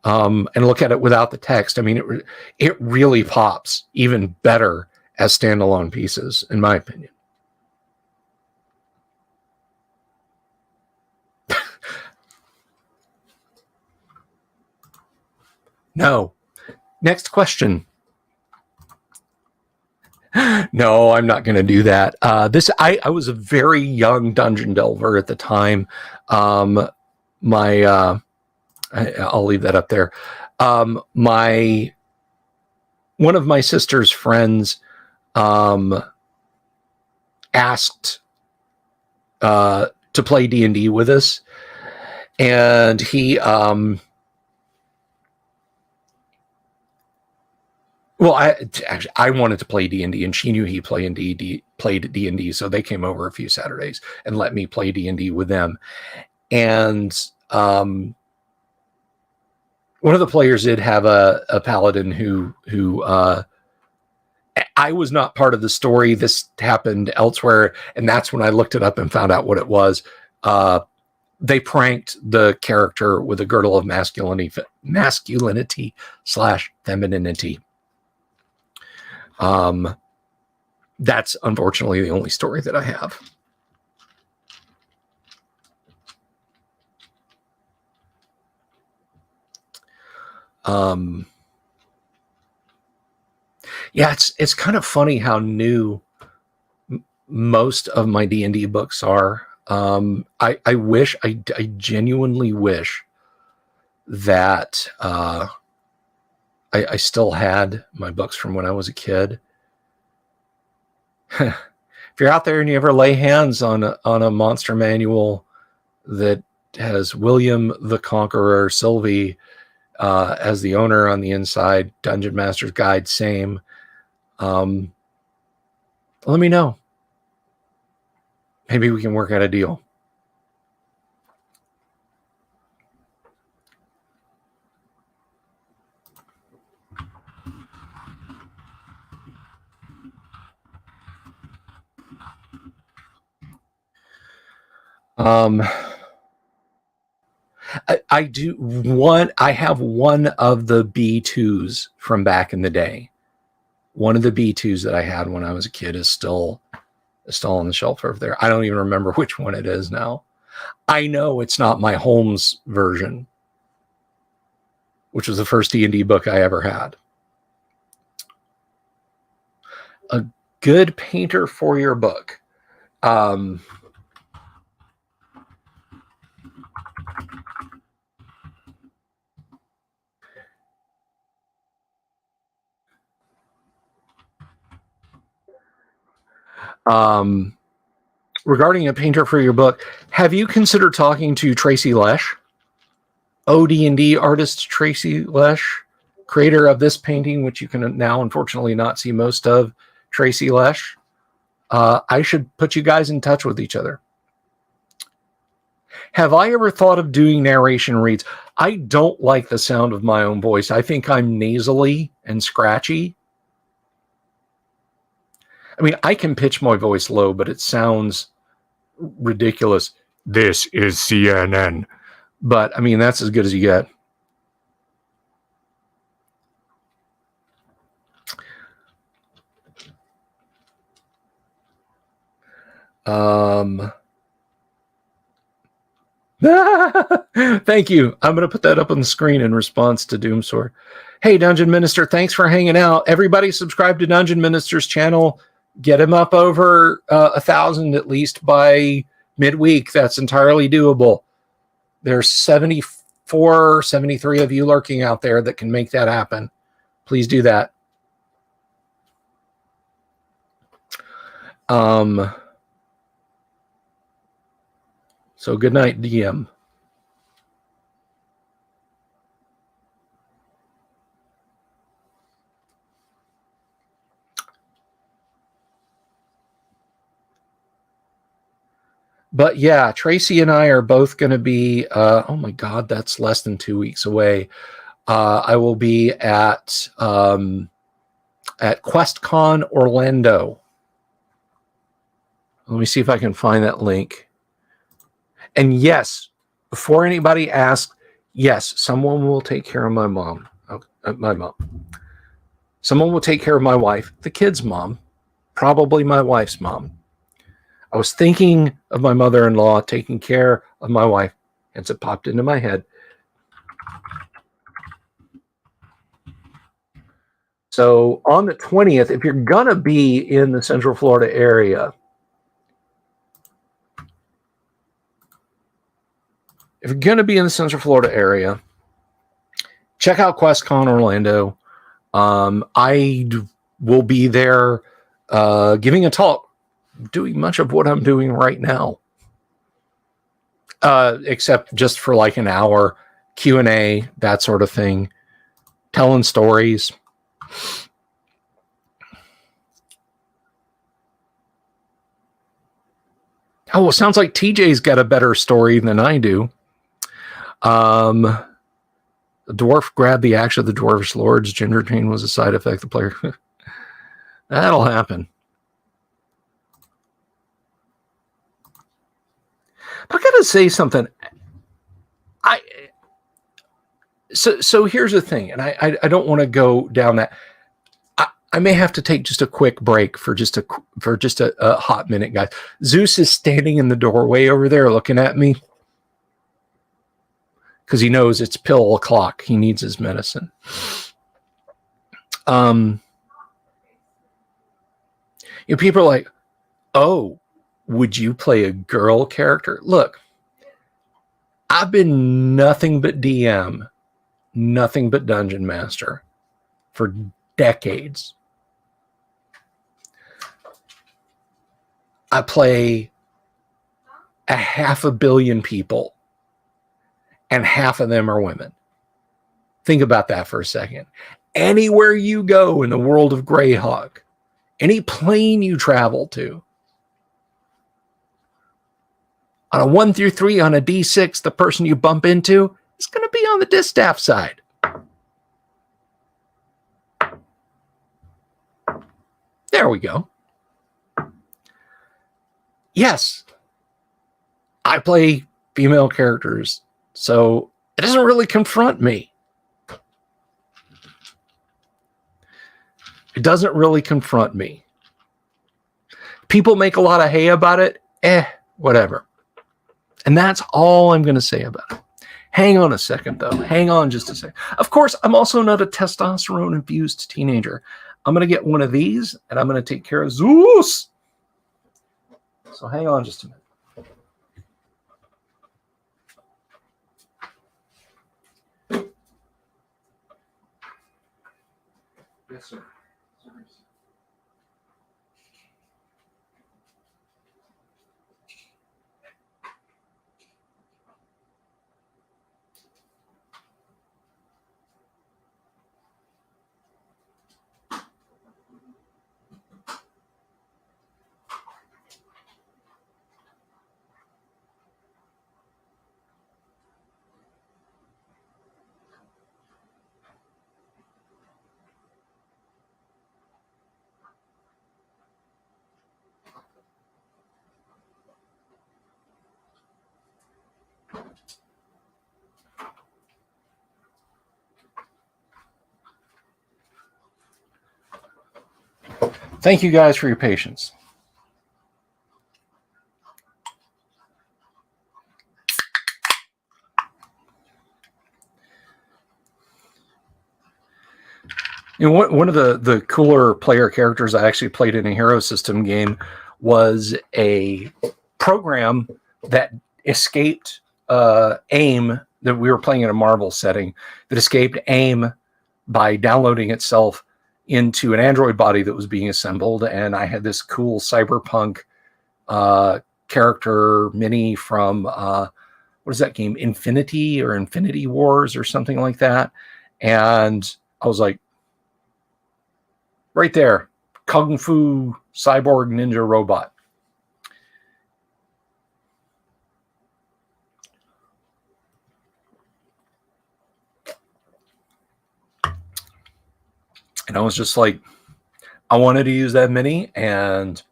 And look at it without the text. I mean, it really pops even better as standalone pieces, in my opinion. No. Next question. No, I'm not going to do that. I was a very young dungeon delver at the time. I'll leave that up there. One of my sister's friends asked to play D&D with us, and he well, I wanted to play D&D, and she knew he played D&D, so they came over a few Saturdays and let me play D&D with them. And one of the players did have a paladin who I was not part of the story. This happened elsewhere, and that's when I looked it up and found out what it was. They pranked the character with a girdle of masculinity / femininity. That's unfortunately the only story that I have. Yeah, it's kind of funny how new most of my D&D books are. I genuinely wish that I still had my books from when I was a kid. If you're out there and you ever lay hands on a monster manual that has William the Conqueror Sylvie as the owner on the inside, Dungeon Master's Guide, same. Let me know. Maybe we can work out a deal. I do one. I have one of the B2s from back in the day. One of the B2s that I had when I was a kid is still on the shelf over there. I don't even remember which one it is now. I know it's not my Holmes version, which was the first D&D book I ever had. A good painter for your book. Regarding a painter for your book, have you considered talking to Tracy Lesh? OD&D artist Tracy Lesh, creator of this painting, which you can now unfortunately not see most of, Tracy Lesh. I should put you guys in touch with each other. Have I ever thought of doing narration reads? I don't like the sound of my own voice. I think I'm nasally and scratchy. I mean, I can pitch my voice low, but it sounds ridiculous. This is CNN. But, I mean, that's as good as you get. Thank you. I'm going to put that up on the screen in response to Doomsword. Hey, Dungeon Minister, thanks for hanging out. Everybody subscribe to Dungeon Minister's channel. Get him up over 1,000 at least by midweek. That's entirely doable. There's 74, 73 of you lurking out there that can make that happen. Please do that. So good night, DM. But yeah, Tracy and I are both going to be, oh my God, that's less than 2 weeks away. I will be at QuestCon Orlando. Let me see if I can find that link. And yes, before anybody asks, yes, someone will take care of my mom. My mom. Someone will take care of my wife, the kid's mom, probably my wife's mom. I was thinking of my mother-in-law taking care of my wife, hence it popped into my head. So on the 20th, if you're going to be in the Central Florida area, check out QuestCon Orlando. I will be there giving a talk, doing much of what I'm doing right now, except just for like an hour, Q&A, that sort of thing, telling stories. Oh, it sounds like TJ's got a better story than I do. The dwarf grabbed the axe of the dwarf's lords. Ginger pain was a side effect. The player. That'll happen. I gotta say something. So here's the thing, and I don't want to go down that. I may have to take just a quick break for just a hot minute, guys. Zeus is standing in the doorway over there looking at me because he knows it's pill o'clock. He needs his medicine. People are like, oh, would you play a girl character? Look, I've been nothing but DM, nothing but Dungeon Master for decades. I play 500 million people, and half of them are women. Think about that for a second. Anywhere you go in the world of Greyhawk, any plane you travel to, on a 1 through 3 on a D6, the person you bump into is going to be on the distaff side. There we go. Yes, I play female characters, so it doesn't really confront me. It doesn't really confront me. People make a lot of hay about it. Whatever. And that's all I'm going to say about it. Hang on a second, though. Hang on just a second. Of course, I'm also not a testosterone-infused teenager. I'm going to get one of these, and I'm going to take care of Zeus. So hang on just a minute. Yes, sir. Thank you guys for your patience. You know, one of the cooler player characters I actually played in a Hero System game was a program that escaped AIM, that we were playing in a Marvel setting, that escaped AIM by downloading itself into an Android body that was being assembled. And I had this cool cyberpunk character mini from, what is that game? Infinity or Infinity Wars or something like that. And I was like, right there, Kung Fu cyborg ninja robot. And I was just like, I wanted to use that mini, and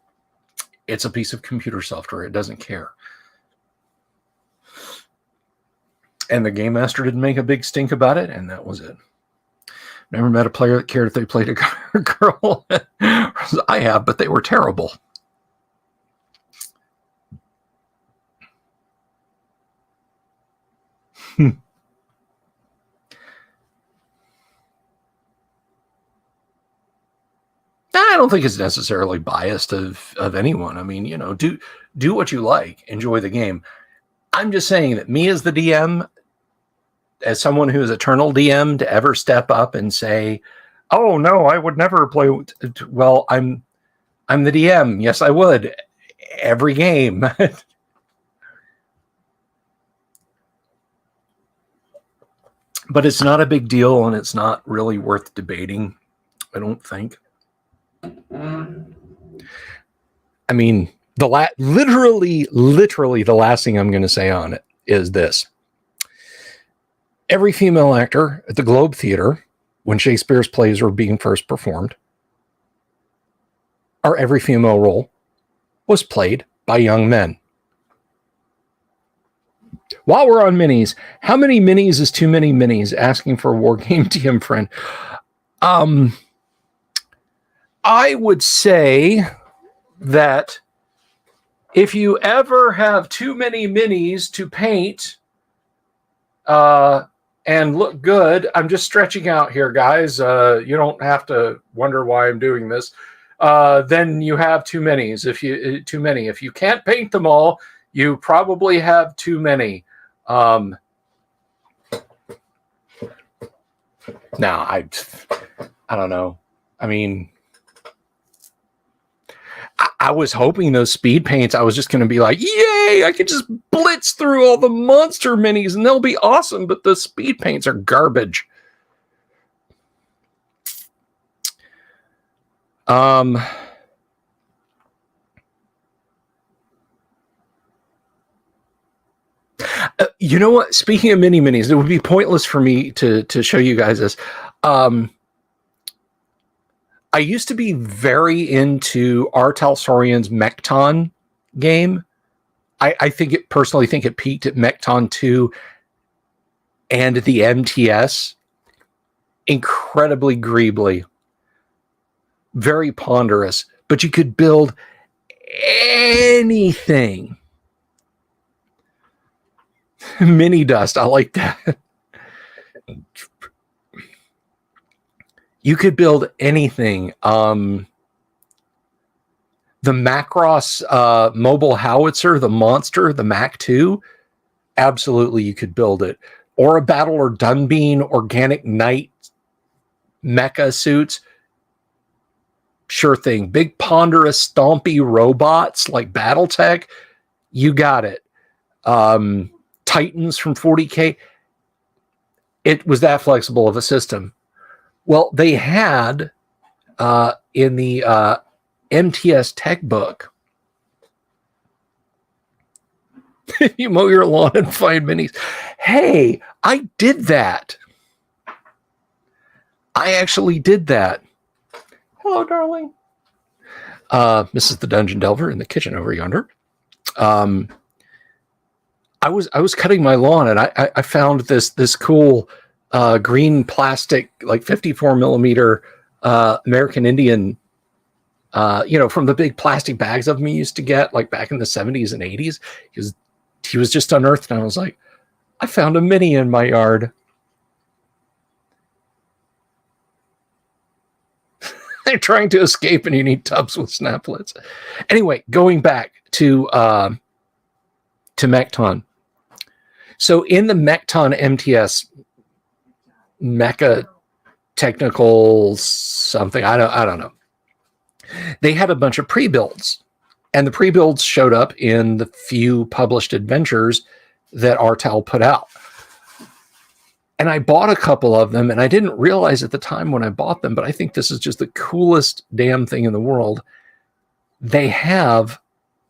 it's a piece of computer software. It doesn't care. And the game master didn't make a big stink about it, and that was it. Never met a player that cared if they played a girl. I have, but they were terrible. I don't think it's necessarily biased of anyone. I mean, you know, do what you like, enjoy the game. I'm just saying that me as the DM, as someone who is eternal DM, to ever step up and say, "Oh no, I would never play." Well, I'm the DM. Yes, I would every game. But it's not a big deal, and it's not really worth debating, I don't think. I mean, literally the last thing I'm going to say on it is this. Every female actor at the Globe Theater, when Shakespeare's plays were being first performed, or every female role, was played by young men. While we're on minis, how many minis is too many minis? Asking for a war game DM friend. I would say that if you ever have too many minis to paint and look good, I'm just stretching out here, guys. You don't have to wonder why I'm doing this. Then you have too many. If you can't paint them all, you probably have too many. Now, I don't know. I mean, I was hoping those speed paints, I was just going to be like, yay, I could just blitz through all the monster minis and they'll be awesome, but the speed paints are garbage. You know what? Speaking of mini minis, it would be pointless for me to show you guys this. I used to be very into R. Talsorian's Mekton game. I personally think it peaked at Mekton 2 and the MTS. Incredibly greebly. Very ponderous. But you could build anything. Mini dust. I like that. You could build anything. The Macross mobile howitzer, the monster, the Mac 2, absolutely you could build it. Or a Battler Dunbean Organic Knight mecha suits. Sure thing. Big ponderous stompy robots like Battletech, you got it. Titans from 40K. It was that flexible of a system. Well, they had in the MTS Tech book, you mow your lawn and find minis. Hey, I did that. I actually did that. Hello, darling. Mrs. the Dungeon Delver in the kitchen over yonder. I I was cutting my lawn, and I found this cool green plastic, like 54 millimeter American Indian, from the big plastic bags of them you used to get like back in the 70s and 80s. He was just unearthed, and I was like, I found a mini in my yard. They're trying to escape, and you need tubs with snaplets. Anyway, going back to Mecton. So in the Mecton MTS Mecha Technical something, I don't know. They had a bunch of pre-builds, and the pre-builds showed up in the few published adventures that Artel put out. And I bought a couple of them, and I didn't realize at the time when I bought them, but I think this is just the coolest damn thing in the world. They have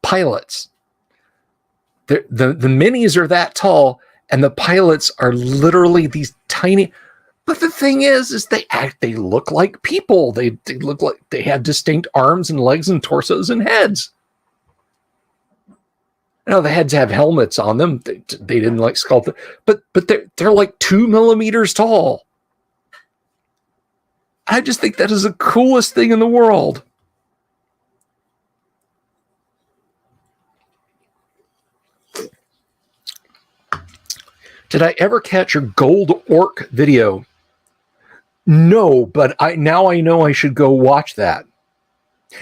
pilots. The minis are that tall, and the pilots are literally these tiny. But the thing is they look like people. They look like they have distinct arms and legs and torsos and heads. Now the heads have helmets on them. They didn't like sculpt it, but they're like 2 millimeters tall. I just think that is the coolest thing in the world. Did I ever catch your Gold Orc video? No, but now I know I should go watch that.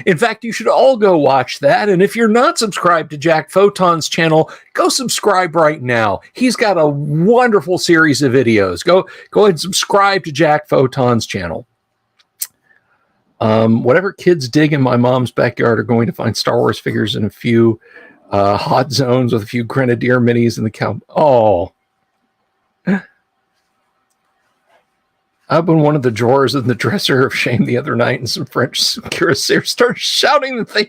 In fact, you should all go watch that. And if you're not subscribed to Jack Photon's channel, go subscribe right now. He's got a wonderful series of videos. Go ahead and subscribe to Jack Photon's channel. Whatever kids dig in my mom's backyard are going to find Star Wars figures in a few hot zones with a few Grenadier minis in the cow. Oh. I opened one of the drawers in the dresser of shame the other night, and some French cuirassiers started shouting the thing.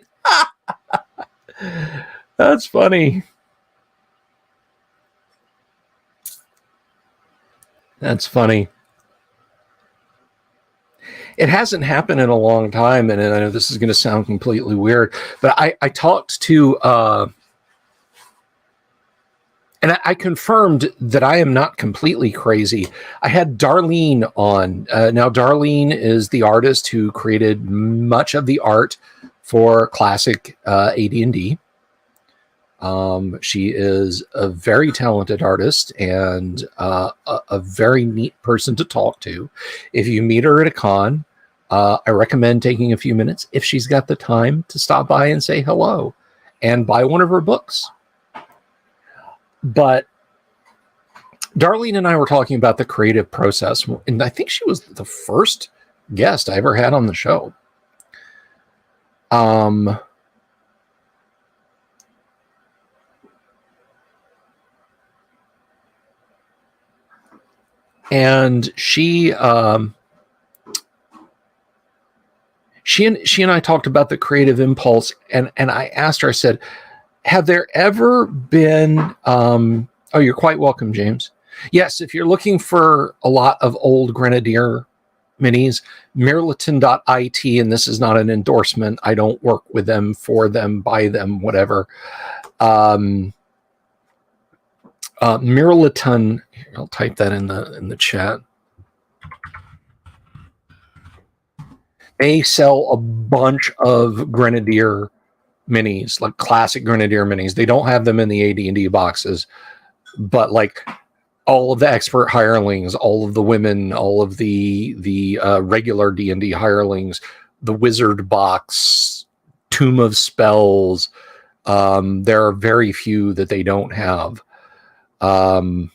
That's funny. That's funny. It hasn't happened in a long time, and I know this is going to sound completely weird, but I talked to... and I confirmed that I am not completely crazy. I had Darlene on. Now, Darlene is the artist who created much of the art for classic AD&D. She is a very talented artist and a very neat person to talk to. If you meet her at a con, I recommend taking a few minutes, if she's got the time, to stop by and say hello and buy one of her books. But Darlene and I were talking about the creative process, and I think she was the first guest I ever had on the show. And she and I talked about the creative impulse, and I asked her, I said, have there ever been, oh, you're quite welcome, James. Yes, if you're looking for a lot of old Grenadier minis, Mirliton.it, and this is not an endorsement. I don't work with them, for them, by them, whatever. Mirliton, I'll type that in the chat. They sell a bunch of Grenadier minis, like classic Grenadier minis. They don't have them in the AD&D boxes, but like all of the expert hirelings, all of the women, all of the regular D&D hirelings, the wizard box, Tomb of Spells. There are very few that they don't have. Although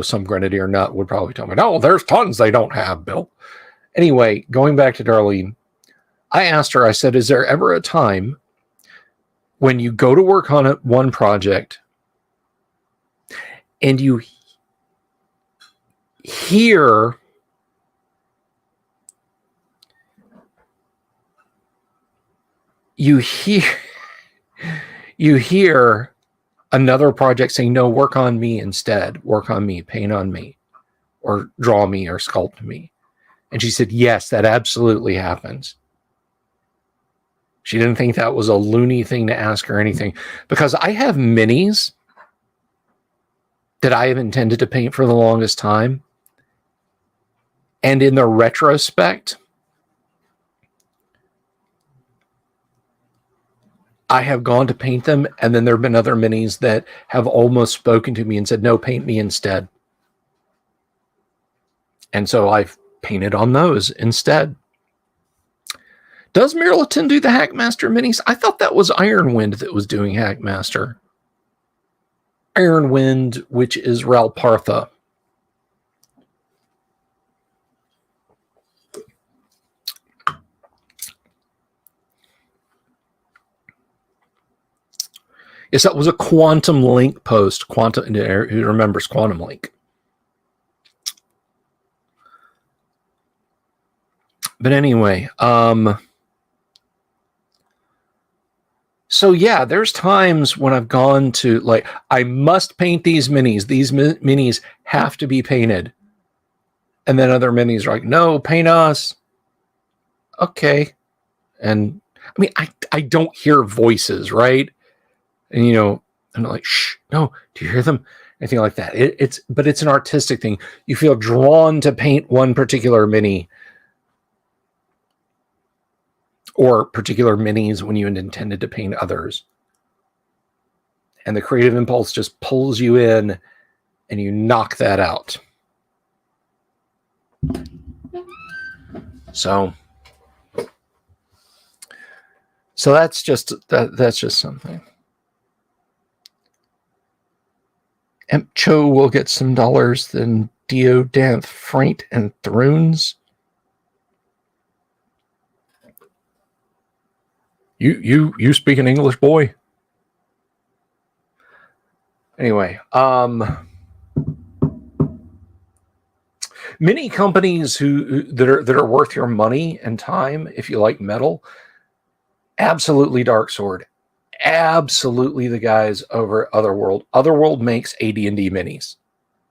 some Grenadier nut would probably tell me, no, there's tons they don't have, Bill. Anyway, going back to Darlene, I asked her, I said, is there ever a time when you go to work on one project and you hear another project saying, no, work on me instead, work on me, paint on me, or draw me or sculpt me? And she said, yes, that absolutely happens. She didn't think that was a loony thing to ask or anything, because I have minis that I have intended to paint for the longest time. And in the retrospect, I have gone to paint them, and then there have been other minis that have almost spoken to me and said, no, paint me instead. And so I've painted on those instead. Does Mirliton do the Hackmaster minis? I thought that was Ironwind that was doing Hackmaster. Ironwind, which is Ralpartha. Yes, that was a Quantum Link post. Quantum, who remembers Quantum Link? But anyway, so yeah, there's times when I've gone to, like, I must paint these minis. These minis have to be painted. And then other minis are like, no, paint us. Okay. And I mean, I don't hear voices, right? And, you know, I'm like, shh, no, do you hear them? Anything like that. But it's an artistic thing. You feel drawn to paint one particular mini or particular minis when you intended to paint others. And the creative impulse just pulls you in and you knock that out. So that's just something. Cho will get some dollars, then Dio, Danth, Freint, and Thrones. You speak an English, boy? Anyway, many companies that are worth your money and time, if you like metal, absolutely Dark Sword. Absolutely the guys over Otherworld. Otherworld makes AD&D minis.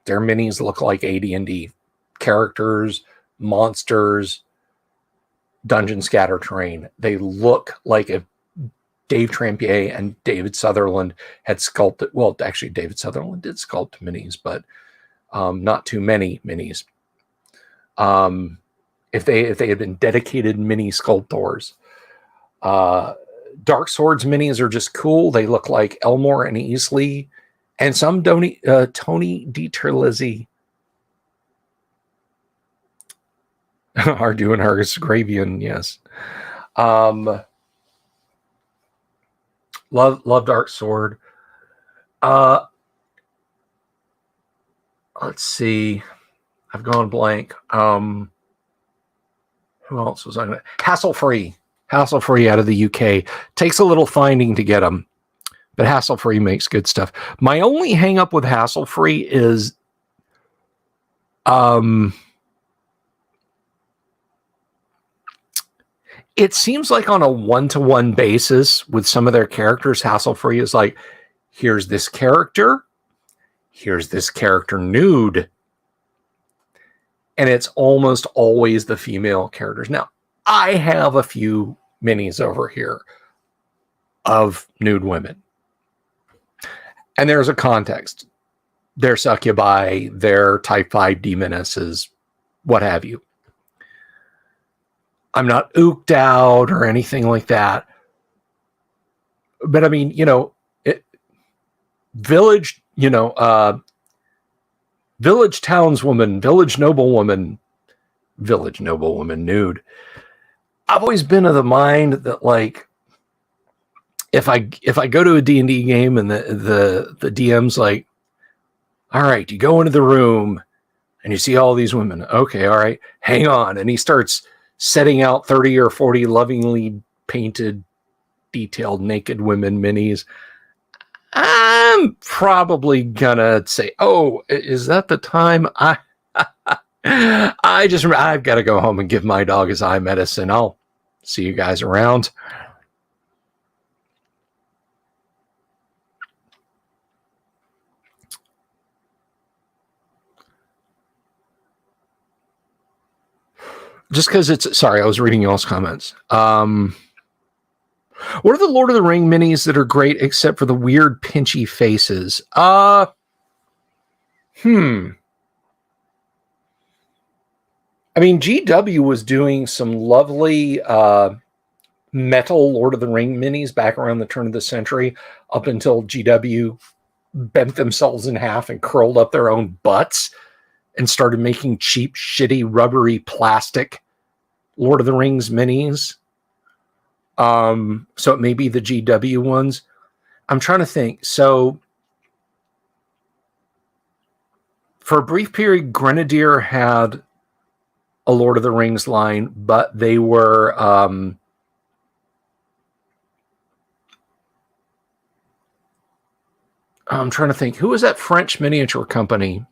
Their minis look like AD&D characters, monsters, dungeon scatter terrain. They look like if Dave Trampier and David Sutherland had sculpted. Well, actually, David Sutherland did sculpt minis, but not too many minis. If they had been dedicated mini sculptors, Dark Swords minis are just cool. They look like Elmore and Easley, and some Tony DiTerlizzi are doing Argus Gravian. Yes, love Dark Sword. Let's see, I've gone blank. Who else was on it? Hassle Free out of the UK. Takes a little finding to get them, but Hassle Free makes good stuff. My only hang up with Hassle Free is it seems like on a one-to-one basis with some of their characters, Hassle Free is like, here's this character nude, and it's almost always the female characters. Now, I have a few minis over here of nude women, and there's a context. They're succubi, they're type 5 demonesses, what have you. I'm not ooked out or anything like that. But I mean, village townswoman, village noblewoman nude. I've always been of the mind that, like, if I go to a D&D game and the DM's like, all right, you go into the room and you see all these women. Okay, all right, hang on. And he starts setting out 30 or 40 lovingly painted, detailed naked women minis. I'm probably gonna say, oh, is that the time? I've got to go home and give my dog his eye medicine. I'll see you guys around. Just because sorry, I was reading y'all's comments. What are the Lord of the Ring minis that are great except for the weird pinchy faces? I mean, GW was doing some lovely metal Lord of the Ring minis back around the turn of the century, up until GW bent themselves in half and curled up their own butts and started making cheap, shitty, rubbery plastic Lord of the Rings minis. So it may be the GW ones. I'm trying to think. So for a brief period, Grenadier had a Lord of the Rings line, but they were I'm trying to think. Who was that French miniature company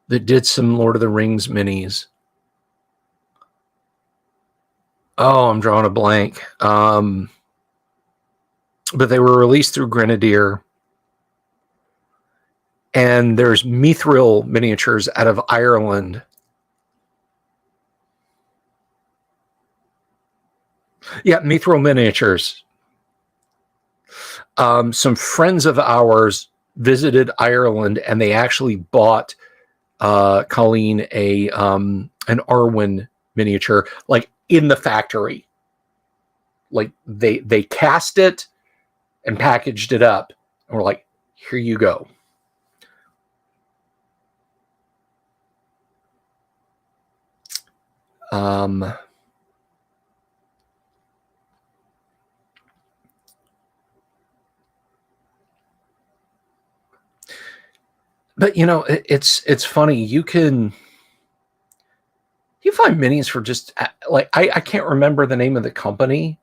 that did some Lord of the Rings minis? Oh, I'm drawing a blank. But they were released through Grenadier. And there's Mithril Miniatures out of Ireland. Yeah, Mithril Miniatures. Some friends of ours visited Ireland, and they actually bought Colleen an Arwen miniature, like in the factory. Like they cast it and packaged it up, and we're like, here you go. But you know, it's funny. You find minis for just like I can't remember the name of the company.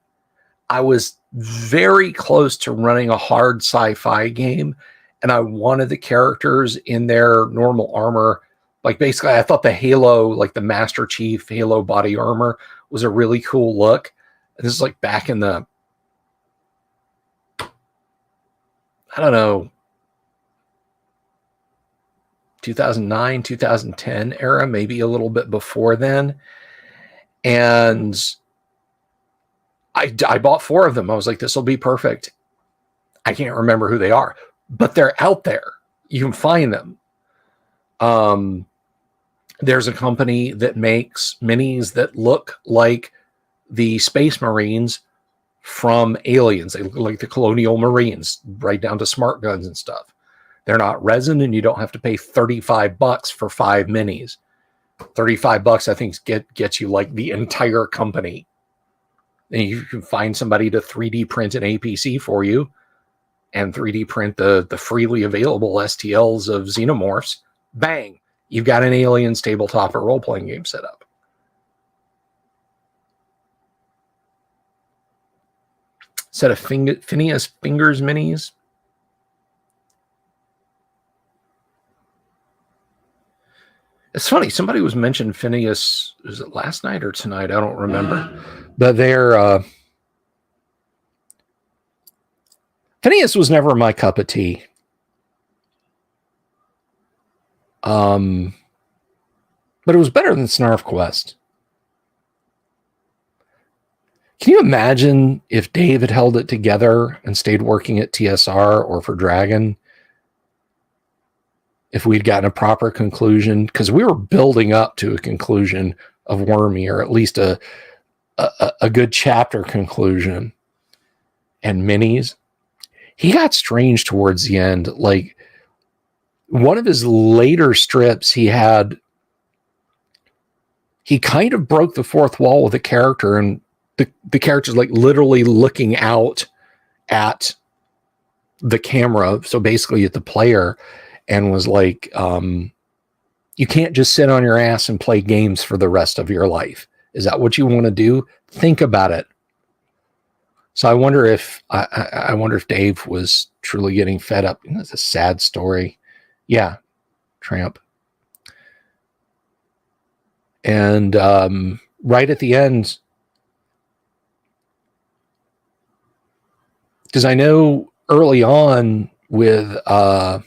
I was very close to running a hard sci-fi game, and I wanted the characters in their normal armor. Like basically, I thought the Halo, like the Master Chief Halo body armor, was a really cool look. And this is like back in the, I don't know, 2009, 2010 era, maybe a little bit before then. And I bought 4 of them. I was like, this will be perfect. I can't remember who they are, but they're out there. You can find them. There's a company that makes minis that look like the Space Marines from Aliens. They look like the Colonial Marines, right down to smart guns and stuff. They're not resin, and you don't have to pay $35 for 5 minis. $35, I think, gets you like the entire company. And you can find somebody to 3D print an APC for you, and 3D print the freely available STLs of Xenomorphs. Bang! You've got an Aliens tabletop or role-playing game set up. Set of Phineas Fingers minis. It's funny, somebody was mentioned Phineas, was it last night or tonight? I don't remember. But they're Phineas was never my cup of tea. But it was better than Snarf Quest. Can you imagine if Dave had held it together and stayed working at TSR or for Dragon? If we'd gotten a proper conclusion, because we were building up to a conclusion of Wormy, or at least a good chapter conclusion, and minis. He got strange towards the end. Like one of his later strips, he kind of broke the fourth wall with a character, and the character's like literally looking out at the camera, so basically at the player, and was like, you can't just sit on your ass and play games for the rest of your life. Is that what you want to do? Think about it. So I wonder if I wonder if Dave was truly getting fed up. That's a sad story. Yeah, Tramp. And right at the end, because I know early on with the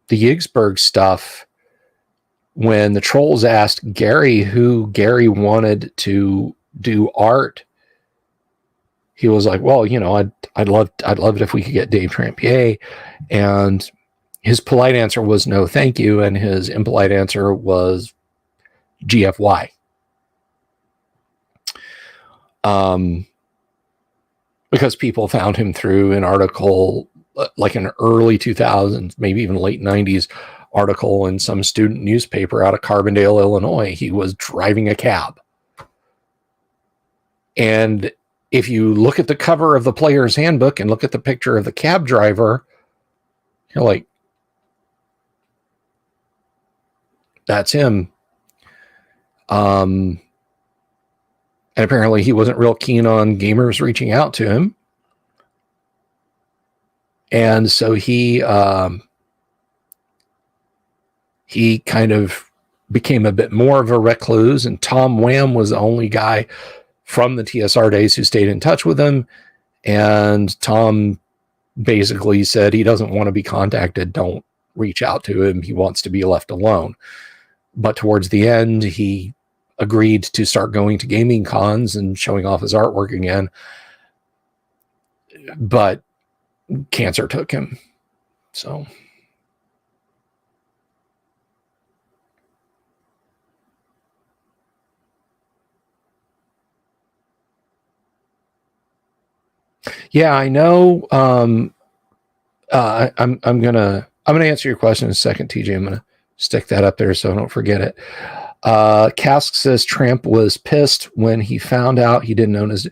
Yigsburg stuff, when the trolls asked Gary who Gary wanted to do art, he was like, well, I'd love it if we could get Dave Trampier. And his polite answer was no, thank you. And his impolite answer was GFY. Because people found him through an article, like an early 2000s, maybe even late 90s article in some student newspaper out of Carbondale, Illinois. He was driving a cab. And if you look at the cover of the player's handbook and look at the picture of the cab driver, you're like, that's him. And apparently he wasn't real keen on gamers reaching out to him. And so he kind of became a bit more of a recluse, and Tom Wham was the only guy from the TSR days who stayed in touch with him. And Tom basically said he doesn't want to be contacted. Don't reach out to him. He wants to be left alone. But towards the end, he agreed to start going to gaming cons and showing off his artwork again. But cancer took him. So... yeah, I know. I'm gonna answer your question in a second, TJ. I'm gonna stick that up there so I don't forget it. Cask says Tramp was pissed when he found out he didn't own his.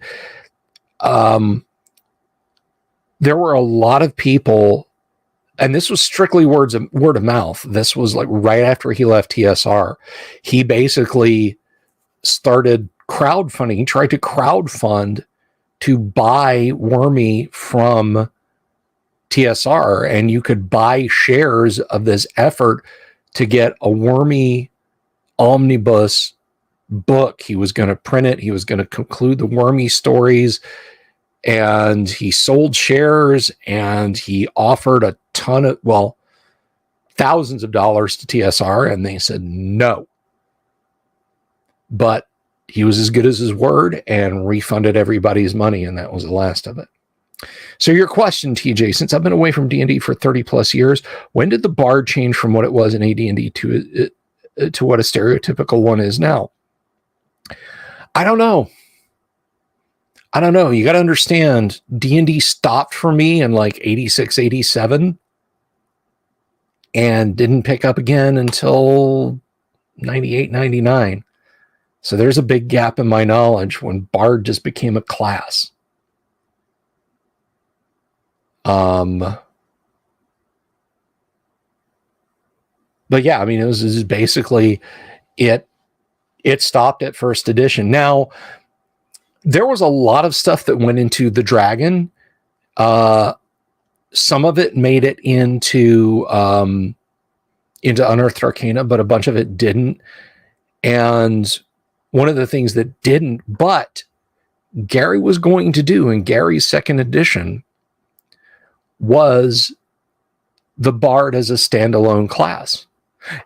There were a lot of people, and this was strictly word of mouth. This was like right after he left TSR. He basically started crowdfunding. He tried to crowdfund to buy Wormy from TSR, and you could buy shares of this effort to get a Wormy omnibus book. He was going to print it. He was going to conclude the Wormy stories, and he sold shares, and he offered a ton of, well, thousands of dollars to TSR, and they said no. But he was as good as his word and refunded everybody's money, and that was the last of it. So your question, TJ, since I've been away from D&D for 30 plus years, when did the Bard change from what it was in AD&D to what a stereotypical one is now? I don't know. You got to understand, D&D stopped for me in like 86, 87 and didn't pick up again until 98, 99. So there's a big gap in my knowledge when Bard just became a class. But yeah, I mean, it was basically it stopped at first edition. Now, there was a lot of stuff that went into the Dragon. Some of it made it into Unearthed Arcana, but a bunch of it didn't. And one of the things that didn't, but Gary was going to do in Gary's second edition, was the Bard as a standalone class.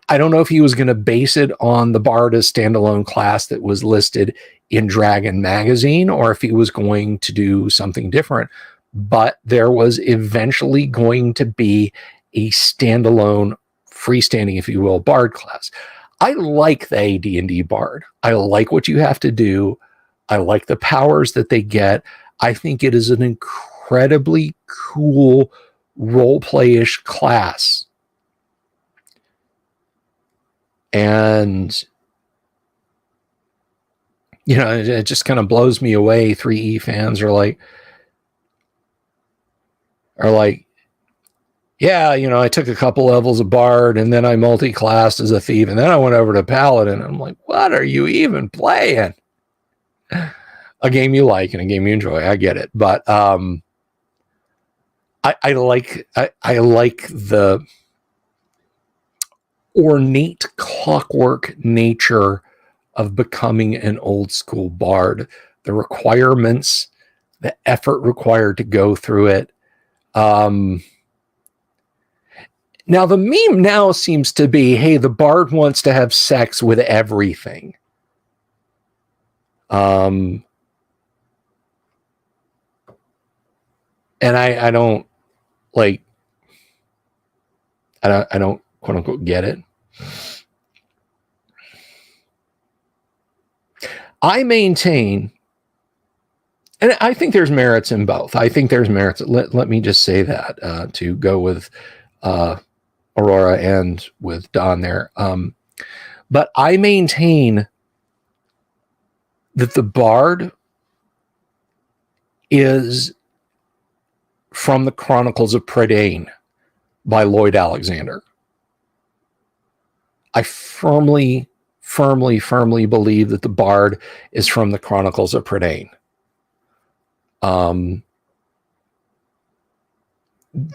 I don't know if he was going to base it on the Bard as standalone class that was listed in Dragon magazine, or if he was going to do something different. But there was eventually going to be a standalone, freestanding, if you will, Bard class. I like the AD&D Bard. I like what you have to do. I like the powers that they get. I think it is an incredibly cool role-play-ish class. And, you know, it just kind of blows me away. 3E fans are like, yeah, you know, I took a couple levels of Bard, and then I multi-classed as a thief, and then I went over to Paladin. I'm like, what are you even playing? A game you like and a game you enjoy. I get it. But I like the ornate clockwork nature of becoming an old school Bard. The requirements, the effort required to go through it. Now, the meme now seems to be, hey, the Bard wants to have sex with everything. And I don't like, I don't quote unquote get it. I maintain, and I think there's merits in both. I think there's merits. Let me just say that to go with Aurora and with Don there. But I maintain that the Bard is from the Chronicles of Prydain by Lloyd Alexander. I firmly believe that the Bard is from the Chronicles of Prydain.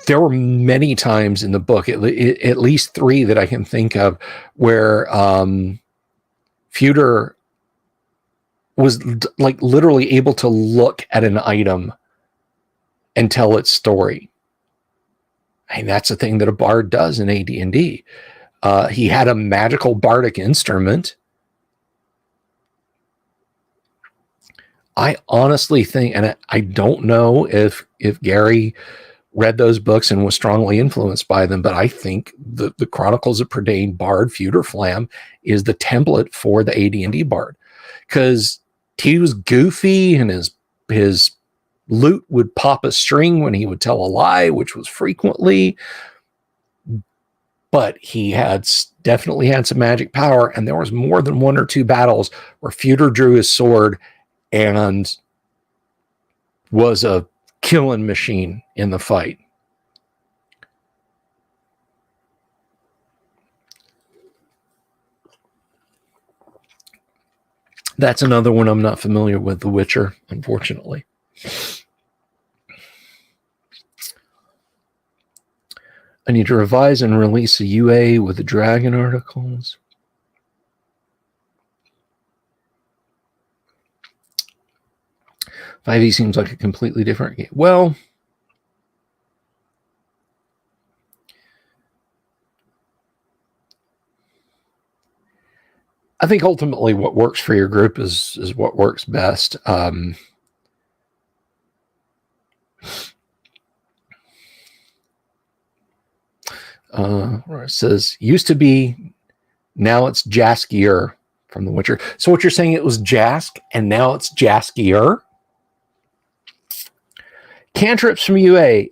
There were many times in the book, at least 3 that I can think of, where Feuder was like literally able to look at an item and tell its story. I mean, that's the thing that a bard does in AD&D. He had a magical bardic instrument. I honestly think, and I don't know if Gary read those books and was strongly influenced by them, but I think the Chronicles of Prydain Bard Feuder Flam is the template for the AD&D Bard, because he was goofy and his lute would pop a string when he would tell a lie, which was frequently, but he definitely had some magic power, and there was more than 1 or 2 battles where Feuder drew his sword and was a killing machine in the fight. That's another one I'm not familiar with, The Witcher, unfortunately. I need to revise and release a UA with the dragon articles. .5e seems like a completely different game. Well, I think ultimately what works for your group is what works best. Where it says, used to be, now it's Jaskier from The Witcher. So what you're saying, it was Jask, and now it's Jaskier? Cantrips from UA,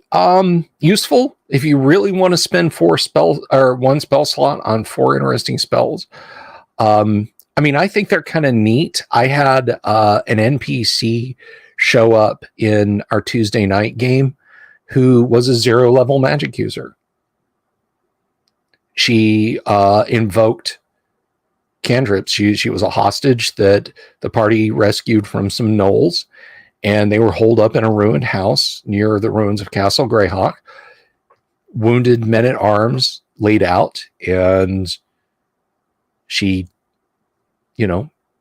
useful if you really want to spend 4 spells or 1 spell slot on 4 interesting spells. I mean, I think they're kind of neat. I had an NPC show up in our Tuesday night game who was a 0 level magic user. She invoked cantrips. She was a hostage that the party rescued from some gnolls, and they were holed up in a ruined house near the ruins of Castle Greyhawk. Wounded men-at-arms laid out, and she,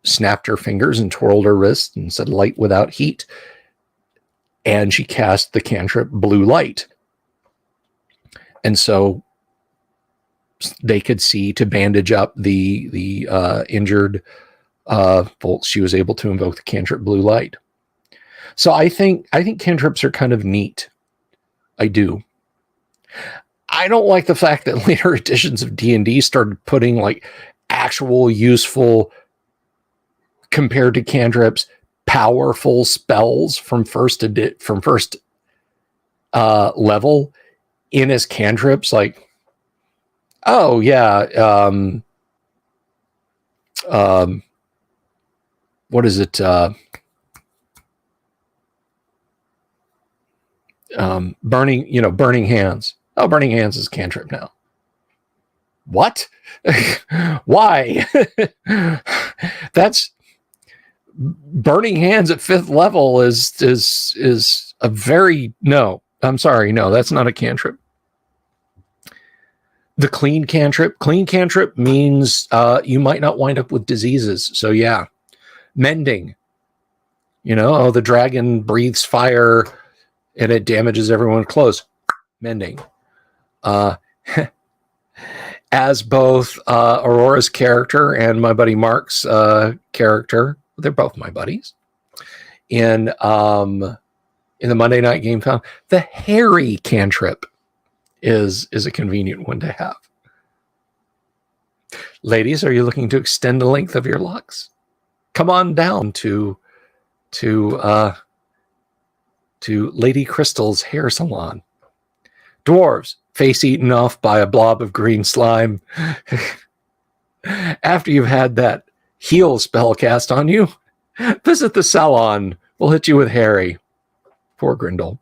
snapped her fingers and twirled her wrist and said, "Light without heat." And she cast the cantrip Blue Light. And so they could see to bandage up the injured folks. She was able to invoke the cantrip Blue Light. So I think cantrips are kind of neat. I do. I don't like the fact that later editions of D&D started putting like actual useful, compared to cantrips, powerful spells from first level in as cantrips. Like, oh yeah, what is it? Burning Hands. Oh, Burning Hands is cantrip now. What? Why? That's Burning Hands at 5th level is a very, no, I'm sorry. No, that's not a cantrip. The clean cantrip means you might not wind up with diseases. So yeah, mending, the dragon breathes fire and it damages everyone close. Mending. As both Aurora's character and my buddy Mark's character, they're both my buddies, in in the Monday Night Game found, the Harry cantrip is a convenient one to have. Ladies, are you looking to extend the length of your locks? Come on down to Lady Crystal's hair salon. Dwarves, face eaten off by a blob of green slime. After you've had that heal spell cast on you, visit the salon. We'll hit you with Harry. Poor Grindel.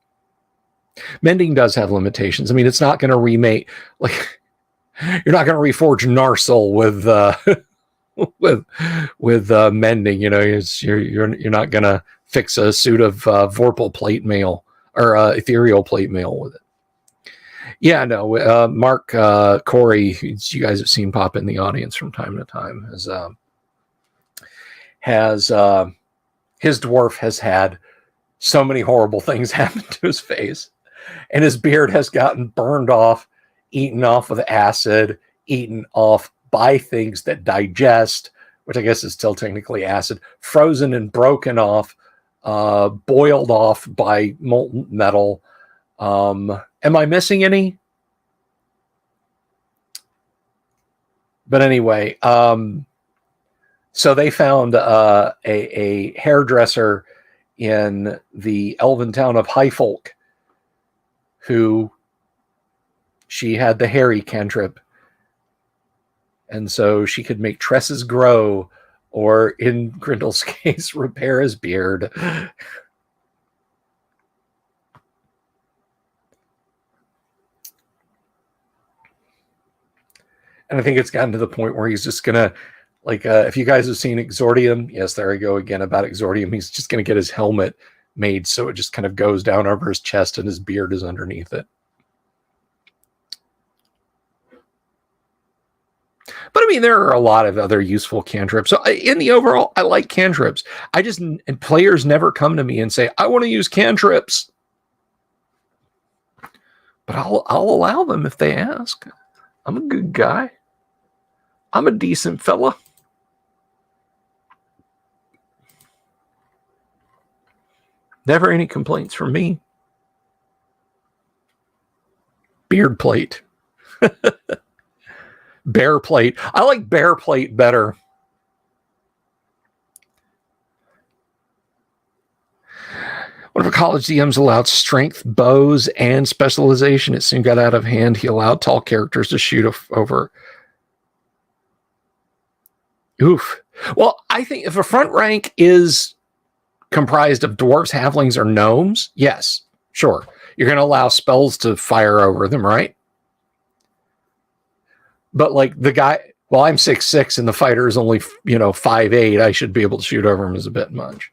Mending does have limitations. I mean, it's not going to remake, like, you're not going to reforge Narsil with mending. You know, you're not going to fix a suit of Vorpal plate mail or ethereal plate mail with it. Yeah, no. Mark Corey, you guys have seen pop in the audience from time to time, has his dwarf has had so many horrible things happen to his face, and his beard has gotten burned off, eaten off with acid, eaten off by things that digest, which I guess is still technically acid, frozen and broken off, boiled off by molten metal. Am I missing any? But anyway, so they found a hairdresser in the elven town of Highfolk who she had the Harry cantrip. And so she could make tresses grow, or in Grindel's case, repair his beard. And I think it's gotten to the point where he's just going to, like, if you guys have seen Exordium, yes, there I go again about Exordium. He's just going to get his helmet made so it just kind of goes down over his chest and his beard is underneath it. But I mean, there are a lot of other useful cantrips. So in the overall, I like cantrips. And players never come to me and say, I want to use cantrips. But I'll allow them if they ask. I'm a good guy. I'm a decent fella. Never any complaints from me. Beard plate. Bear plate. I like bear plate better. One of the college DMs allowed strength, bows, and specialization. It soon got out of hand. He allowed tall characters to shoot over. Oof. Well, I think if a front rank is comprised of dwarves, halflings, or gnomes, yes, sure. You're going to allow spells to fire over them, right? But like the guy, well, I'm 6'6", and the fighter is only 5'8". I should be able to shoot over him is a bit much.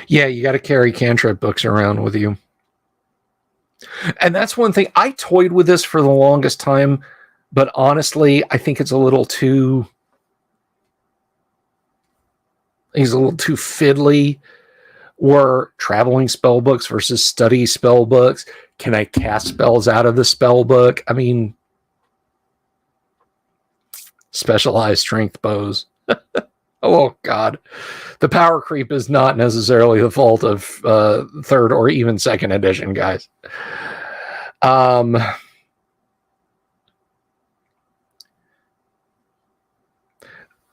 Yeah, you got to carry cantrip books around with you. And that's one thing. I toyed with this for the longest time, but honestly, I think it's a little too... He's a little too fiddly. Or traveling spell books versus study spell books. Can I cast spells out of the spell book? I mean, specialized strength bows. Oh, God. The power creep is not necessarily the fault of third or even second edition, guys.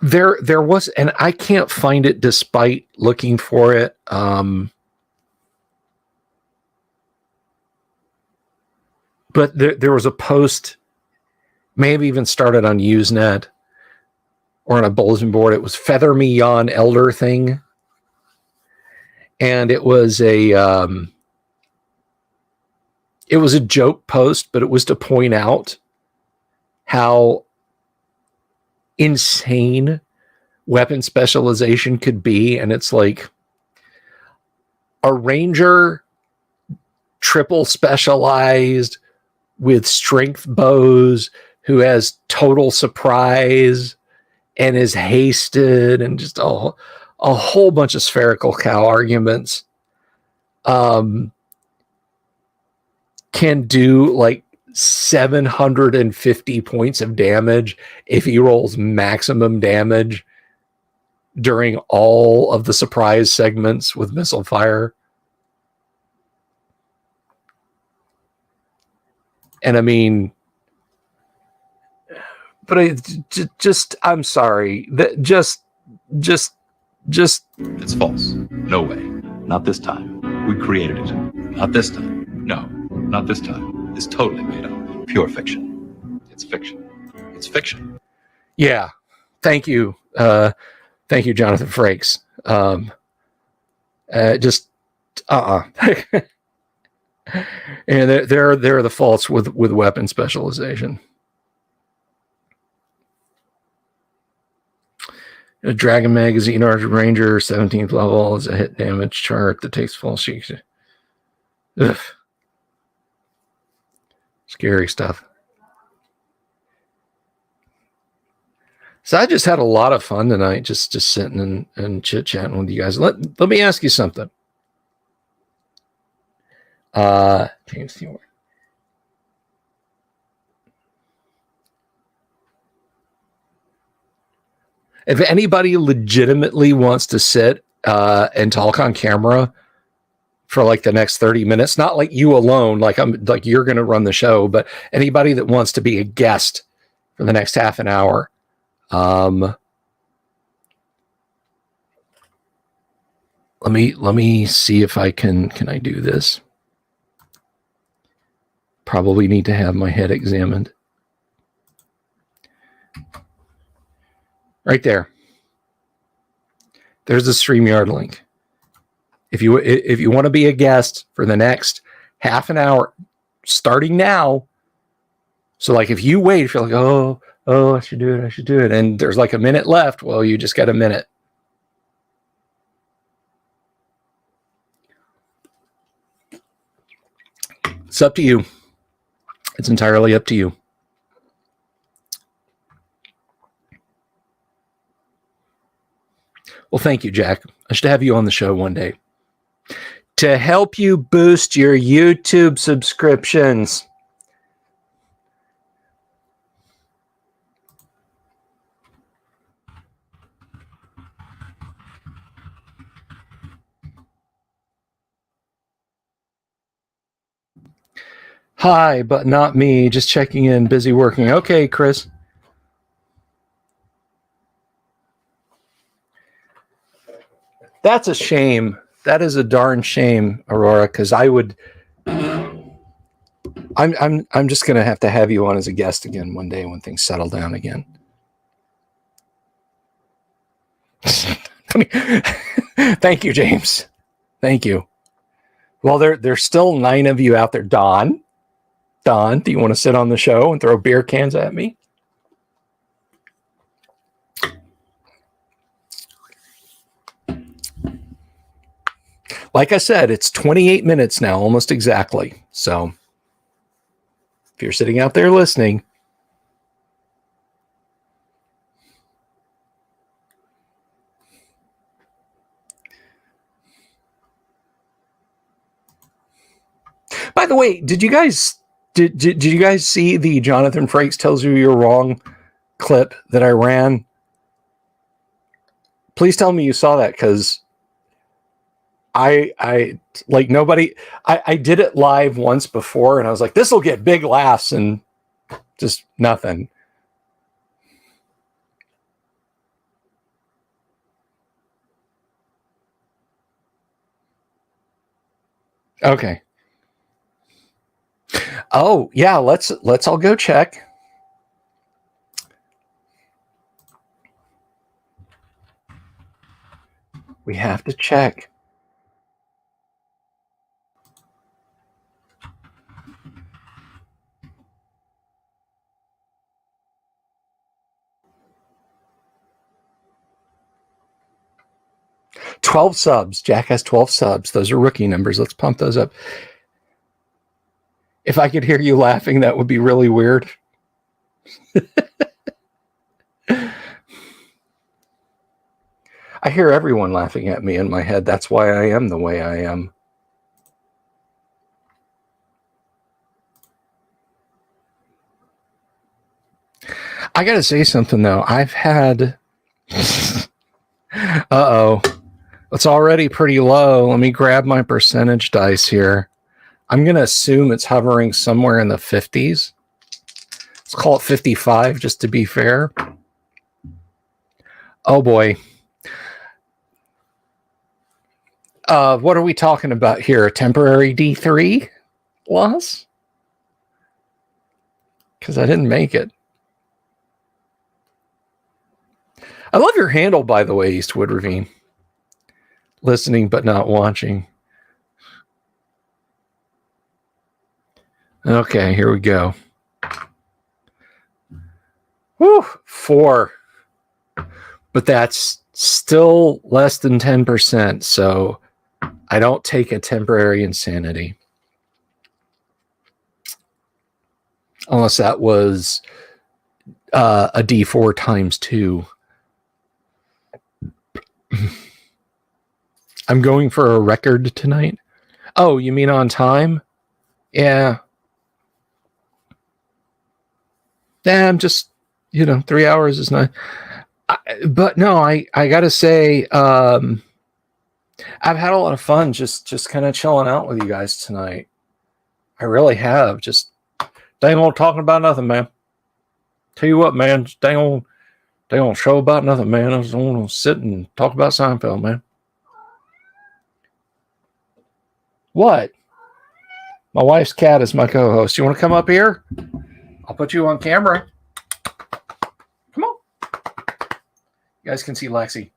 There was, and I can't find it despite looking for it. But there was a post, may have even started on Usenet or on a bulletin board. It was Feather Me Yon Elder thing. And it was a joke post, but it was to point out how insane weapon specialization could be. And it's like a ranger triple specialized with strength bows who has total surprise and is hasted, and just a whole bunch of spherical cow arguments can do like 750 points of damage if he rolls maximum damage during all of the surprise segments with missile fire. And I mean, but I'm sorry, that just it's false. No way. Not this time. We created it. Not this time. No, not this time. It's totally made up. Pure fiction. It's fiction. It's fiction. Yeah. Thank you. Thank you, Jonathan Frakes. And there are the faults with weapon specialization. A Dragon Magazine Archer Ranger 17th level is a hit damage chart that takes full sheets. Ugh. Scary stuff. So I just had a lot of fun tonight, just sitting and chit-chatting with you guys. Let me ask you something. James Stewart. If anybody legitimately wants to sit and talk on camera for like the next 30 minutes, not like you alone, like you're going to run the show, but anybody that wants to be a guest for the next half an hour, let me see if I can I do this. Probably need to have my head examined. Right there. There's the StreamYard link. If you want to be a guest for the next half an hour, starting now. So like if you wait, if you're like, oh, I should do it. And there's like a minute left. Well, you just got a minute. It's up to you. It's entirely up to you. Well, thank you, Jack. I should have you on the show one day to help you boost your YouTube subscriptions. Hi, but not me. Just checking in, busy working. Okay, Chris. That's a shame. That is a darn shame, Aurora, because I'm just gonna have to have you on as a guest again one day when things settle down again. Thank you, James. Thank you. Well, there's still 9 of you out there. Don, do you want to sit on the show and throw beer cans at me? Like I said, it's 28 minutes now, almost exactly. So if you're sitting out there listening, by the way, did you guys see the Jonathan Frakes tells you you're wrong clip that I ran? Please tell me you saw that, because I like nobody. I did it live once before, and I was like, this will get big laughs, and just nothing. Okay. Oh yeah, let's all go check. We have to check. $12 subs. Jack has 12 subs. Those are rookie numbers. Let's pump those up. If I could hear you laughing, that would be really weird. I hear everyone laughing at me in my head. That's why I am the way I am. I gotta say something though. I've had it's already pretty low. Let me grab my percentage dice here. I'm gonna assume it's hovering somewhere in the 50s. Let's call it 55 just to be fair. Oh boy. What are we talking about here? A temporary D3 loss? Because I didn't make it. I love your handle, by the way, Eastwood Ravine. Listening but not watching. Okay, here we go. Woo, 4. But that's still less than 10%, so I don't take a temporary insanity. Unless that was a D4 times 2. I'm going for a record tonight. Oh, you mean on time? Yeah. Yeah, I'm just, 3 hours is not. But no, I gotta say, I've had a lot of fun just kind of chilling out with you guys tonight. I really have. Just dang on talking about nothing, man. Tell you what, man, just dang on show about nothing, man. I just want to sit and talk about Seinfeld, man. What? My wife's cat is my co-host. You want to come up here? I'll put you on camera. Come on. You guys can see Lexi.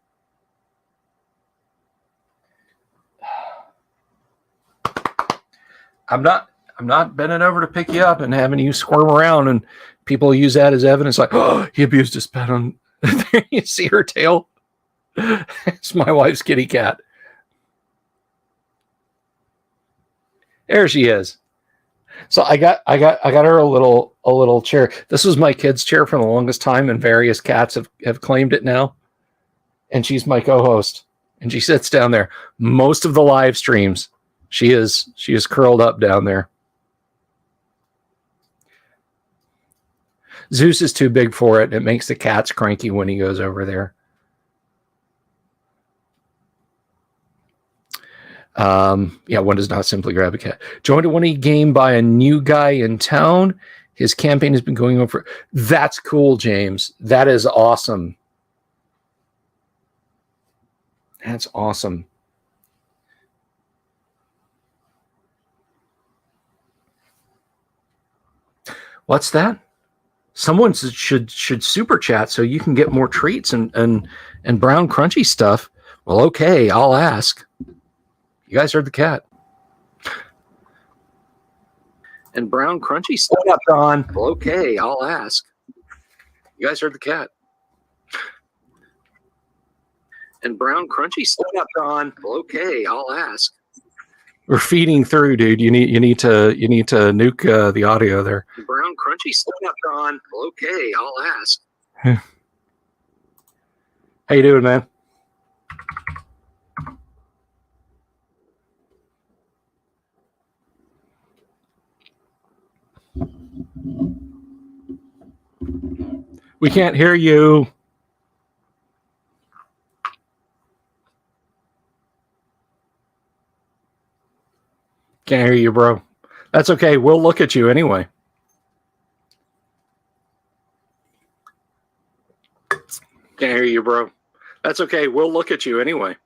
I'm not bending over to pick you up and having you squirm around, and people use that as evidence like, oh, he abused his pet on. There you see her tail. It's my wife's kitty cat. There she is. So I got her a little chair. This was my kid's chair for the longest time, and various cats have claimed it now. And she's my co-host, and she sits down there. Most of the live streams, she is curled up down there. Zeus is too big for it. It makes the cats cranky when he goes over there. One does not simply grab a cat. Joined a 1E game by a new guy in town. His campaign has been going on for. That's cool, James. That is awesome. That's awesome. What's that? Someone should super chat so you can get more treats and brown crunchy stuff. Well, okay, I'll ask. You guys heard the cat. And brown crunchy stuff. What up, Don? Well, okay, I'll ask. You guys heard the cat. And brown crunchy stuff. What up, Don? Well, okay, I'll ask. We're feeding through, dude. You need to nuke the audio there. Brown crunchy stuff. What up, Don? Well, okay, I'll ask. How you doing, man? We can't hear you. Can't hear you, bro. That's okay. We'll look at you anyway. Can't hear you, bro. That's okay. We'll look at you anyway.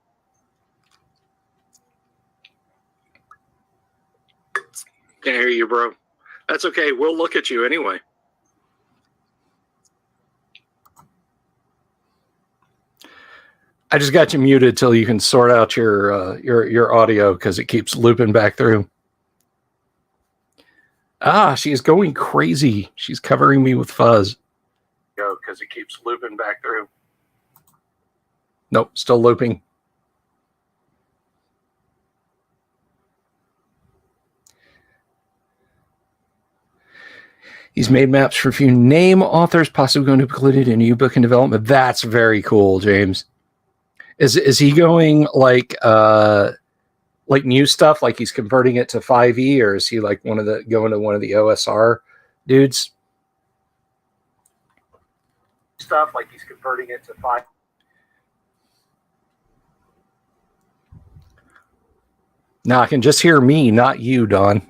Can't hear you, bro. That's okay. We'll look at you anyway. I just got you muted till you can sort out your audio because it keeps looping back through. She's going crazy. She's covering me with fuzz. Because it keeps looping back through. Nope, still looping. He's made maps for a few name authors, possibly going to be included in a new book in development. That's very cool, James. Is he going like new stuff, like he's converting it to 5e, or is he like going to one of the OSR dudes? stuff like he's converting it to 5. Now I can just hear me, not you, Don.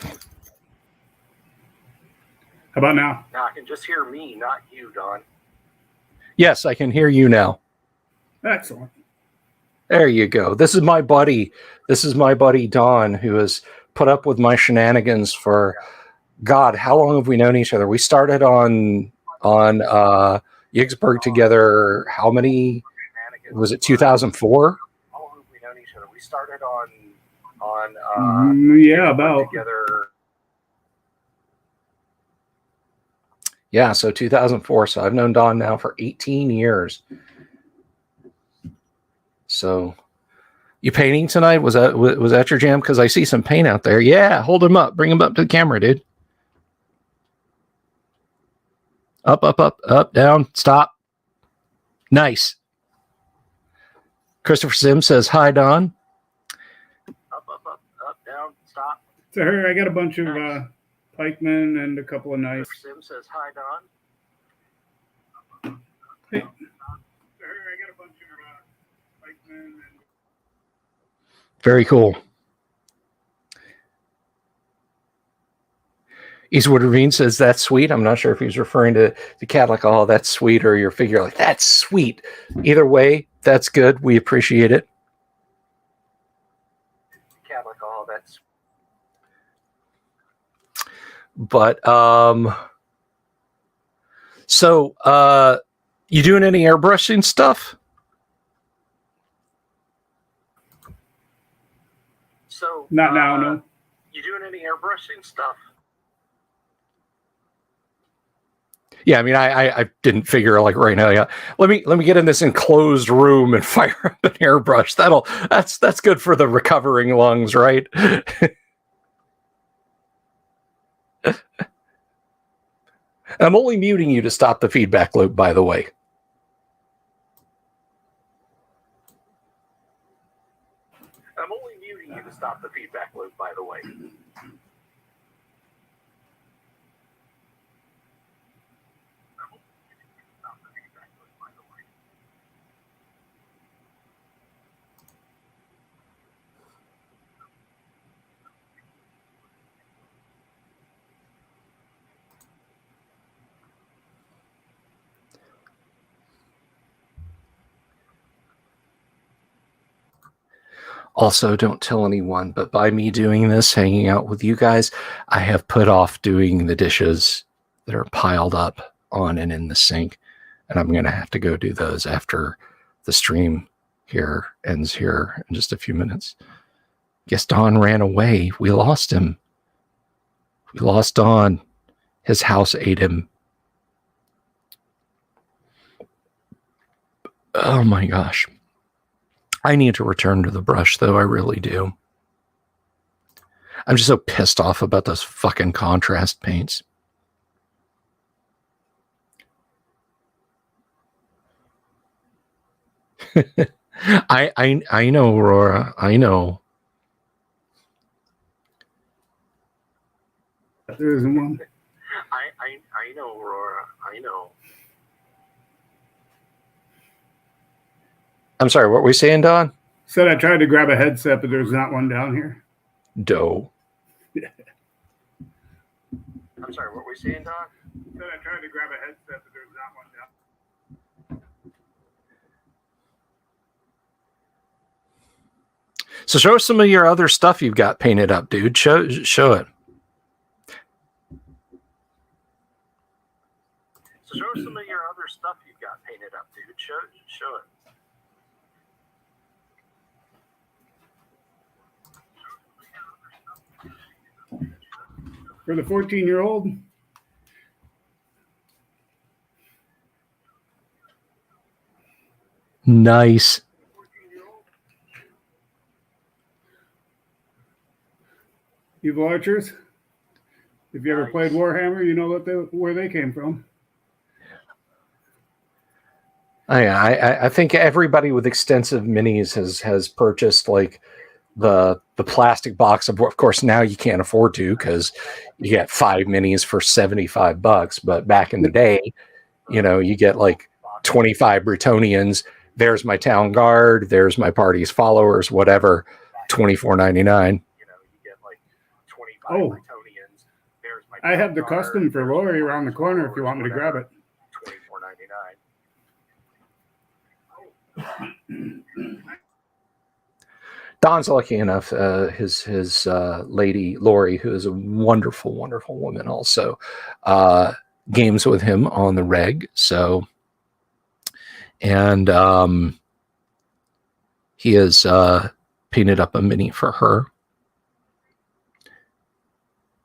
How about now? Now I can just hear me, not you, Don. Yes, I can hear you now. Excellent. There you go. This is my buddy. This is my buddy Don, who has put up with my shenanigans for, God, how long have we known each other? We started on Yigsburg together. How many? Was it 2004? How long have we known each other? We started on yeah, about together. Yeah, so 2004. So I've known Don now for 18 years. So, you painting tonight? Was that your jam? Because I see some paint out there. Yeah, hold him up. Bring him up to the camera, dude. Up, up, up, up, down, stop. Nice. Christopher Sims says, hi, Don. Up, up, up, up, down, stop. So here, I got a bunch of pikemen and a couple of knives. Christopher Sims says, hi, Don. Hey. So here, I got a bunch of pikemen and... Very cool. Eastwood Ravine says, that's sweet. I'm not sure if he's referring to the cat like, oh, that's sweet, or your figure like, that's sweet. Either way, that's good. We appreciate it. Cat like, oh, that's... But, so, you doing any airbrushing stuff? So, not now, no. You doing any airbrushing stuff? Yeah, I mean, I didn't figure like right now. Yeah, let me get in this enclosed room and fire up an airbrush. That's good for the recovering lungs, right? I'm only muting you to stop the feedback loop, by the way. I'm only muting you to stop the feedback loop, by the way. Also, don't tell anyone, but by me doing this, hanging out with you guys, I have put off doing the dishes that are piled up on and in the sink. And I'm going to have to go do those after the stream here ends here in just a few minutes. Guess Don ran away. We lost him. We lost Don. His house ate him. Oh my gosh. I need to return to the brush, though. I really do. I'm just so pissed off about those fucking contrast paints. I know, Aurora. I know. There isn't one. I know, Aurora. I know. I'm sorry, what were we saying, Don? Said I tried to grab a headset, but there's not one down here. Doe. I'm sorry, what were we saying, Don? Said I tried to grab a headset, but there's not one down. So show us some of your other stuff you've got painted up, dude. Show it. So show us some of your other stuff you've got painted up, dude. Show it. For the 14-year-old? Nice. Evil Archers? If you ever played Warhammer, you know where they came from. I think everybody with extensive minis has purchased like the the plastic box of course, now you can't afford to because you get 5 minis for $75. But back in the day, you get like 25 Bretonians. There's my town guard. There's my party's followers, whatever, $24.99. Oh, I have the custom for Lori around the corner if you want me to grab it. Don's lucky enough, his lady Lori, who is a wonderful, wonderful woman, also games with him on the reg. So, and he has painted up a mini for her.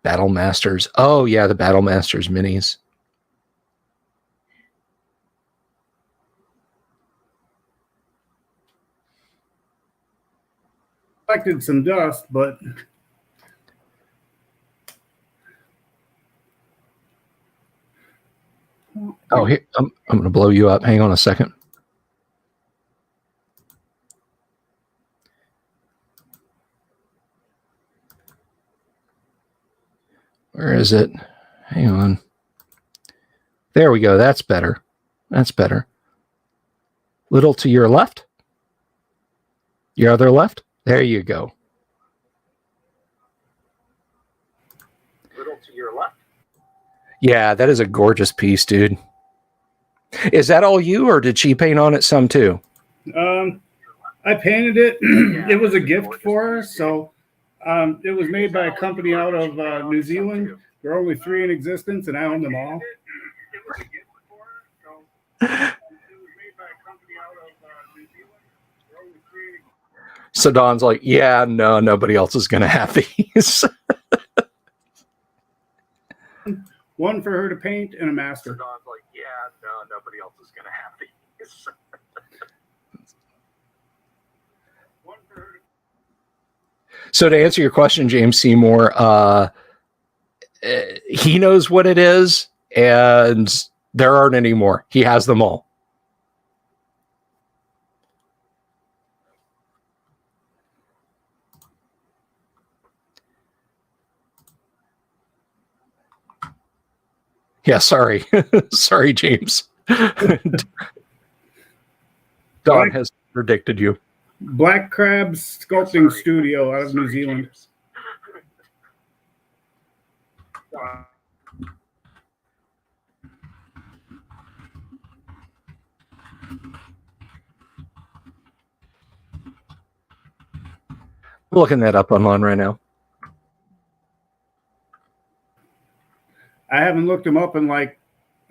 Battle Masters. Oh yeah, the Battle Masters minis. Collected some dust, but oh, here, I'm going to blow you up. Hang on a second. Where is it? Hang on. There we go. That's better. That's better. Little to your left. Your other left. There you go. Little to your left. Yeah, that is a gorgeous piece, dude. Is that all you, or did she paint on it some too? I painted it. It was a gift for her, so it was made by a company out of New Zealand. There are only 3 in existence, and I own them all. It was a gift for her, so it was made by a company out of New Zealand. There are only 3 in existence. So Don's like, yeah, no, nobody else is going to have these. One for her to paint and a master. So Don's like, yeah, no, nobody else is going to have these. One for her to... So to answer your question, James Seymour, he knows what it is, and there aren't any more. He has them all. Yeah, sorry. Sorry, James. Don has predicted you. Black Crab's Sculpting Studio out of New Zealand. I'm looking that up online right now. I haven't looked them up in like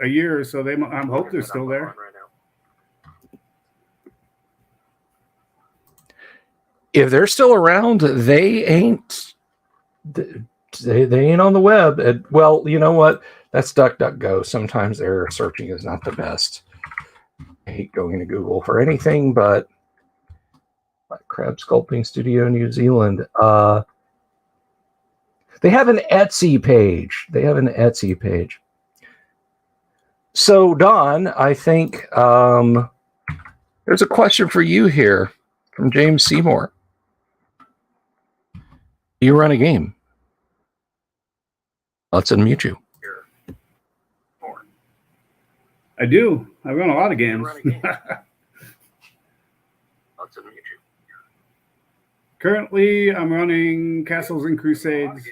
a year or so. I hope they're still there. If they're still around, they ain't. They ain't on the web. Well, you know what? That's DuckDuckGo. Sometimes their searching is not the best. I hate going to Google for anything, but Crab Sculpting Studio New Zealand. They have an Etsy page. So, Don, I think there's a question for you here from James Seymour. You run a game. Let's unmute you. I do. I run a lot of games. Let's unmute you. Currently, I'm running Castles and Crusades.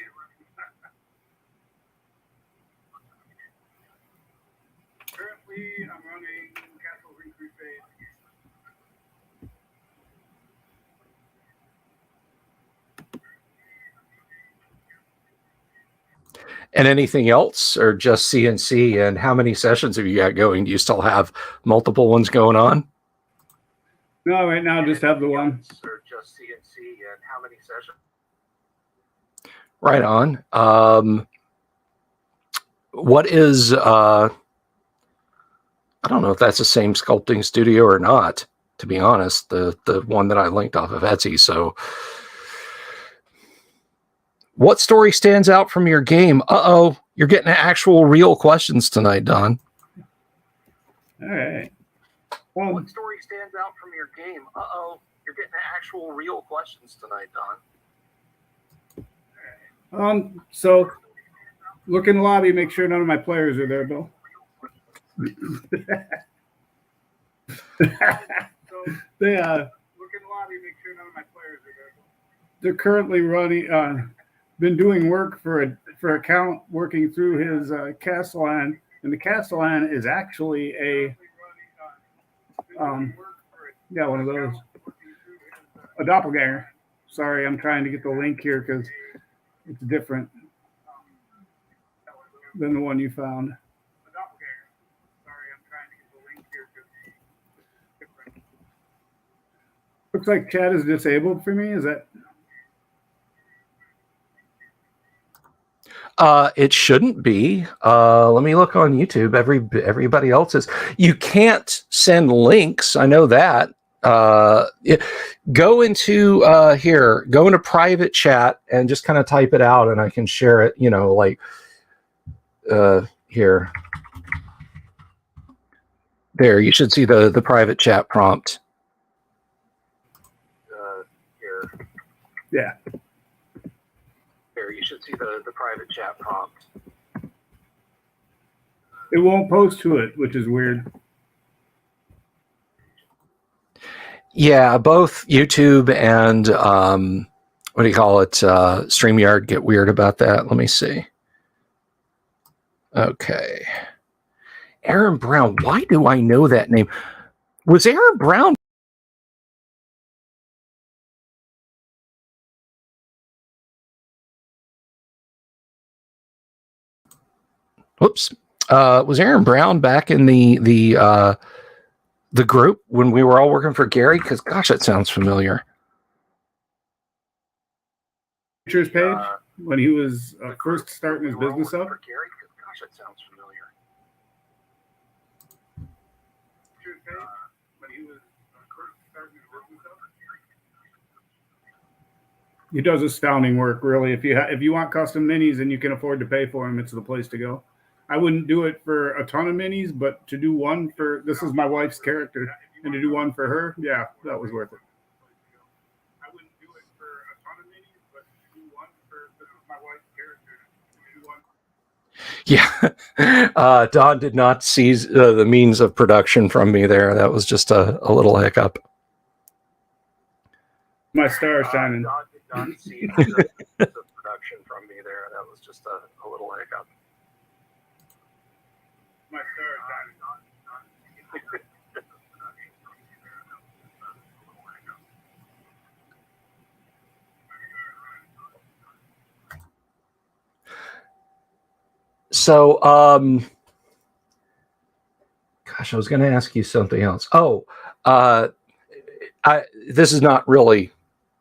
And anything else, or just CNC? And how many sessions have you got going? Do you still have multiple ones going on? No, right now just have the one. Or just CNC, and how many sessions? Right on. What is I don't know if that's the same sculpting studio or not, to be honest, the one that I linked off of Etsy. So what story stands out from your game? You're getting actual real questions tonight, Don. All right. What story stands out from your game? You're getting actual real questions tonight, Don. So look in the lobby, make sure none of my players are there, Bill. They look in the lobby, make sure none of my players are there. They're currently running. Been doing work for a count working through his Castellan, and the Castellan is actually a one of those, a doppelganger. Sorry, I'm trying to get the link here because it's different than the one you found. Looks like chat is disabled for me. Is that? It shouldn't be. Let me look on YouTube. Everybody else is. You can't send links. I know that. Go into go into private chat and just kind of type it out, and I can share it. Like here. There, you should see the private chat prompt. Here. Yeah. There, you should see the private chat prompt. It won't post to it, which is weird. Yeah, both YouTube and what do you call it? StreamYard get weird about that. Let me see. Okay. Aaron Brown. Why do I know that name? Was Aaron Brown? Whoops. Was Aaron Brown back in the group when we were all working for Gary? Because gosh, that sounds familiar. Pictures page when he was first starting his business up. For Gary, gosh, that sounds familiar. He does astounding work, really. If you want custom minis and you can afford to pay for them, it's the place to go. I wouldn't do it for a ton of minis, but to do one for, this is my wife's character, and to do one for her, yeah, that was worth it. I wouldn't do it for a ton of minis, but to do one for, this is my wife's character. Yeah. Don did not seize the means of production from me there. That was just a little hiccup. My star shining. Don did not seize the production from me there. That was just a little hiccup. My star shining. So, gosh, I was going to ask you something else. This is not really,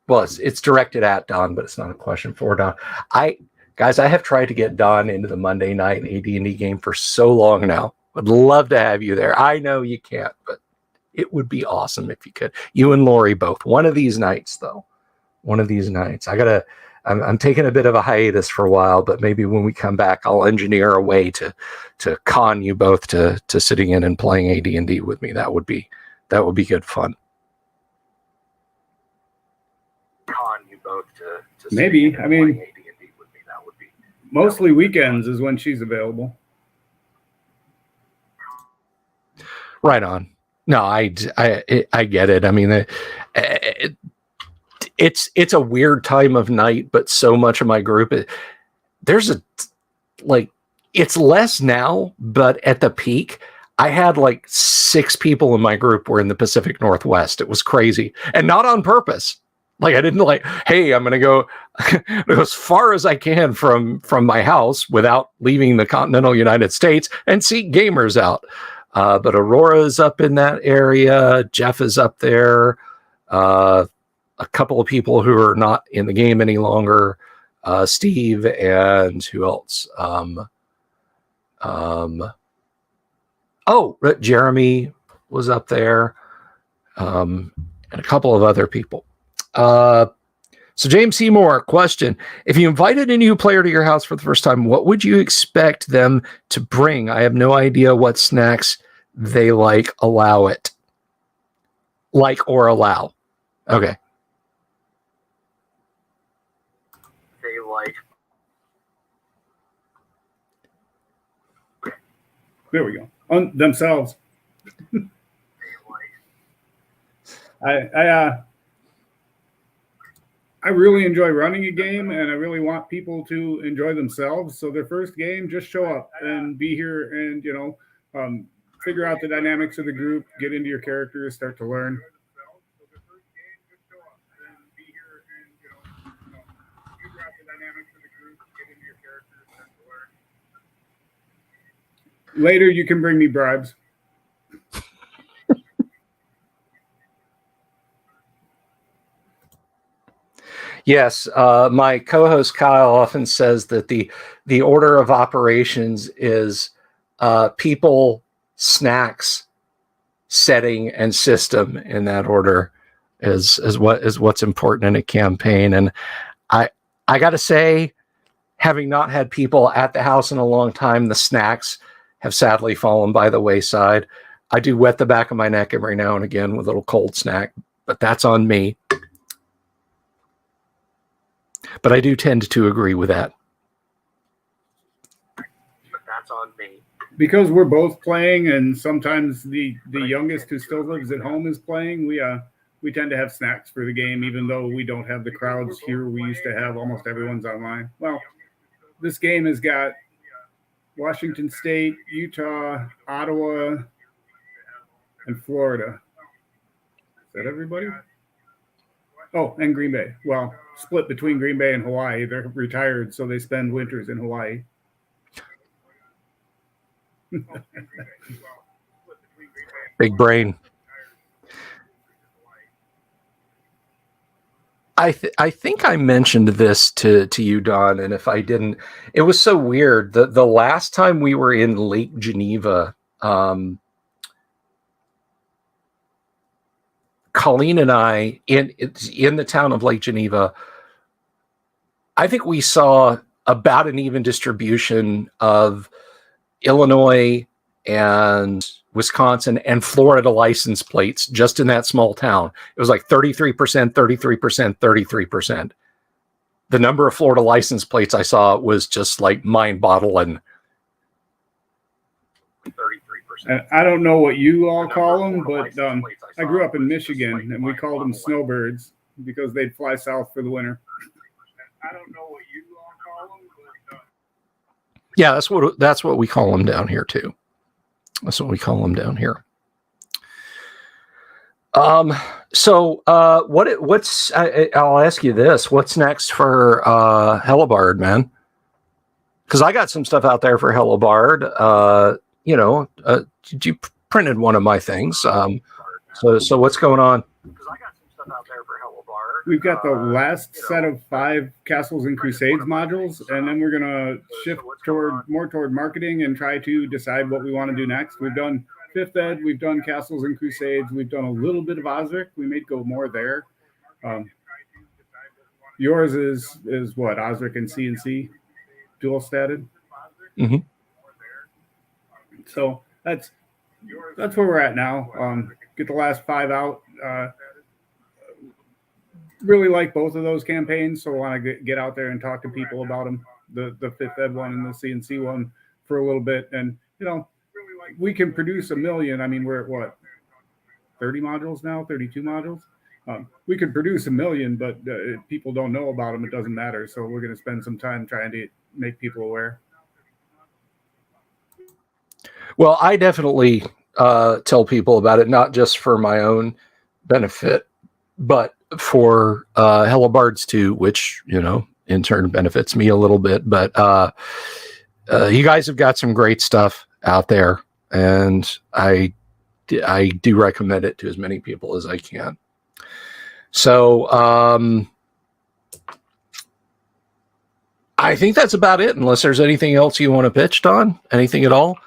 well, it's directed at Don, but it's not a question for Don. I have tried to get Don into the Monday night AD&D game for so long now. Would love to have you there. I know you can't, but it would be awesome if you could. You and Lori both. One of these nights, though. One of these nights. I'm taking a bit of a hiatus for a while, but maybe when we come back, I'll engineer a way to con you both to sitting in and playing AD&D with me. That would be good fun. Con you both to maybe. I mean, AD&D with me. That would be mostly weekends is when she's available. Right on. No, I get it. I mean, it's a weird time of night, but so much of my group, it's less now, but at the peak, I had like 6 people in my group were in the Pacific Northwest. It was crazy, and not on purpose. Like I didn't hey, I'm going to go as far as I can from my house without leaving the continental United States and seek gamers out. But Aurora is up in that area. Jeff is up there. A couple of people who are not in the game any longer. Steve and who else? Jeremy was up there. And a couple of other people. So James Seymour, question. If you invited a new player to your house for the first time, what would you expect them to bring? I have no idea what snacks they like. Allow it. Like or allow. Okay. they like There we go. Themselves. I really enjoy running a game, and I really want people to enjoy themselves. So their first game, just show up and be here, and figure out the dynamics of the group, get into your characters, start to learn. Later, you can bring me bribes. Yes, my co-host Kyle often says that the order of operations is people, snacks, setting, and system in that order is what's important in a campaign. And I got to say, having not had people at the house in a long time, the snacks have sadly fallen by the wayside. I do wet the back of my neck every now and again with a little cold snack, but that's on me. But I do tend to agree with that. But that's on me. Because we're both playing, and sometimes the youngest who still lives at home is playing, we tend to have snacks for the game, even though we don't have the crowds here. We used to have almost everyone's online. Well, this game has got Washington State, Utah, Ottawa, and Florida. Is that everybody? Oh, and Green Bay. Well, split between Green Bay and Hawaii. They're retired, so they spend winters in Hawaii. Big brain. I think I mentioned this to you, Don, and if I didn't, it was so weird. The last time we were in Lake Geneva, Colleen and I in the town of Lake Geneva, I think we saw about an even distribution of Illinois and Wisconsin and Florida license plates just in that small town. It was like 33%, 33%, 33%. The number of Florida license plates I saw was just like mind-boggling. 33%. I don't know what you all call them, but I grew up in Michigan, and we called them snowbirds because they'd fly south for the winter. I don't know what you all call them, but yeah, that's what we call them down here too. That's what we call them down here. So what's I'll ask you this: what's next for Hellebard, man? Because I got some stuff out there for Hellebard. You printed one of my things. So what's going on? Because I got some stuff out there for Hellebard. we've got the last set of 5 Castles and Crusades modules, and then we're gonna shift more toward marketing and try to decide what we want to do next. We've done 5th Ed, we've done Castles and Crusades, we've done a little bit of Osric. We may go more there. Yours is what, Osric and CNC dual statted? Mm-hmm. So that's where we're at now. Get the last 5 out. Really like both of those campaigns, so I want to get out there and talk to people about them. The 5th Ed one and the CNC one for a little bit, and we can produce 1 million. I mean, we're at what, 30 modules now, 32 modules. We could produce 1 million, but if people don't know about them, it doesn't matter. So we're going to spend some time trying to make people aware. Well, I definitely tell people about it, not just for my own benefit, but for Hellebards too, which, in turn benefits me a little bit. But you guys have got some great stuff out there, and I do recommend it to as many people as I can. So I think that's about it, unless there's anything else you want to pitch, Don? Anything at all?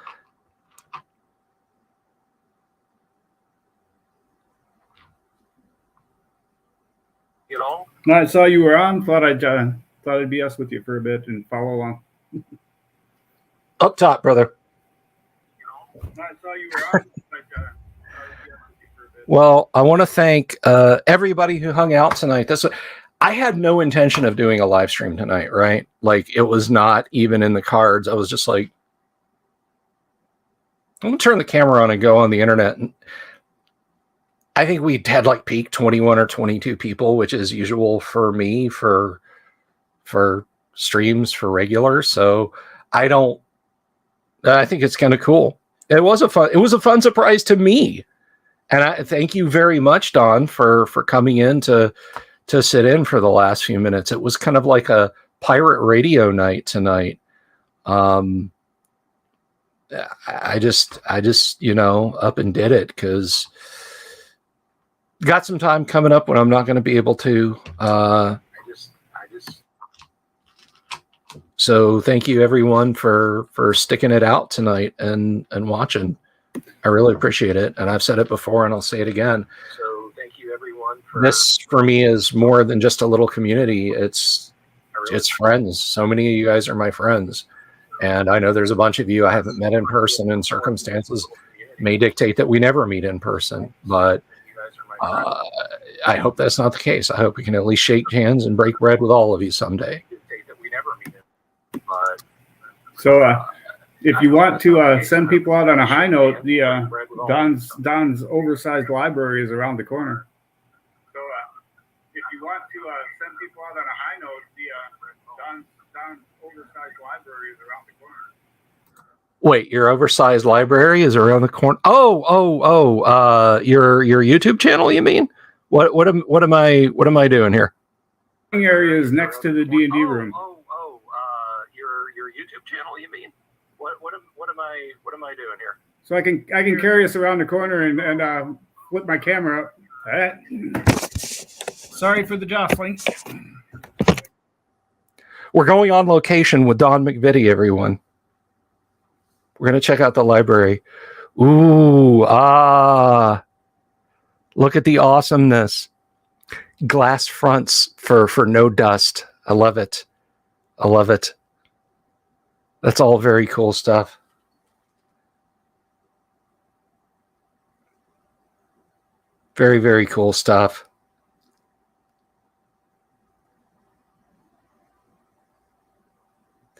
No, I saw you were on. Thought I'd BS with you for a bit and follow along. Up top, brother. No, I saw you were on. Well, I want to thank everybody who hung out tonight. I had no intention of doing a live stream tonight, right? Like, it was not even in the cards. I was just like, I'm gonna turn the camera on and go on the internet. And I think we had like peak 21 or 22 people, which is usual for me for streams for regular. So I think it's kind of cool. It was a fun surprise to me. And I thank you very much, Don, for coming in to sit in for the last few minutes. It was kind of like a pirate radio night tonight. I just up and did it because got some time coming up when I'm not going to be able to. So thank you everyone for sticking it out tonight and watching. I really appreciate it. And I've said it before and I'll say it again. So thank you everyone This for me is more than just a little community. It's friends. So many of you guys are my friends. And I know there's a bunch of you I haven't met in person, and circumstances may dictate that we never meet in person. But I hope that's not the case. I hope we can at least shake hands and break bread with all of you someday. So if you want to send people out on a high note, the Don's oversized library is around the corner. So if you want to send people out on a high note, the Don's oversized library is around the corner. Wait, your oversized library is around the corner? Your YouTube channel, you mean? What am I doing here? Area is next to the D&D room. Your YouTube channel, you mean? What am I doing here? So I can carry us around the corner and flip my camera up. Sorry for the jostling. We're going on location with Don McVitie, everyone. We're going to check out the library. Ooh, look at the awesomeness. Glass fronts for no dust. I love it. That's all very cool stuff. Very, very cool stuff.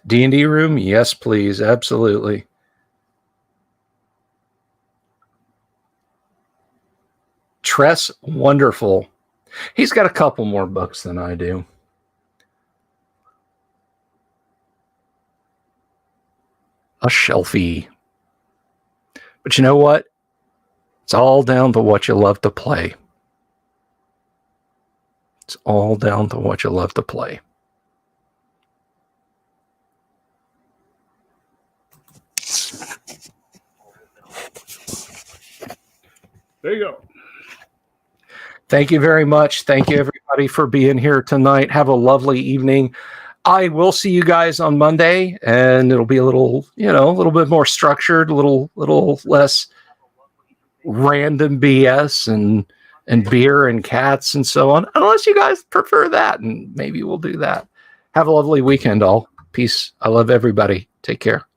D&D room? Yes, please. Absolutely. Tress, wonderful. He's got a couple more books than I do. A shelfie. But you know what? It's all down to what you love to play. It's all down to what you love to play. There you go. Thank you very much. Thank you, everybody, for being here tonight. Have a lovely evening. I will see you guys on Monday, and it'll be a little bit more structured, a little less random BS and beer and cats and so on. Unless you guys prefer that, and maybe we'll do that. Have a lovely weekend, all. Peace. I love everybody. Take care.